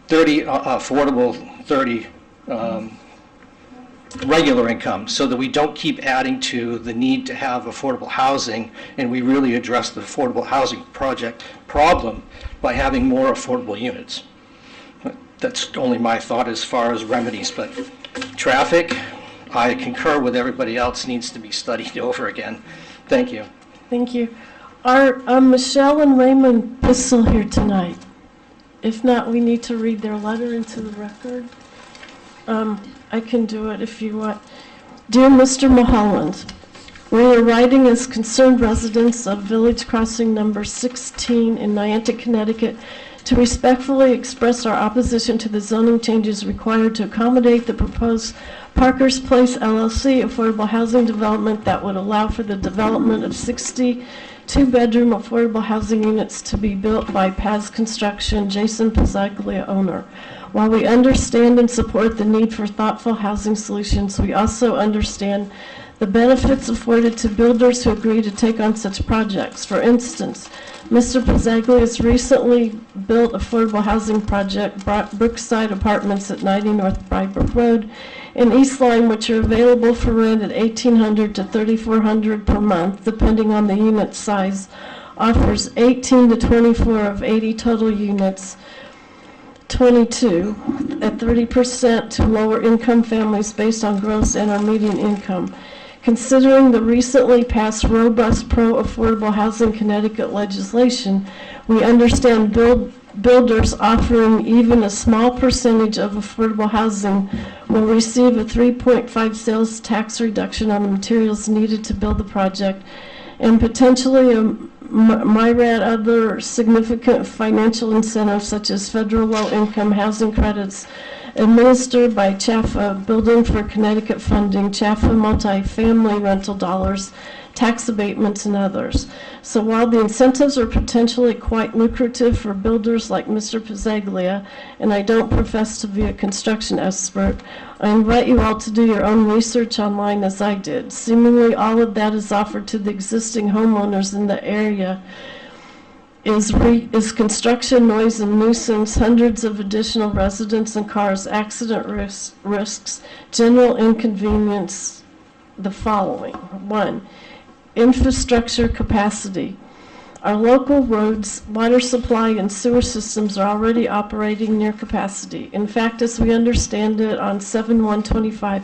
30 affordable, 30 regular income, so that we don't keep adding to the need to have affordable housing, and we really address the affordable housing problem by having more affordable units. That's only my thought as far as remedies, but traffic, I concur with everybody else, needs to be studied over again. Thank you. Thank you. Are Michelle and Raymond Bissell here tonight? If not, we need to read their letter into the record. I can do it if you want. Dear Mr. Mulholland, we are writing as concerned residents of Village Crossing number 16 in Niantic, Connecticut, to respectfully express our opposition to the zoning changes required to accommodate the proposed Parker's Place LLC affordable housing development that would allow for the development of 60 two-bedroom affordable housing units to be built by Paz Construction, Jason Pizzaglia, owner. While we understand and support the need for thoughtful housing solutions, we also understand the benefits afforded to builders who agree to take on such projects. For instance, Mr. Pizzaglia's recently built affordable housing project, Brookside Apartments at 90 North Brybrook Road in East Lyme, which are available for rent at $1,800 to $3,400 per month, depending on the unit size, offers 18 to 24 of 80 total units, 22 at 30% to lower income families based on gross and or median income. Considering the recently passed robust pro-affordable housing Connecticut legislation, we understand builders offering even a small percentage of affordable housing will receive a 3.5 sales tax reduction on the materials needed to build the project, and potentially a myriad other significant financial incentives such as federal low-income housing credits administered by CHAFA, Building for Connecticut Funding, CHAFA Multifamily Rental Dollars, tax abatements, and others. So while the incentives are potentially quite lucrative for builders like Mr. Pizzaglia, and I don't profess to be a construction expert, I invite you all to do your own research online as I did. Seemingly all of that is offered to the existing homeowners in the area is construction, noise, and nuisance, hundreds of additional residents and cars, accident risks, general inconvenience, the following. 1, infrastructure capacity. Our local roads, water supply, and sewer systems are already operating near capacity. In fact, as we understand it, on 7/1/25,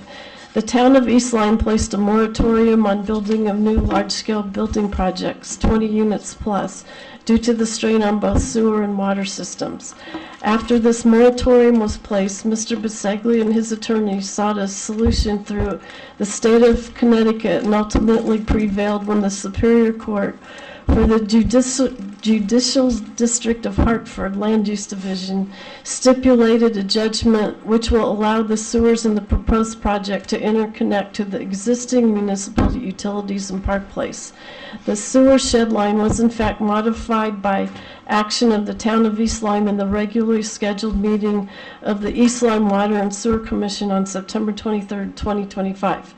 the town of East Lyme placed a moratorium on building of new large-scale building projects, 20 units plus, due to the strain on both sewer and water systems. After this moratorium was placed, Mr. Biseglia and his attorneys sought a solution through the state of Connecticut and ultimately prevailed when the Superior Court for the Judicial District of Hartford Land Use Division stipulated a judgment which will allow the sewers in the proposed project to interconnect to the existing municipal utilities in Park Place. The sewer shed line was in fact modified by action of the town of East Lyme in the regularly scheduled meeting of the East Lyme Water and Sewer Commission on September 23rd, 2025.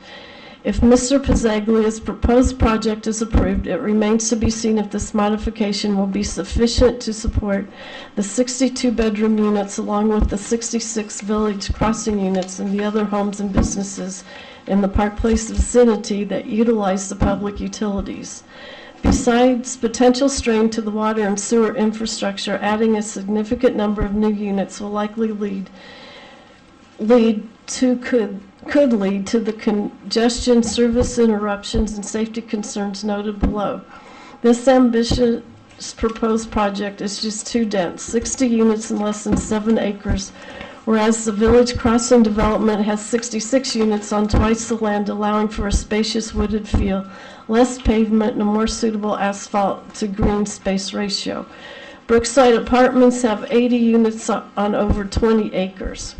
If Mr. Pizzaglia's proposed project is approved, it remains to be seen if this modification will be sufficient to support the 62-bedroom units along with the 66 village crossing units and the other homes and businesses in the Park Place vicinity that utilize the public utilities. Besides potential strain to the water and sewer infrastructure, adding a significant number of new units will likely could lead to the congestion, service interruptions, and safety concerns noted below. This ambitious proposed project is just too dense, 60 units in less than 7 acres, whereas the Village Crossing development has 66 units on twice the land, allowing for a spacious wooded feel, less pavement, and a more suitable asphalt to green space ratio. Brookside Apartments have 80 units on over 20 acres.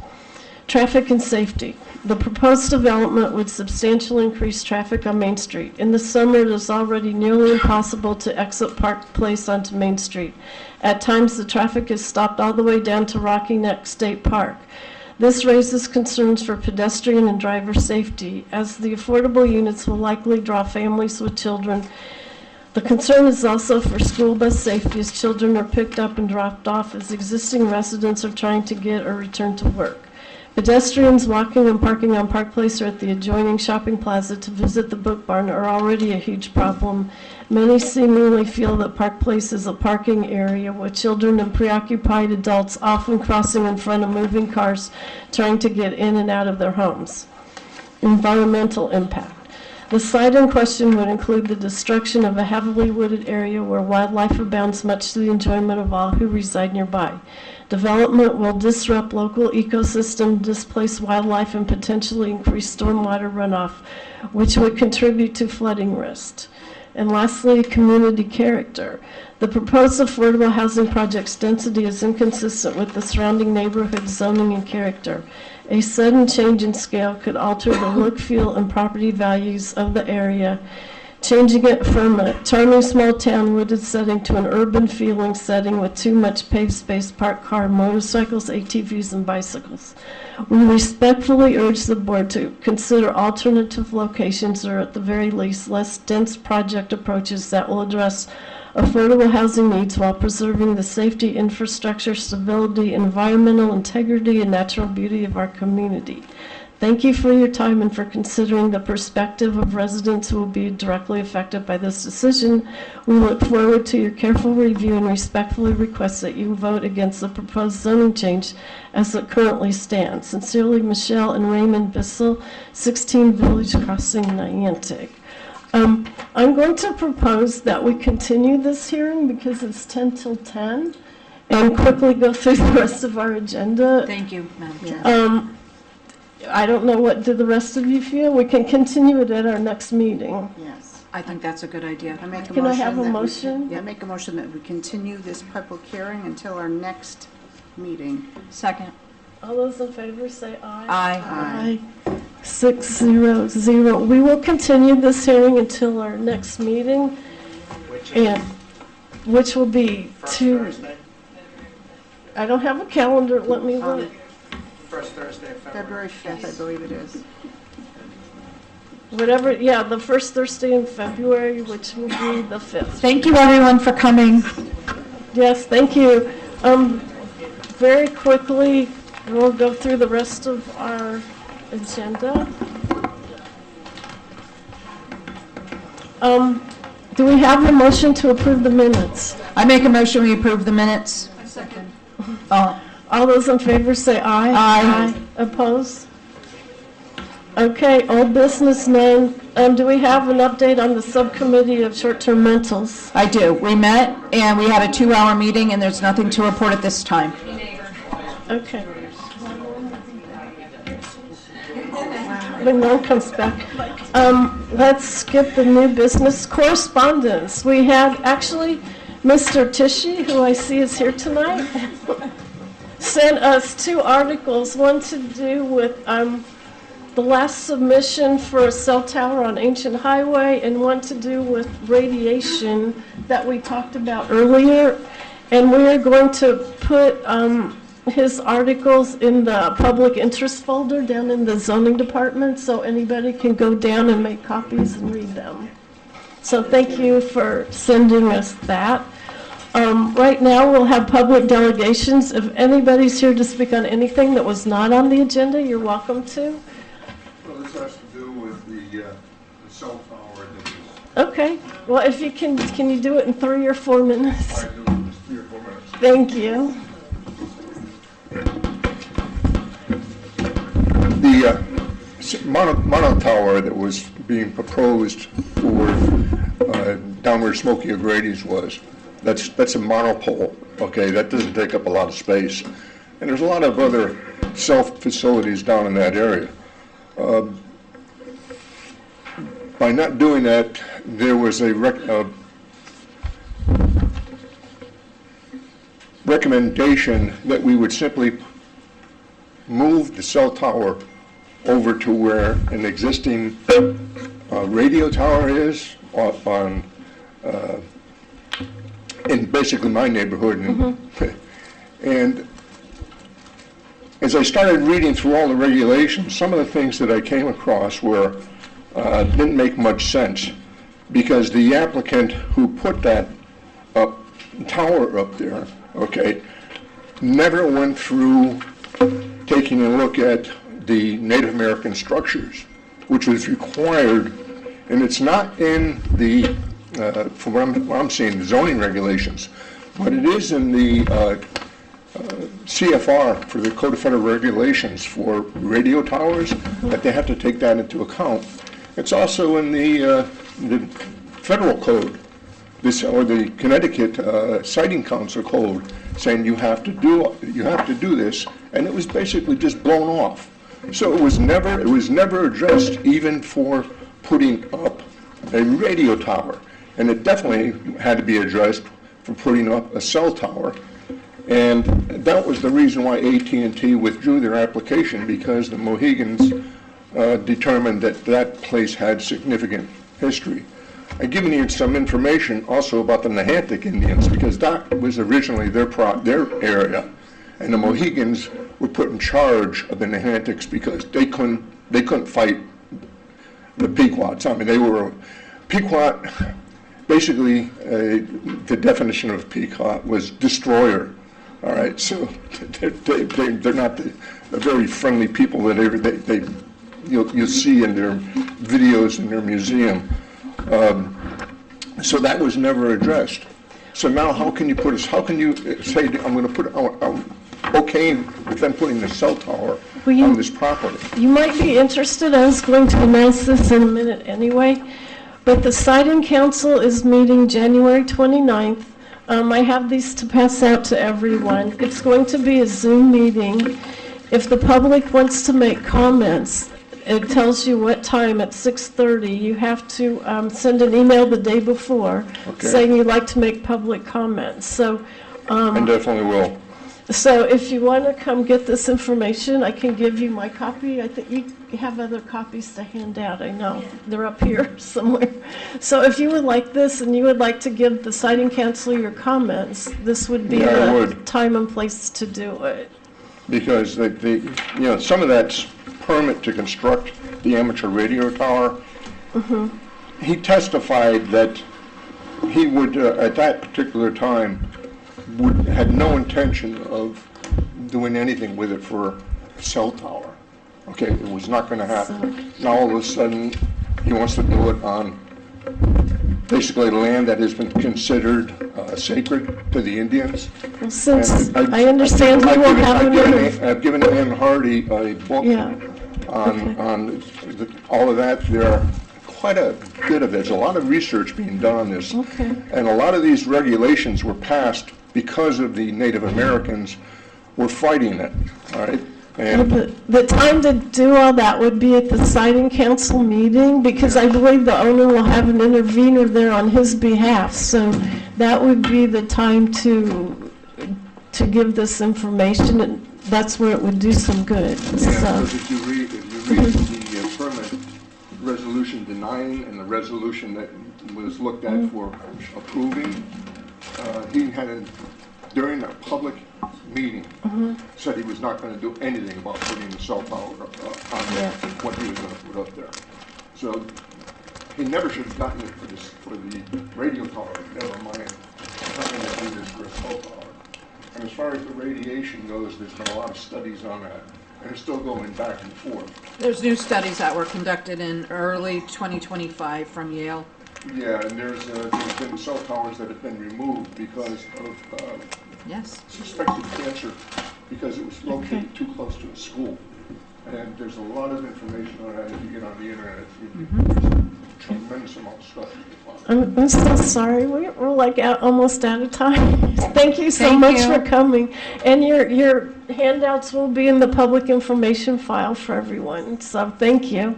Traffic and safety. The proposed development would substantially increase traffic on Main Street. In the summer, it is already nearly impossible to exit Park Place onto Main Street. At times, the traffic is stopped all the way down to Rocky Neck State Park. This raises concerns for pedestrian and driver safety, as the affordable units will likely draw families with children. The concern is also for school bus safety, as children are picked up and dropped off as existing residents are trying to get or return to work. Pedestrians walking and parking on Park Place or at the adjoining shopping plaza to visit the Book Barn are already a huge problem. Many seemingly feel that Park Place is a parking area with children and preoccupied adults often crossing in front of moving cars trying to get in and out of their homes. Environmental impact. The site in question would include the destruction of a heavily wooded area where wildlife abounds, much to the enjoyment of all who reside nearby. Development will disrupt local ecosystem, displace wildlife, and potentially increase stormwater runoff, which would contribute to flooding risk. And lastly, community character. The proposed affordable housing project's density is inconsistent with the surrounding neighborhood zoning and character. A sudden change in scale could alter the look, feel, and property values of the area, changing it from a charming small town wooded setting to an urban feeling setting with too much paved space, parked car, motorcycles, ATVs, and bicycles. We respectfully urge the board to consider alternative locations or at the very least less dense project approaches that will address affordable housing needs while preserving the safety, infrastructure, stability, environmental integrity, and natural beauty of our community. Thank you for your time and for considering the perspective of residents who will be directly affected by this decision. We look forward to your careful review and respectfully request that you vote against the proposed zoning change as it currently stands. Sincerely, Michelle and Raymond Bissell, 16 Village Crossing, Niantic. I'm going to propose that we continue this hearing because it's 10 till 10 and quickly go through the rest of our agenda. Thank you, Madam Chair. I don't know, what do the rest of you feel? We can continue it at our next meeting. Yes. I think that's a good idea. I make a Can I motion have a that we- motion? Yeah, I make a motion that we continue this public hearing until our next meeting. Second. All those in favor say aye. Aye. Aye. 6-0-0. We will continue this hearing until our next meeting, and which will be I don't have a calendar. Let me look. First Thursday of February 5th, I believe it is. Whatever, yeah, the first Thursday in February, which will be the 5th. Thank you, everyone, for coming. Yes, thank you. Very quickly, we'll go through the rest of our agenda. Do we have a motion to approve the minutes? I make a motion we approve the minutes. Second. All those in favor say aye. Aye. Opposed? Okay, old business none. Do we have an update on the subcommittee of short-term rentals? I do. We met, and we had a 2-hour meeting, and there's nothing to report at this time. Okay. When Norm comes back. Let's skip the new business correspondence. We had actually Mr. Tishy, who I see is here tonight, sent us 2 articles, one to do with the last submission for a cell tower on Ancient Highway, and one to do with radiation that we talked about earlier. And we are going to put his articles in the public interest folder down in the zoning department, so anybody can go down and make copies and read them. So thank you for sending us that. Right now, we'll have public delegations. If anybody's here to speak on anything that was not on the agenda, you're welcome to. Well, this has to do with the cell tower that is... Okay, well, if you can you do it in 3 or 4 minutes? I do it in 3 or 4 minutes. Thank you. The mono tower that was being proposed for down where Smokey O'Grady's was, that's a monopole, okay? That doesn't take up a lot of space. And there's a lot of other cell facilities down in that area. By not doing that, there was a recommendation that we would simply move the cell tower over to where an existing radio tower is in basically my neighborhood. And as I started reading through all the regulations, some of the things that I came across didn't make much sense, because the applicant who put that tower up there, okay, never went through taking a look at the Native American structures, which was required, and it's not in the, from what I'm seeing, the zoning regulations, but it is in the CFR, for the Code of Federal Regulations for radio towers, that they have to take that into account. It's also in the federal code, or the Connecticut Siting Council code, saying you have to do this, and it was basically just blown off. So it was never addressed, even for putting up a radio tower, and it definitely had to be addressed for putting up a cell tower. And that was the reason why AT&T withdrew their application, because the Mohegans determined that that place had significant history. I've given you some information also about the Nahantic Indians, because that was originally their area, and the Mohegans were put in charge of the Nahantics because they couldn't fight the Pequots. I mean, they were Pequot. Basically, the definition of Pequot was destroyer. All right, so they're not the very friendly people that you'll see in their videos in their museum. So that was never addressed. So now how can you say, I'm going to put, okay with them putting the cell tower on this property? You might be interested, I was going to announce this in a minute anyway, but the Siting Council is meeting January 29th. I have these to pass out to everyone. It's going to be a Zoom meeting. If the public wants to make comments, it tells you what time at 6:30. You have to send an email the day before saying you'd like to make public comments. So, I definitely will. So if you want to come get this information, I can give you my copy. I think you have other copies to hand out. I know they're up here somewhere. So if you would like this and you would like to give the Siting Council your comments, this would be the time and place to do it. Because some of that's permit to construct the amateur radio tower. He testified that he would, at that particular time, had no intention of doing anything with it for a cell tower. Okay, it was not going to happen. Now all of a sudden, he wants to do it on basically land that has been considered sacred to the Indians. Well, since I understand you will have I've given Ann Hardy a book on all of that. There are quite a bit of it. There's a lot of research being done on this. And a lot of these regulations were passed because of the Native Americans were fighting it. All right. And The time to do all that would be at the siding council meeting, because I believe the owner will have an intervener there on his behalf. So that would be the time to give this information, and that's where it would do some good. Yeah, So, because if you read the permit resolution denying and the resolution that was looked at for approving, he had, during a public meeting, said he was not going to do anything about putting the cell tower on there, what he was going to put up there. So he never should have gotten it for the radio tower, never mind having to do this for a cell tower. And as far as the radiation goes, there's been a lot of studies on that, and it's still going back and forth. There's new studies that were conducted in early 2025 from Yale. Yeah, and there's been cell towers that have been removed because of suspected cancer, because it was located too close to a school. And there's a lot of information on that if you get on the internet. There's a tremendous amount of stuff you can find. I'm so sorry. We're like almost out of time. Thank you so Thank much you. for coming. And your handouts will be in the public information file for everyone. So thank you.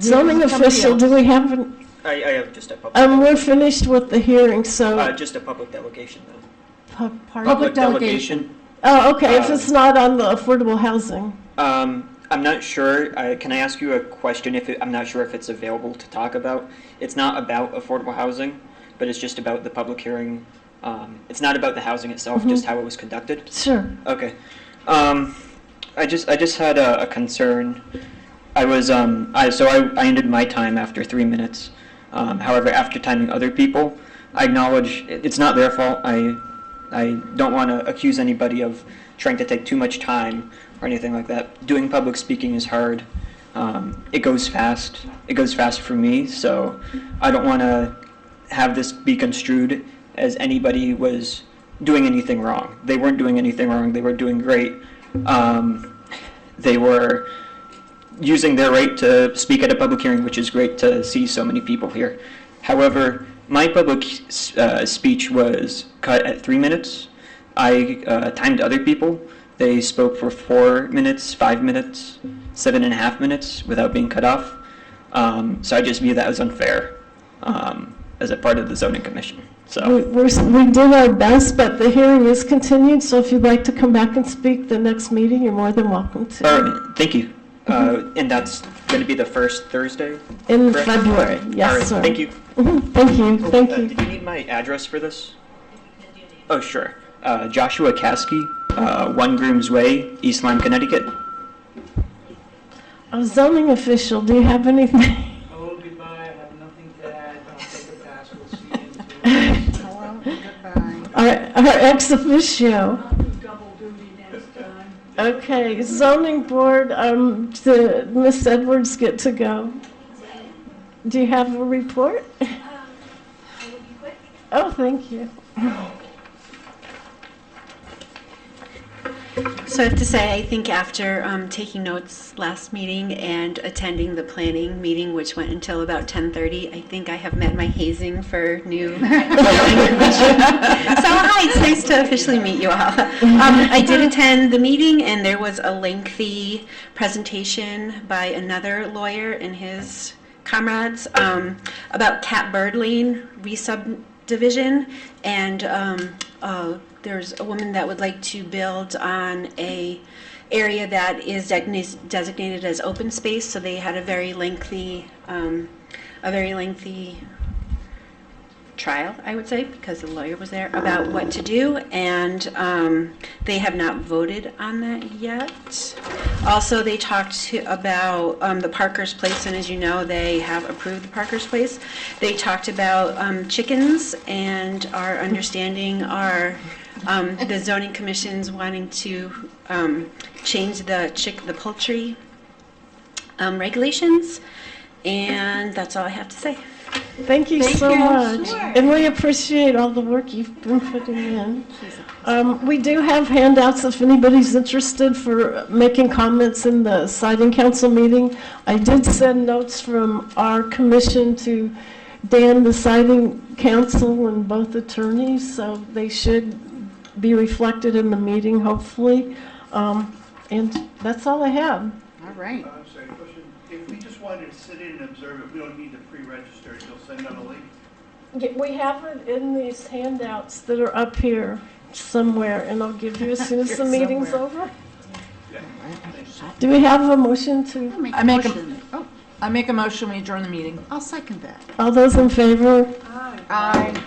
Zoning official, do we have an? I have just a public. We're finished with the hearing, so. Just a public delegation, though. Public delegation. Oh, okay, if it's not on the affordable housing. I'm not sure. Can I ask you a question? I'm not sure if it's available to talk about. It's not about affordable housing, but it's just about the public hearing. It's not about the housing itself, just how it was conducted. Sure. Okay. I just had a concern. I was I ended my time after 3 minutes. However, after timing other people, I acknowledge it's not their fault. I don't want to accuse anybody of trying to take too much time or anything like that. Doing public speaking is hard. It goes fast. It goes fast for me, so I don't want to have this be construed as anybody was doing anything wrong. They weren't doing anything wrong. They were doing great. They were using their right to speak at a public hearing, which is great to see so many people here. However, my public speech was cut at 3 minutes. I timed other people. They spoke for 4 minutes, 5 minutes, 7.5 minutes without being cut off. So I just view that as unfair as a part of the zoning commission. So We did our best, but the hearing is continued, so if you'd like to come back and speak the next meeting, you're more than welcome to. Thank you. And that's going to be the first Thursday? In correct? February, yes, All right, sir. thank you. Thank you, thank you. Did you need my address for this? Oh, sure. Joshua Caskey, 1 Grooms Way, East Lyme, Connecticut. A zoning official, do you have anything? Hello, goodbye. I have nothing to add. I'll take a pass. We'll see you. Hello, goodbye. Our ex officio. Double duty next time. Okay, zoning board, did Miss Edwards get to go? Do you have a report? I will be quick. Oh, thank you. So I have to say, I think after taking notes last meeting and attending the planning meeting, which went until about 10:30, I think I have met my hazing for new planning commission. So hi, it's nice to officially meet you all. I did attend the meeting, and there was a lengthy presentation by another lawyer and his comrades about Cat Bird Lane re-subdivision, and there's a woman that would like to build on a area that is designated as open space, so they had a very lengthy trial, I would say, because the lawyer was there, about what to do, and they have not voted on that yet. Also, they talked about the Parker's Place, and as you know, they have approved the Parker's Place. They talked about chickens, and our understanding are the zoning commission's wanting to change the poultry regulations, and that's all I have to say. Thank you so much. And we appreciate all the work you've been putting in. We do have handouts if anybody's interested for making comments in the siding council meeting. I did send notes from our commission to Dan, the siding council, and both attorneys, so they should be reflected in the meeting, hopefully. And that's all I have. All right. I'm sorry, question. If we just wanted to sit in and observe it, we don't need to pre-register, you'll send out a link? We have it in these handouts that are up here somewhere, and I'll give you as soon as the meeting's over. Do we have a motion to? I make a motion, we adjourn the meeting. I'll second that. All those in favor? Aye.